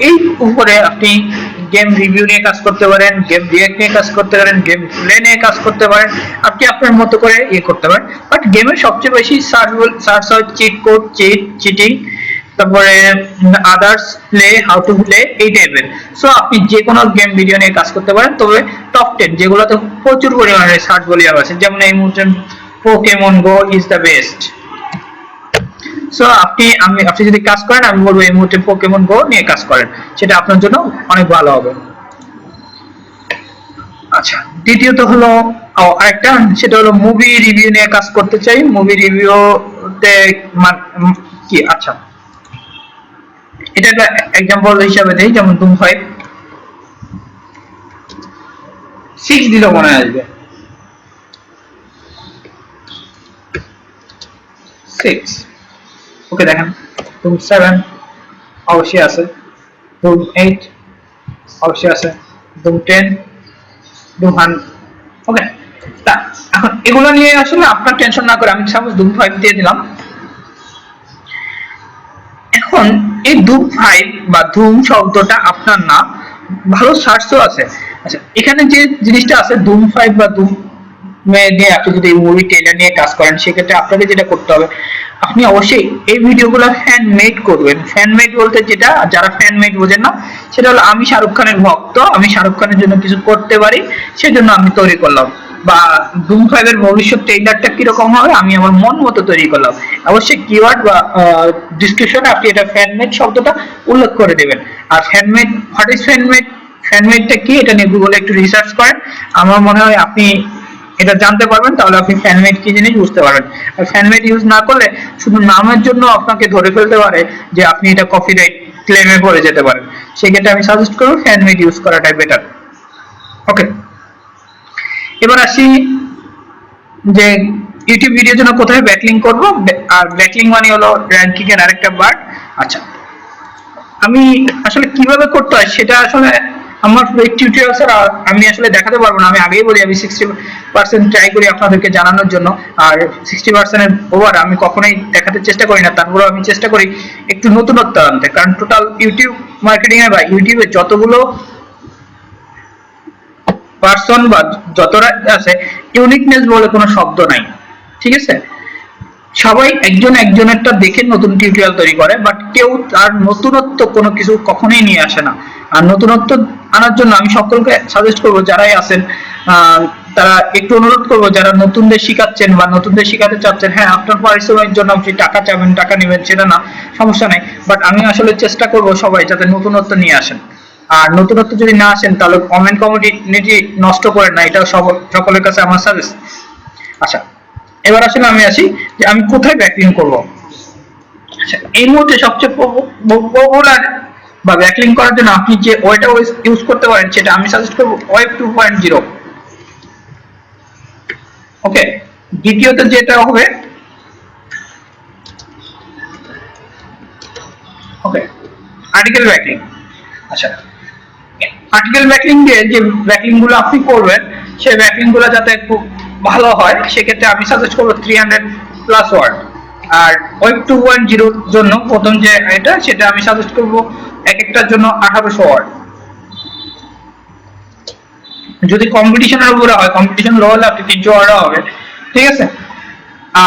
এই উপরে আপনি গেম রিভিউ নিয়ে কাজ করতে পারেন, গেম রিঅ্যাক্ট নিয়ে কাজ করতে পারেন, গেম প্লে নিয়ে কাজ করতে পারেন, আপনি আপনার মতো করে করতে পারেন। বাট গেমের সবচেয়ে বেশি সার্চ হয় চিট কোড, চিটিং, তারপরে others play, how to play, এই টাইপের। সো আপনি যে কোনো গেম ভিডিও নিয়ে কাজ করতে পারেন, তবে টপ 10 যেগুলোতে প্রচুর পরিমাণে সার্চ ভলিউম আছে, যেমন এই মুহূর্তে Pokemon Go is the best. So আপনি যদি কাজ করেন, আমি বলবো এই মুহূর্তে Pokemon Go নিয়ে কাজ করেন, সেটা আপনার জন্য অনেক ভালো হবে। আচ্ছা, দ্বিতীয়ত হলো আরেকটা, সেটা হলো মুভি রিভিউ নিয়ে কাজ করতে চাই। মুভি রিভিউতে কি, আচ্ছা এটা একটা এক্সাম্পল হিসাবে দেই, যেমন ধুম 5 6 দিলেও মনে আসবে 6। ওকে দেখেন ধুম 7 অবশ্যই আছে, ধুম 8 অবশ্যই আছে, ধুম 10, ধুম 100। ওকে, তা এখন এগুলো নিয়ে আসলে আপনার টেনশন না করে আমি সাপোজ ধুম 5 দিয়ে দিলাম। এখন এই ধুম 5 বা ধুম শব্দটা আপনার না, ভালো সার্চও আছে। আচ্ছা, এখানে যে জিনিসটা আছে ধুম 5 বা ধুম নিয়ে আপনি যদি মুভি ট্রেলার নিয়ে কাজ করেন, সেক্ষেত্রে আপনাকে যেটা করতে হবে, আপনি অবশ্যই এই ভিডিওগুলো ফ্যান মেড করবেন। ফ্যান মেড বলতে যেটা, যারা ফ্যান মেড বোঝেন না, সেটা হলো আমি শাহরুখ খানের ভক্ত, আমি শাহরুখ খানের জন্য কিছু করতে পারি, সেজন্য আমি তৈরি করলাম। বা ধুম 5 এর ভবিষ্যৎ ট্রেলারটা কিরকম হবে আমি আমার মন মতো তৈরি করলাম। অবশ্যই কিওয়ার্ড বা ডিসক্রিপশনে আপনি এটা ফ্যান মেড শব্দটা উল্লেখ করে দেবেন। আর fan made, what is fan made, fan মেডটা কি, এটা নিয়ে গুগলে একটু রিসার্চ করেন। আমার মনে হয় আপনি এটা জানতে পারবেন, তাহলে আপনি ফ্যানমেড কি জিনিস বুঝতে পারবেন। আর ফ্যানমেড ইউজ না করলে শুধু নামের জন্য আপনাকে ধরে ফেলতে পারে যে আপনি এটা কপিরাইট ক্লেমে পড়ে যেতে পারেন। সেক্ষেত্রে আমি সাজেস্ট করব ফ্যানমেড ইউজ করাটাই বেটার। ওকে, এবার আসি যে ইউটিউব ভিডিওর জন্য কোথায় ব্যাকলিং করব। আর ব্যাকলিং মানে হলো র্যাঙ্কিং এর আরেকটা পার্ট। আচ্ছা, আমি আসলে কিভাবে করতে হয় সেটা আসলে আমার টিউটোরিয়াল ছাড়া আমি আসলে দেখাতে পারবো না। আমি আগেই বলি আমি 60% ট্রাই করি আপনাদেরকে জানানোর জন্য, আর 60% এর ওভার আমি কখনোই দেখাতে চেষ্টা করি না। তারপরে আমি চেষ্টা করি একটু নতুনত্ব আনতে, কারণ টোটাল ইউটিউব মার্কেটিং এ বা ইউটিউবে যতগুলো পার্সন বা যতটা আছে, ইউনিকনেস বলে কোনো শব্দ নাই, ঠিক আছে? সবাই একজন একজনেরটা দেখে নতুন টিউটোরিয়াল তৈরি করে, বাট কেউ তার নতুনত্ব কোনো কিছু কখনোই নিয়ে আসে না। আর নতুনত্ব আনার জন্য আমি সকলকে সাজেস্ট করবো, যারাই আছেন তারা একটু অনুরোধ করবো, যারা নতুনদের শিখাচ্ছেন বা নতুনদের শিখাতে চাচ্ছেন, হ্যাঁ আপনার পারিশ্রমিকের জন্য আপনি টাকা চাবেন, টাকা নেবেন, সেটা না, সমস্যা নাই, বাট আমি আসলে চেষ্টা করবো সবাই যাতে নতুনত্ব নিয়ে আসেন। আর নতুনত্ব যদি না আসেন তাহলে কমেন্ট কমিউনিটি নষ্ট করেন না, এটা সকলের কাছে আমার সাজেস্ট। আচ্ছা, এবার আসলে আমি আসি যে আমি কোথায় ব্যাকলিং করব। আচ্ছা, এই মুহূর্তে সবচেয়ে পপুলার বা ব্যাকলিং করার জন্য আপনি যে ওয়েটা ইউজ করতে পারেন, সেটা আমি সাজেস্ট করব ওয়েব 2.0। ওকে, দ্বিতীয়ত যেটা হবে, ওকে, আর্টিকেল ব্যাকলিং। আচ্ছা, আর্টিকেল ব্যাকলিং দিয়ে যে ব্যাকলিং গুলো আপনি করবেন, সেই ব্যাকলিং গুলো যাতে খুব ভালো হয়, সেক্ষেত্রে আমি সাজেস্ট করবো 300+ ওয়ার্ড। আর ওয়েব 2.0 জন্য প্রথম যে এটা, সেটা আমি সাজেস্ট করব এক একটার জন্য 1800 ওয়ার্ড। যদি কম্পিটিশনের উপরে হয়, কম্পিটিশন লো হলে আপনি 300 ওয়ার্ড হবে, ঠিক আছে?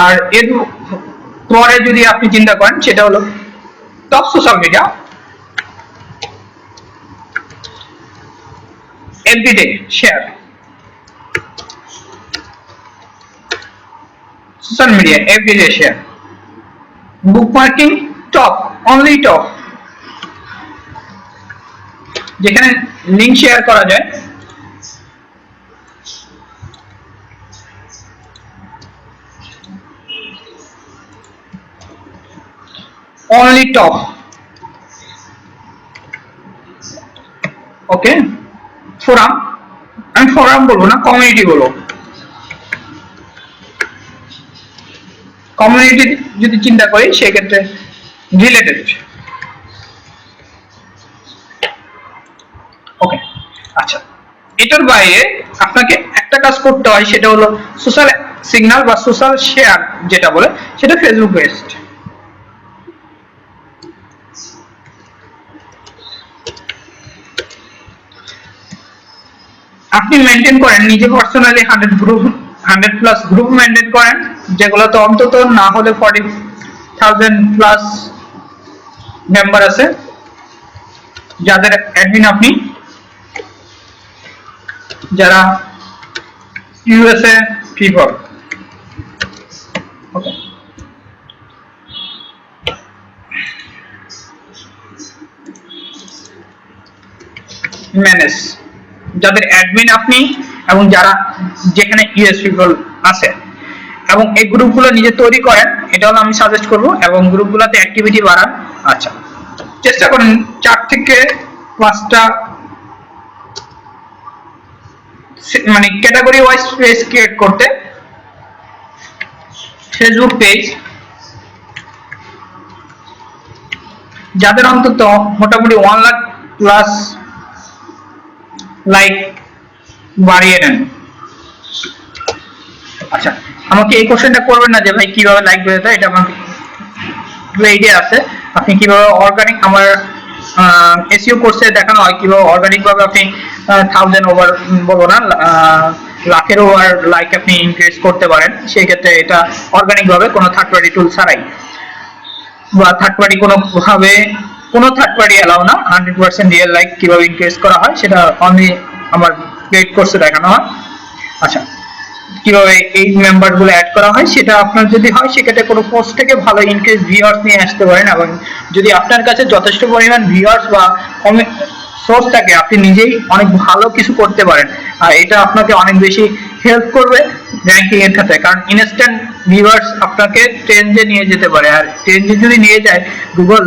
আর এর পরে যদি আপনি চিন্তা করেন, সেটা হলো top social media, everyday share, social media everyday share, bookmarking top, only top, যেখানে লিংক শেয়ার করা যায়, অনলি টপ। ওকে, ফোরাম, আমি ফোরাম বলবো না, কমিউনিটি বলবো। কমিউনিটি যদি চিন্তা করি, সেক্ষেত্রে রিলেটেড। ওকে, আচ্ছা, এটার বাইরে আপনাকে একটা কাজ করতে হয়, সেটা হলো সোশ্যাল সিগন্যাল বা সোশ্যাল শেয়ার যেটা বলে, সেটা ফেসবুক বেসড। আপনি মেনটেন করেন নিজে পার্সোনালি 100+ গ্রুপ মেনটেন করেন, যেগুলোতে অন্তত না হলে 40,000+ মেম্বার আছে, যাদের অ্যাডমিন আপনি, যারা ইউএসএ পিপল। ওকে, ম্যানেজ, যাদের অ্যাডমিন আপনি এবং যারা যেখানে ইউএস পিপল আছে, এবং এই গ্রুপগুলো নিজে তৈরি করেন, এটা হলো আমি সাজেস্ট করব, এবং গ্রুপগুলোতে অ্যাক্টিভিটি বাড়ান। আচ্ছা, চেষ্টা করেন 4 থেকে 5টা মানে ক্যাটাগরি ওয়াইজ পেজ ক্রিয়েট করতে ফেসবুক পেজ যাদের অন্তত মোটামুটি 1 লাখ প্লাস লাইক বাড়িয়ে নেন। আচ্ছা, আমাকে এই কোশ্চেনটা করবেন না যে ভাই কিভাবে লাইক বেড়ে যায়, এটা আমাকে আইডিয়া আছে আপনি কিভাবে অর্গানিক আমার এসইও কোর্সে দেখানো হয় কিভাবে অর্গানিক ভাবে আপনি 1000 ওভার বলবো না লাখের ওভার লাইক আপনি ইনক্রিজ করতে পারেন। সেই ক্ষেত্রে এটা অর্গানিক ভাবে কোনো থার্ড পার্টি টুল ছাড়াই বা থার্ড পার্টি কোনো থার্ড পার্টি এলাও না, 100% রিয়েল লাইক কিভাবে ইনক্রিজ করা হয় সেটা অনলি আমার পেইড কোর্সে দেখানো হয়। আচ্ছা, কিভাবে এই মেম্বার গুলো অ্যাড করা হয় সেটা আপনার যদি হয় সেক্ষেত্রে কোনো পোস্ট থেকে ভালো ইনক্রিজ ভিউয়ার্স নিয়ে আসতে পারেন, এবং যদি আপনার কাছে যথেষ্ট পরিমাণ ভিউয়ার্স বা সোর্স থাকে আপনি নিজেই অনেক ভালো কিছু করতে পারেন, আর এটা আপনাকে অনেক বেশি হেল্প করবে র্যাঙ্কিং এর ক্ষেত্রে। কারণ ইনস্ট্যান্ট ভিউয়ার্স আপনাকে ট্রেন্ডে নিয়ে যেতে পারে, আর ট্রেন্ডে যদি নিয়ে যায় গুগল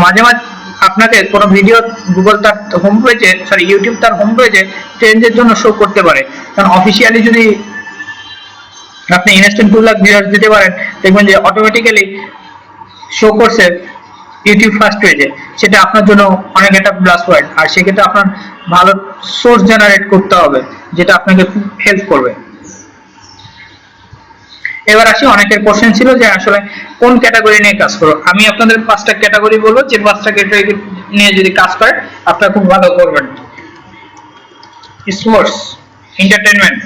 মাঝে মাঝে আপনাকে কোনো ভিডিও গুগল তার হোম পেজে ইউটিউব তার হোম পেজে ট্রেন্ডের জন্য শো করতে পারে। কারণ অফিসিয়ালি যদি আপনি ইনস্ট্যান্ট 2 লাখ ভিউয়ার্স দিতে পারেন দেখবেন যে অটোমেটিক্যালি শো করছে ইউটিউব ফার্স্ট পেজে, সেটা আপনার জন্য অনেক একটা প্লাস পয়েন্ট। আর সেক্ষেত্রে আপনার ভালো সোর্স জেনারেট করতে হবে যেটা আপনাকে খুব হেল্প করবে। এবার আসি, অনেকের কোশ্চেন ছিল যে আসলে কোন ক্যাটাগরি নিয়ে কাজ করো। আমি আপনাদের 5টা ক্যাটাগরি বলবো, যে 5টা ক্যাটাগরি নিয়ে যদি কাজ করেন আপনারা খুব ভালো করবেন। স্পোর্টস, এন্টারটেইনমেন্ট,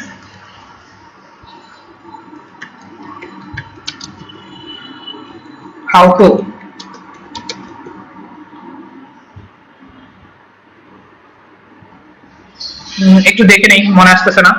হাউ টু, একটু দেখে নেই, মনে আসতেছে না।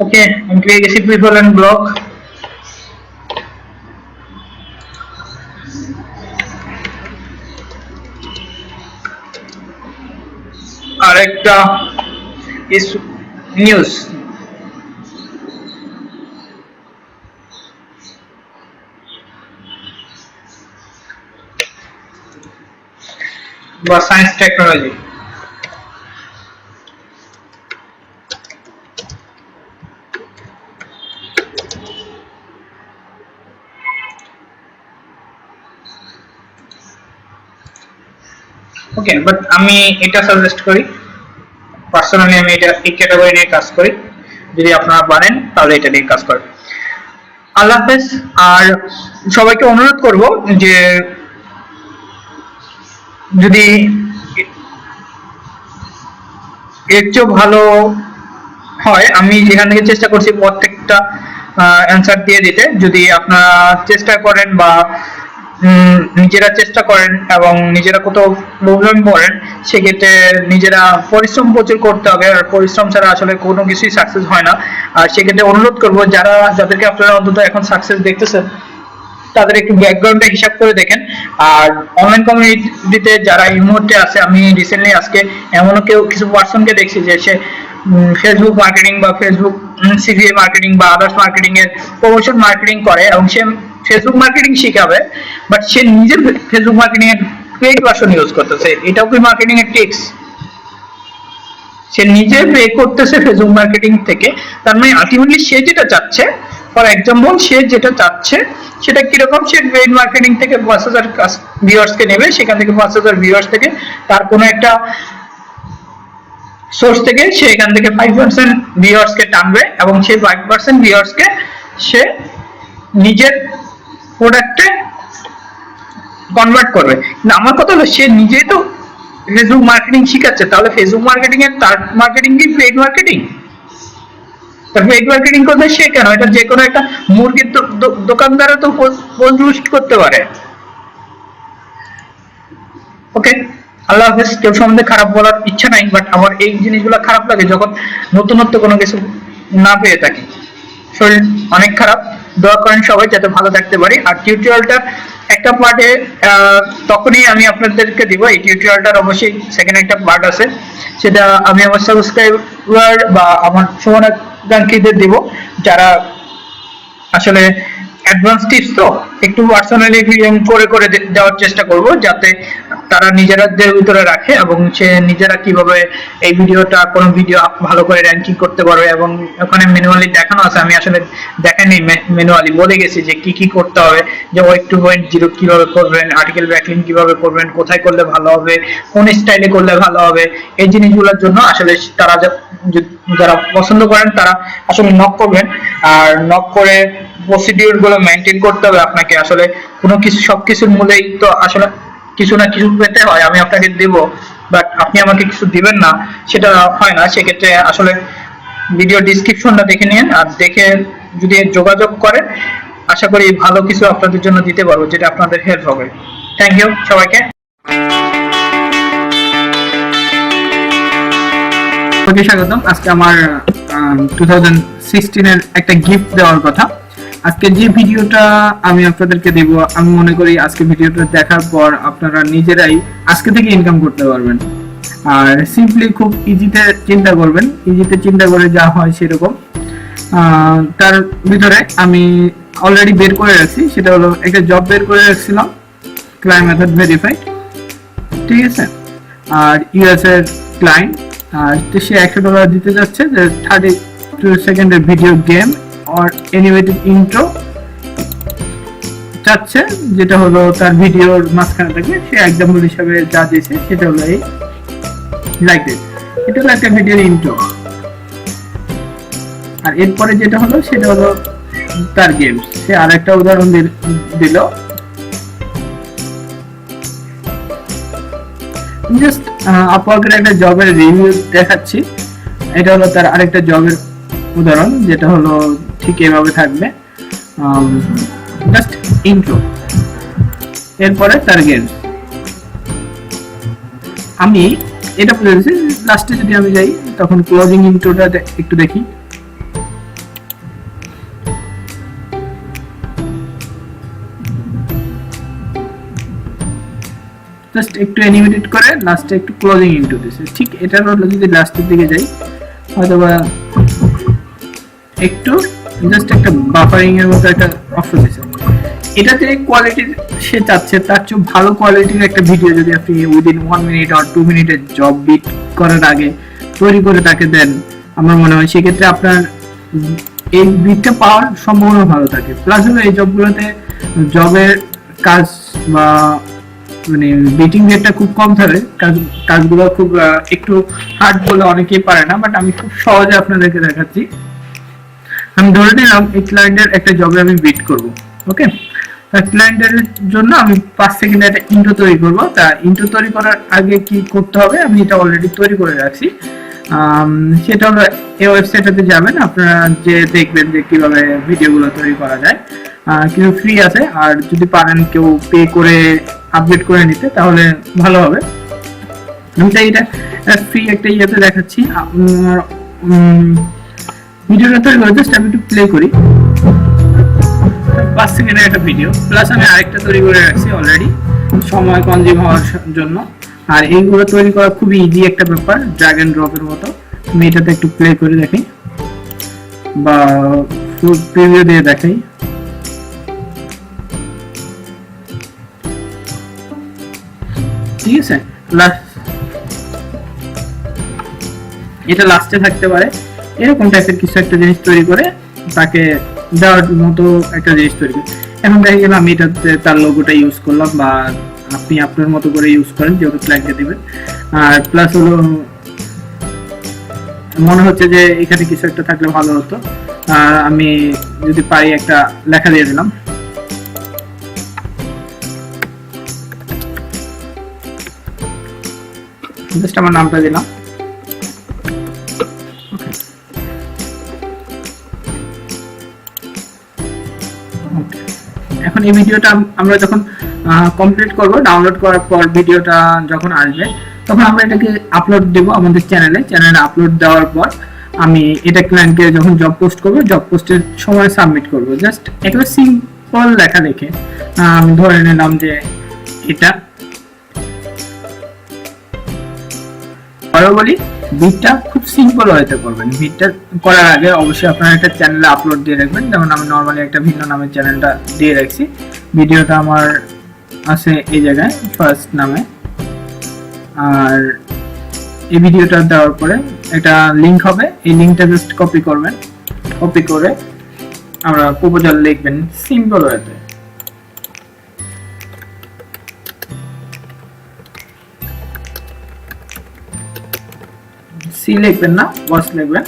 ওকে, আমি পেয়ে গেছি পিপল এন্ড ব্লগ। আরেকটা নিউজ, বা সায়েন্স টেকনোলজি। ওকে, বাট আমি এটা সাজেস্ট করি, পার্সোনালি আমি এটা এই ক্যাটাগরি নিয়ে কাজ করি, যদি আপনারা পারেন তাহলে এটা নিয়ে কাজ করেন। আল্লাহ হাফেজ। আর সবাইকে অনুরোধ করব যে যদি এর চেয়ে ভালো হয়, আমি যেখান থেকে চেষ্টা করছি প্রত্যেকটা অ্যান্সার দিয়ে দিতে, যদি আপনারা চেষ্টা করেন বা নিজেরা চেষ্টা করেন এবং নিজেরা কোথাও প্রবলেম পড়েন সেক্ষেত্রে নিজেরা পরিশ্রম প্রচুর করতে হবে, আর পরিশ্রম ছাড়া আসলে কোনো কিছুই সাকসেস হয় না। আর সেক্ষেত্রে অনুরোধ করবো যাদেরকে আপনারা অন্তত এখন সাকসেস দেখতেছেন তাদের একটু ব্যাকগ্রাউন্ডটা হিসাব করে দেখেন। আর অনলাইন কমিউনিটিতে যারা এই মুহূর্তে আছে, আমি রিসেন্টলি আজকে এমনও কিছু পার্সনকে দেখছি যে সে ফেসবুক মার্কেটিং বা ফেসবুক সিভিএ মার্কেটিং বা আদার্স মার্কেটিং এর প্রমোশন মার্কেটিং করে, এবং সে ফেসবুক মার্কেটিং শিখাবে, বাট সে নিজে ফেসবুক মার্কেটিং এর পেইড ভার্সন ইউজ করতেছে। এটাও কি মার্কেটিং এর টিপস? সে নিজে পে করতেছে ফেসবুক মার্কেটিং থেকে, তার মানে আলটিমেটলি সে যেটা চাচ্ছে, ফর এক্সাম্পল সে যেটা চাচ্ছে সেটা কিরকম, সে পেইড মার্কেটিং থেকে 5000 ভিউয়ার্স কে নেবে, সেখান থেকে 5000 ভিউয়ার্স থেকে তার কোনো একটা সোর্স থেকে সে এখান থেকে 5% ভিউয়ার্স কে টানবে, এবং সেই 5% ভিউয়ার্স কে সে নিজের প্রোডাক্টে কনভার্ট করবে। কিন্তু আমার কথা হলো সে নিজেই তো ফেসবুক মার্কেটিং শিখাচ্ছে, তাহলে ফেসবুক মার্কেটিং এর তার মার্কেটিং কি পেইড মার্কেটিং? তার পেইড মার্কেটিং করতে সে কেন? এটা যে কোনো একটা মুরগির দোকানদারও তো পোস্ট করতে পারে। ওকে, আল্লাহ হাফেজ। কেউ সম্বন্ধে খারাপ বলার ইচ্ছা নাই, বাট আমার এই জিনিসগুলো খারাপ লাগে যখন নতুনত্ব কোনো কিছু না পেয়ে থাকি। শরীর অনেক খারাপ, দোয়া করেন সবাই যাতে ভালো থাকতে পারি। আর টিউটোরিয়ালটা একটা পার্টে তখনই আমি আপনাদেরকে দিব, এই টিউটোরিয়ালটার অবশ্যই সেকেন্ড একটা পার্ট আছে, সেটা আমি আমার সাবস্ক্রাইবার বা আমার শুভাকাঙ্ক্ষীদের দিব, যারা আসলে অ্যাডভান্স টিপস তো একটু পার্সোনালি করে করে দেওয়ার চেষ্টা করব, যাতে তারা নিজেদের ভিতরে রাখে এবং সে নিজেরা কিভাবে এই ভিডিওটা কোনো ভিডিও ভালো করে র্যাঙ্কিং করতে পারবে। এবং ওখানে ম্যানুয়ালি দেখানো আছে, আমি আসলে দেখাইনি, ম্যানুয়ালি বলে গেছি যে কি কি করতে হবে, যে ওয়েব 2.0 কিভাবে করবেন, আর্টিকেল ব্যাকলিং কিভাবে করবেন, কোথায় করলে ভালো হবে, কোন স্টাইলে করলে ভালো হবে। এই জিনিসগুলোর জন্য আসলে তারা যারা পছন্দ করেন তারা আসলে নক করবেন। আর নক করে প্রসিডিউর গুলো মেনটেন করতে হবে আপনাকে। আসলে কোনো কিছু সবকিছুর মূলেই তো আসলে কিছু না কিছু পেতে হয়। আমি আপনাকে দেব, বাট আপনি আমাকে কিছু দিবেন না, সেটা হয় না। সেক্ষেত্রে আসলে ভিডিও ডিসক্রিপশনটা দেখে নিন, আর দেখে যদি যোগাযোগ করেন আশা করি ভালো কিছু আপনাদের জন্য দিতে পারবো, যেটা আপনাদের হেল্প হবে। থ্যাংক ইউ সবাইকে। ওকে, স্বাগতম। আজকে আমার 2016 এর একটা গিফট দেওয়ার কথা। আজকে যে ভিডিওটা আমি আপনাদেরকে দেব, আমি মনে করি আজকে ভিডিওটা দেখার পর আপনারা নিজেরাই আজকে থেকে ইনকাম করতে পারবেন। আর সিম্পলি খুব ইজিতে চিন্তা করবেন, ইজিতে চিন্তা করে যা হয় সেরকম। তার ভিতরে আমি অলরেডি বের করে রাখছি, সেটা হলো একটা জব বের করে রাখছিলাম, ক্লায়েন্ট মেথড ভেরিফাইড, ঠিক আছে। আর ইউএস এর ক্লায়েন্ট, আর সে $100 দিতে যাচ্ছে, যে 32 সেকেন্ডের ভিডিও গেম আর অ্যানিমেটেড ইন্ট্রো চাচ্ছে, যেটা হলো তার ভিডিওর মাঝখানে থাকে। সে এক্সাম্পল হিসাবে যা দিয়েছে সেটা হলো এই লাইক দিস, এটা হলো একটা ভিডিওর ইন্ট্রো। আর এরপরে যেটা হলো সেটা হলো তার গেমস। সে আরেকটা উদাহরণ দিল, জাস্ট আপওয়ার্কের একটা জবের রিভিউ দেখাচ্ছি। এটা হলো তার আরেকটা জবের উদাহরণ, যেটা হলো ঠিক এভাবে থাকবে, জাস্ট ইন্ট্রো, এরপরে তার গেমস। আমি এটা বুঝেছি। লাস্টে যদি আমি যাই তখন ক্লোজিং ইন্ট্রোটা একটু দেখি। জাস্ট একটু অ্যানিমেটেড করে লাস্টে একটু ক্লোজিং ইন্ট্রো দিয়েছে। ঠিক এটার হলো যদি লাস্টের দিকে যাই, অথবা একটু জাস্ট একটা বাফারিং এর মতো একটা অপশন দিয়েছে। এটাতে কোয়ালিটির সে চাচ্ছে, তার চেয়ে ভালো কোয়ালিটির একটা ভিডিও যদি আপনি উইদিন 1 মিনিট আর 2 মিনিটের জব বিট করার আগে তৈরি করে তাকে দেন, আমার মনে হয় সেক্ষেত্রে আপনার এই বিটটা পাওয়ার সম্ভাবনা ভালো থাকে। প্লাস হলো এই জবগুলোতে জবের কাজ বা মানে বিটিং রেটটা খুব কম থাকে, কাজগুলো খুব একটু হার্ড বলে অনেকেই পারে না, বাট আমি খুব সহজে আপনাদেরকে দেখাচ্ছি। আমি ধরে নিলাম এই ক্লায়েন্টের একটা জবে আমি বিট করব, ওকে। তার ক্লায়েন্টের জন্য আমি 5 সেকেন্ডে একটা ইন্ট্রো তৈরি করব। তা ইন্ট্রো তৈরি করার আগে কি করতে হবে, আমি এটা অলরেডি তৈরি করে রাখছি। সেটা হলো এই ওয়েবসাইটটাতে যাবেন, আপনারা যে দেখবেন যে কিভাবে ভিডিওগুলো তৈরি করা যায়। কিছু ফ্রি আছে, আর যদি পারেন কেউ পে করে আপডেট করে নিতে তাহলে ভালো হবে। আমি তাই এটা ফ্রি একটা ইয়েতে দেখাচ্ছি। আপনার ভিডিওটা তৈরি করে জাস্ট আমি একটু প্লে করি, 5 সেকেন্ডের একটা ভিডিও। প্লাস আমি আরেকটা তৈরি করে রাখছি অলরেডি, সময় কনজিউম হওয়ার জন্য। আর এইগুলো তৈরি করা খুবই ইজি একটা ব্যাপার, ড্র্যাগ এন্ড ড্রপের মতো। আমি এটাতে একটু প্লে করে দেখি বা ফুল প্রিভিউ দিয়ে দেখাই। ঠিক আছে, এটা লাস্টে থাকতে পারে, এরকম টাইপের কিছু একটা জিনিস তৈরি করে তাকে দেওয়ার মতো একটা জিনিস তৈরি করে। এখন দেখা গেল আমি এটাতে তার লোগোটা ইউজ করলাম, বা আপনি আপনার মতো করে ইউজ করেন যেহেতু ক্লায়েন্টকে দিবেন। আর প্লাস হলো মনে হচ্ছে যে এখানে কিছু একটা থাকলে ভালো হতো। আমি যদি পারি একটা লেখা দিয়ে দিলাম, জাস্ট আমার নামটা দিলাম। এখন এই ভিডিওটা আমরা যখন কমপ্লিট করব। ডাউনলোড করার পর ভিডিওটা যখন আসবে তখন আমরা এটাকে আপলোড দেব আমাদের চ্যানেলে আপলোড দেওয়ার পর আমি এটা ক্লায়েন্টকে যখন জব পোস্ট করব, জব পোস্টের সময় সাবমিট করব। জাস্ট একটা সিম্পল লেখা লিখে আমি ধরে নিলাম যে এটা বলি। ভিডটা খুব সিম্পল ওয়েতে করবেন। ভিডটা করার আগে অবশ্যই আপনারা একটা চ্যানেলে আপলোড দিয়ে রাখবেন। যেমন আমি নর্মালি একটা ভিন্ন নামের চ্যানেলটা দিয়ে রাখছি। ভিডিওটা আমার আছে এই জায়গায় ফার্স্ট নামে, আর এই ভিডিওটা দেওয়ার পরে একটা লিংক হবে, এই লিংকটা জাস্ট কপি করবেন। কপি করে আমরা প্রপোজাল লিখবেন সিম্পল ওয়েতে। সি লিখবেন না, বস লিখবেন।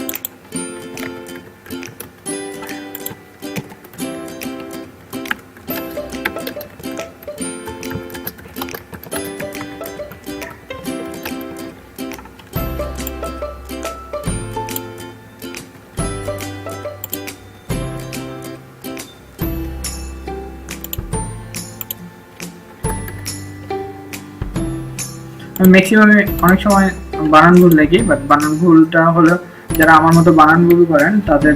ম্যাক্সিমাম অনেক সময় বানান ভুল লেগে, বাট বানান ভুলটা হলো যারা আমার মতো বানান ভুল করেন তাদের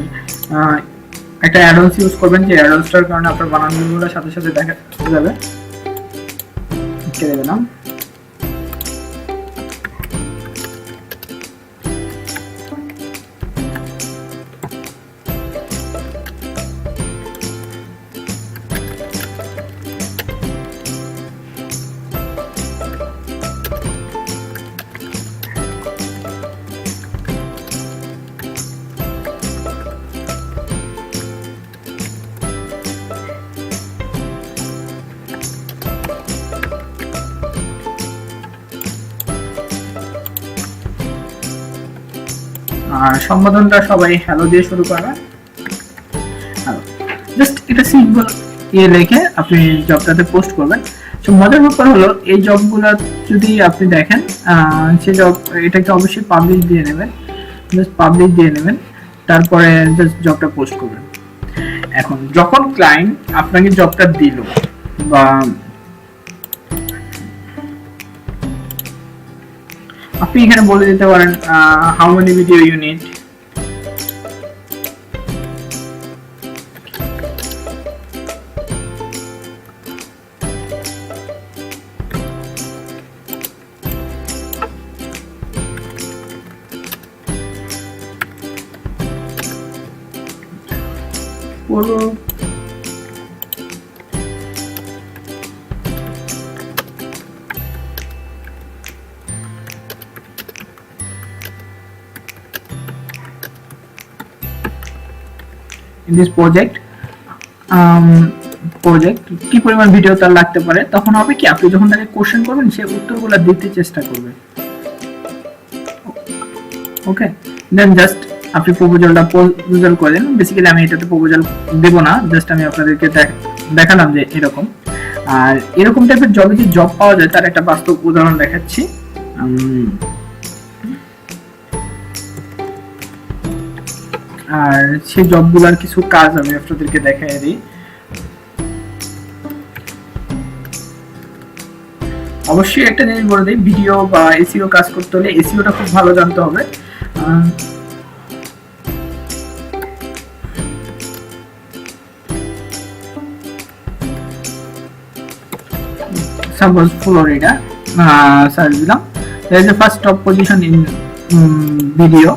একটা অ্যাডভান্স ইউজ করবেন, যে অ্যাডভান্সটার কারণে আপনার বানান ভুলগুলো সাথে সাথে দেখা যাবে। ছেড়ে দিলাম। আর সম্বোধনটা সবাই হ্যালো দিয়ে শুরু করবেন। জাস্ট এটা সিম্পল লিখে আপনি জবটাতে পোস্ট করবেন। তো মজার ব্যাপার হলো এই জবগুলো যদি আপনি দেখেন, সেই জব এটাকে অবশ্যই পাবলিশ দিয়ে নেবেন। জাস্ট পাবলিশ দিয়ে নেবেন, তারপরে জাস্ট জবটা পোস্ট করবেন। এখন যখন ক্লায়েন্ট আপনাকে জবটা দিল বা আপনি এখানে বলে দিতে পারেন how many video you need. in this project কি পরিমাণ ভিডিও তার লাগতে পারে, তখন হবে কি আপনি যখন তাকে কোশ্চেন করবেন সে উত্তরগুলো দিতে চেষ্টা করবে। ওকে, দেন জাস্ট আপনি প্রপোজাল করেন। বেসিক্যালি আমি এটাতে প্রপোজাল দেব না, জাস্ট আমি আপনাদেরকে দেখালাম যে এরকম। আর এরকম টাইপের জবে যে জব পাওয়া যায় তার একটা বাস্তব উদাহরণ দেখাচ্ছি। আর সেই জবগুলোর কিছু কাজ আমি আপনাদেরকে দেখাই দিই। অবশ্যই একটা জিনিস বলে দিই, ভিডিও বা এসইও কাজ করতে হলে এসইওটা খুব ভালো জানতে হবে। সাপোজ ফ্লোরিডা সার্চ দিলাম, there is a first top position in video.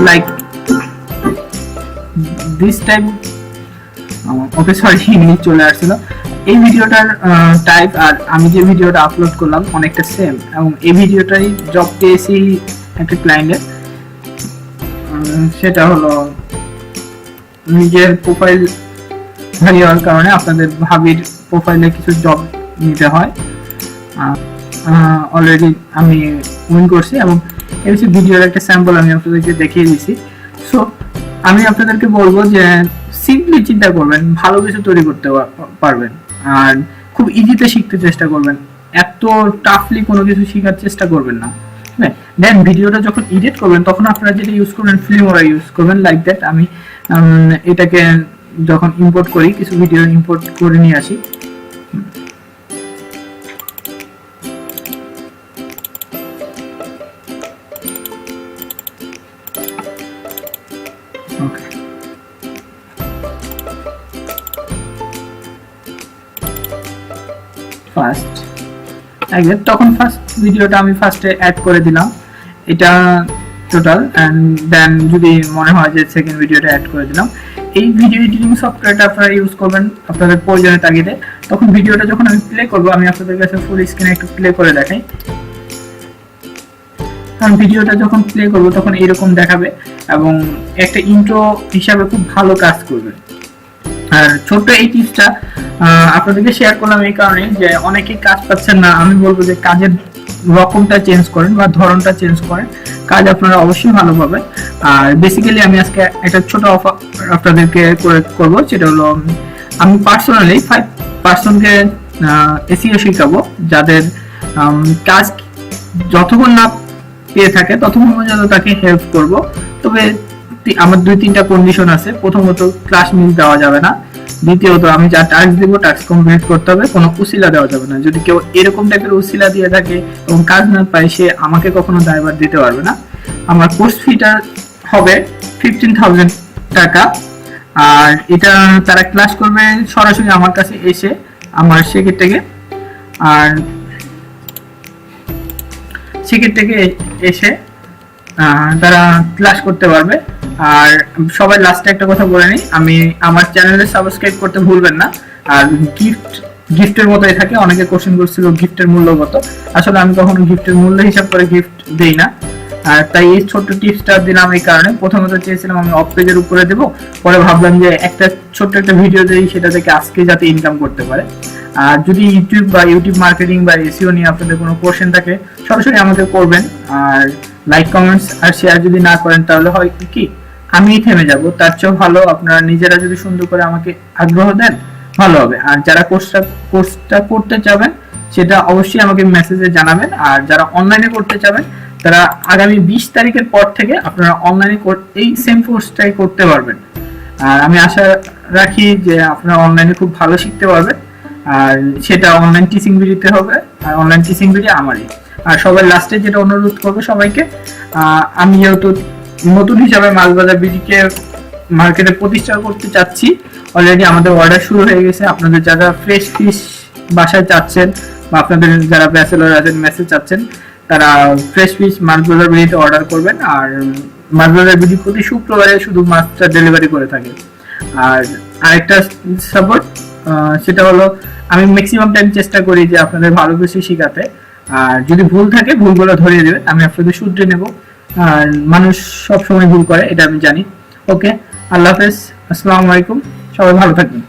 Like this time, okay sorry English চলে আসছিল। এই ভিডিওটার টাইপ আর আমি যে ভিডিওটা আপলোড করলাম অনেকটা সেম, এবং এই ভিডিওটাই জব পেয়েছি একটা ক্লায়েন্টের। সেটা হলো নিজের প্রোফাইল ভারী হওয়ার কারণে আপনাদের ভাবির প্রোফাইলে কিছু জব নিতে হয়। অলরেডি আমি উইন করছি এবং এই হচ্ছে ভিডিওর একটা স্যাম্পল আমি আপনাদেরকে দেখিয়ে দিয়েছি। সো আমি আপনাদেরকে বলবো যে সিম্পলি চিন্তা করবেন, ভালো কিছু তৈরি করতে পারবেন আর খুব ইজিতে শিখতে চেষ্টা করবেন। এত টাফলি কোনো কিছু শেখার চেষ্টা করবেন না। দেন ভিডিওটা যখন এডিট করবেন তখন আপনারা যেটা ইউজ করবেন ফিল্মোরা ইউজ করবেন, লাইক দ্যাট। আমি এটাকে যখন ইম্পোর্ট করি, কিছু ভিডিও ইম্পোর্ট করে নিয়ে আসি। ওকে, ফার্স্ট তখন ফার্স্ট ভিডিওটা আমি ফার্স্টে অ্যাড করে দিলাম, এটা টোটাল। এন্ড দেন যদি মনে হয় যে সেকেন্ড ভিডিওটা অ্যাড করে দিলাম। এই ভিডিও এডিটিং সফটওয়্যারটা আপনারা ইউজ করবেন আপনাদের প্রয়োজনের তাগিদে। তখন ভিডিওটা যখন আমি প্লে করব, আমি আপনাদের কাছে ফুল স্ক্রিনে একটু প্লে করে দেখাই। কারণ ভিডিওটা যখন প্লে করব তখন এরকম দেখাবে এবং একটা ইন্ট্রো হিসাবে খুব ভালো কাজ করবে। আর ছোট্ট এই টিপসটা আপনাদেরকে শেয়ার করলাম এই কারণে যে অনেকে কাজ পাচ্ছেন না। আমি বলবো যে কাজের রকমটা চেঞ্জ করেন বা ধরনটা চেঞ্জ করেন, কাজ আপনারা অবশ্যই ভালো পাবেন। আর বেসিক্যালি আমি আজকে একটা ছোট অফার আপনাদেরকে করব, যেটা হলো আমি পার্সোনালি 5 পার্সনকে এসইও শেখাবো, যাদের কাজ যতক্ষণ না পেয়ে থাকে ততক্ষণ পর্যন্ত তাকে হেল্প করব। তবে আমার 2-3টা কন্ডিশন আছে। প্রথমত, ক্লাস মিস দেওয়া যাবে না। দ্বিতীয়ত, আমি যা টাস্ক দিব টাস্ক কমপ্লিট করতে হবে, কোনো উসিলা দেওয়া যাবে না। যদি কেউ এরকম টাইপের উসিলা দিয়ে থাকে এবং কাজ না পায়, সে আমাকে কখনো দায়ভার দিতে পারবে না। আমার কোর্স ফিটা হবে 15,000 টাকা। আর এটা তারা ক্লাস করবে সরাসরি আমার কাছে এসে, আমার সেকেন্ড থেকে। আর সেকেন্ড থেকে এসে তারা ক্লাস করতে পারবে। আর সবাই লাস্টে একটা কথা বলে নিই, আমি আমার চ্যানেলে সাবস্ক্রাইব করতে ভুলবেন না। আর গিফটের মতোই থাকে। অনেকে কোশ্চেন করছিল গিফটের মূল্য কত। আসলে আমি কখনো গিফটের মূল্য হিসাব করে গিফট দেই না। আর তাই এই ছোট্ট টিপসটা দিলাম এই কারণে। প্রথমত চেয়েছিলাম আমি অফ পেজের উপরে দেবো, পরে ভাবলাম যে একটা ছোট্ট একটা ভিডিও দিই, সেটা থেকে আজকে যাতে ইনকাম করতে পারে। আর যদি ইউটিউব মার্কেটিং বা এসইও নিয়ে আপনাদের কোনো কোশ্চেন থাকে, সরাসরি আমাকে করবেন। আর লাইক, কমেন্টস আর শেয়ার যদি না করেন, তাহলে হয় কি আমিই থেমে যাব। তার চেয়েও ভালো আপনারা নিজেরা যদি সুন্দর করে আমাকে আগ্রহ দেন, ভালো হবে। আর যারা কোর্সটা করতে চাবেন, সেটা অবশ্যই আমাকে মেসেজে জানাবেন। আর যারা অনলাইনে করতে চাবেন, তারা আগামী 20 তারিখের পর থেকে আপনারা অনলাইনে এই সেম কোর্সটাই করতে পারবেন। আর আমি আশা রাখি যে আপনারা অনলাইনে খুব ভালো শিখতে পারবেন। আর সেটা অনলাইন টিচিং ভিডিওতে হবে, আর অনলাইন টিচিং ভিডিও আমারই। আর সবার লাস্টে যেটা অনুরোধ করবো সবাইকে, আমি যেহেতু নতুন হিসাবে মাছবাজার বিডিকে মার্কেটে প্রতিষ্ঠা করতে চাচ্ছি, অলরেডি আমাদের অর্ডার শুরু হয়ে গেছে। আপনাদের যারা ফ্রেশ ফিশ বাসায় চাচ্ছেন বা আপনাদের যারা ব্যাচেলর আছেন মেসেজ চাচ্ছেন, তারা ফ্রেশ ফিশ মাছবাজার বিডিতে অর্ডার করবেন। আর মাছবাজার বিডি প্রতি শুক্রবারে শুধু মাছটা ডেলিভারি করে থাকে। আর আরেকটা সাপোর্ট, সেটা হলো আমি ম্যাক্সিমাম টাইম চেষ্টা করি যে আপনাদের ভালো কিছু শেখাতে। আর যদি ভুল থাকে, ভুলগুলো ধরিয়ে দেবেন, আমি আপনাদের শুধরে নেব। আর মানুষ সব সময় ভুল করে, এটা আমি জানি। ওকে, আল্লাহ হাফেজ, আসসালামু আলাইকুম, সবাই ভালো থাকবেন।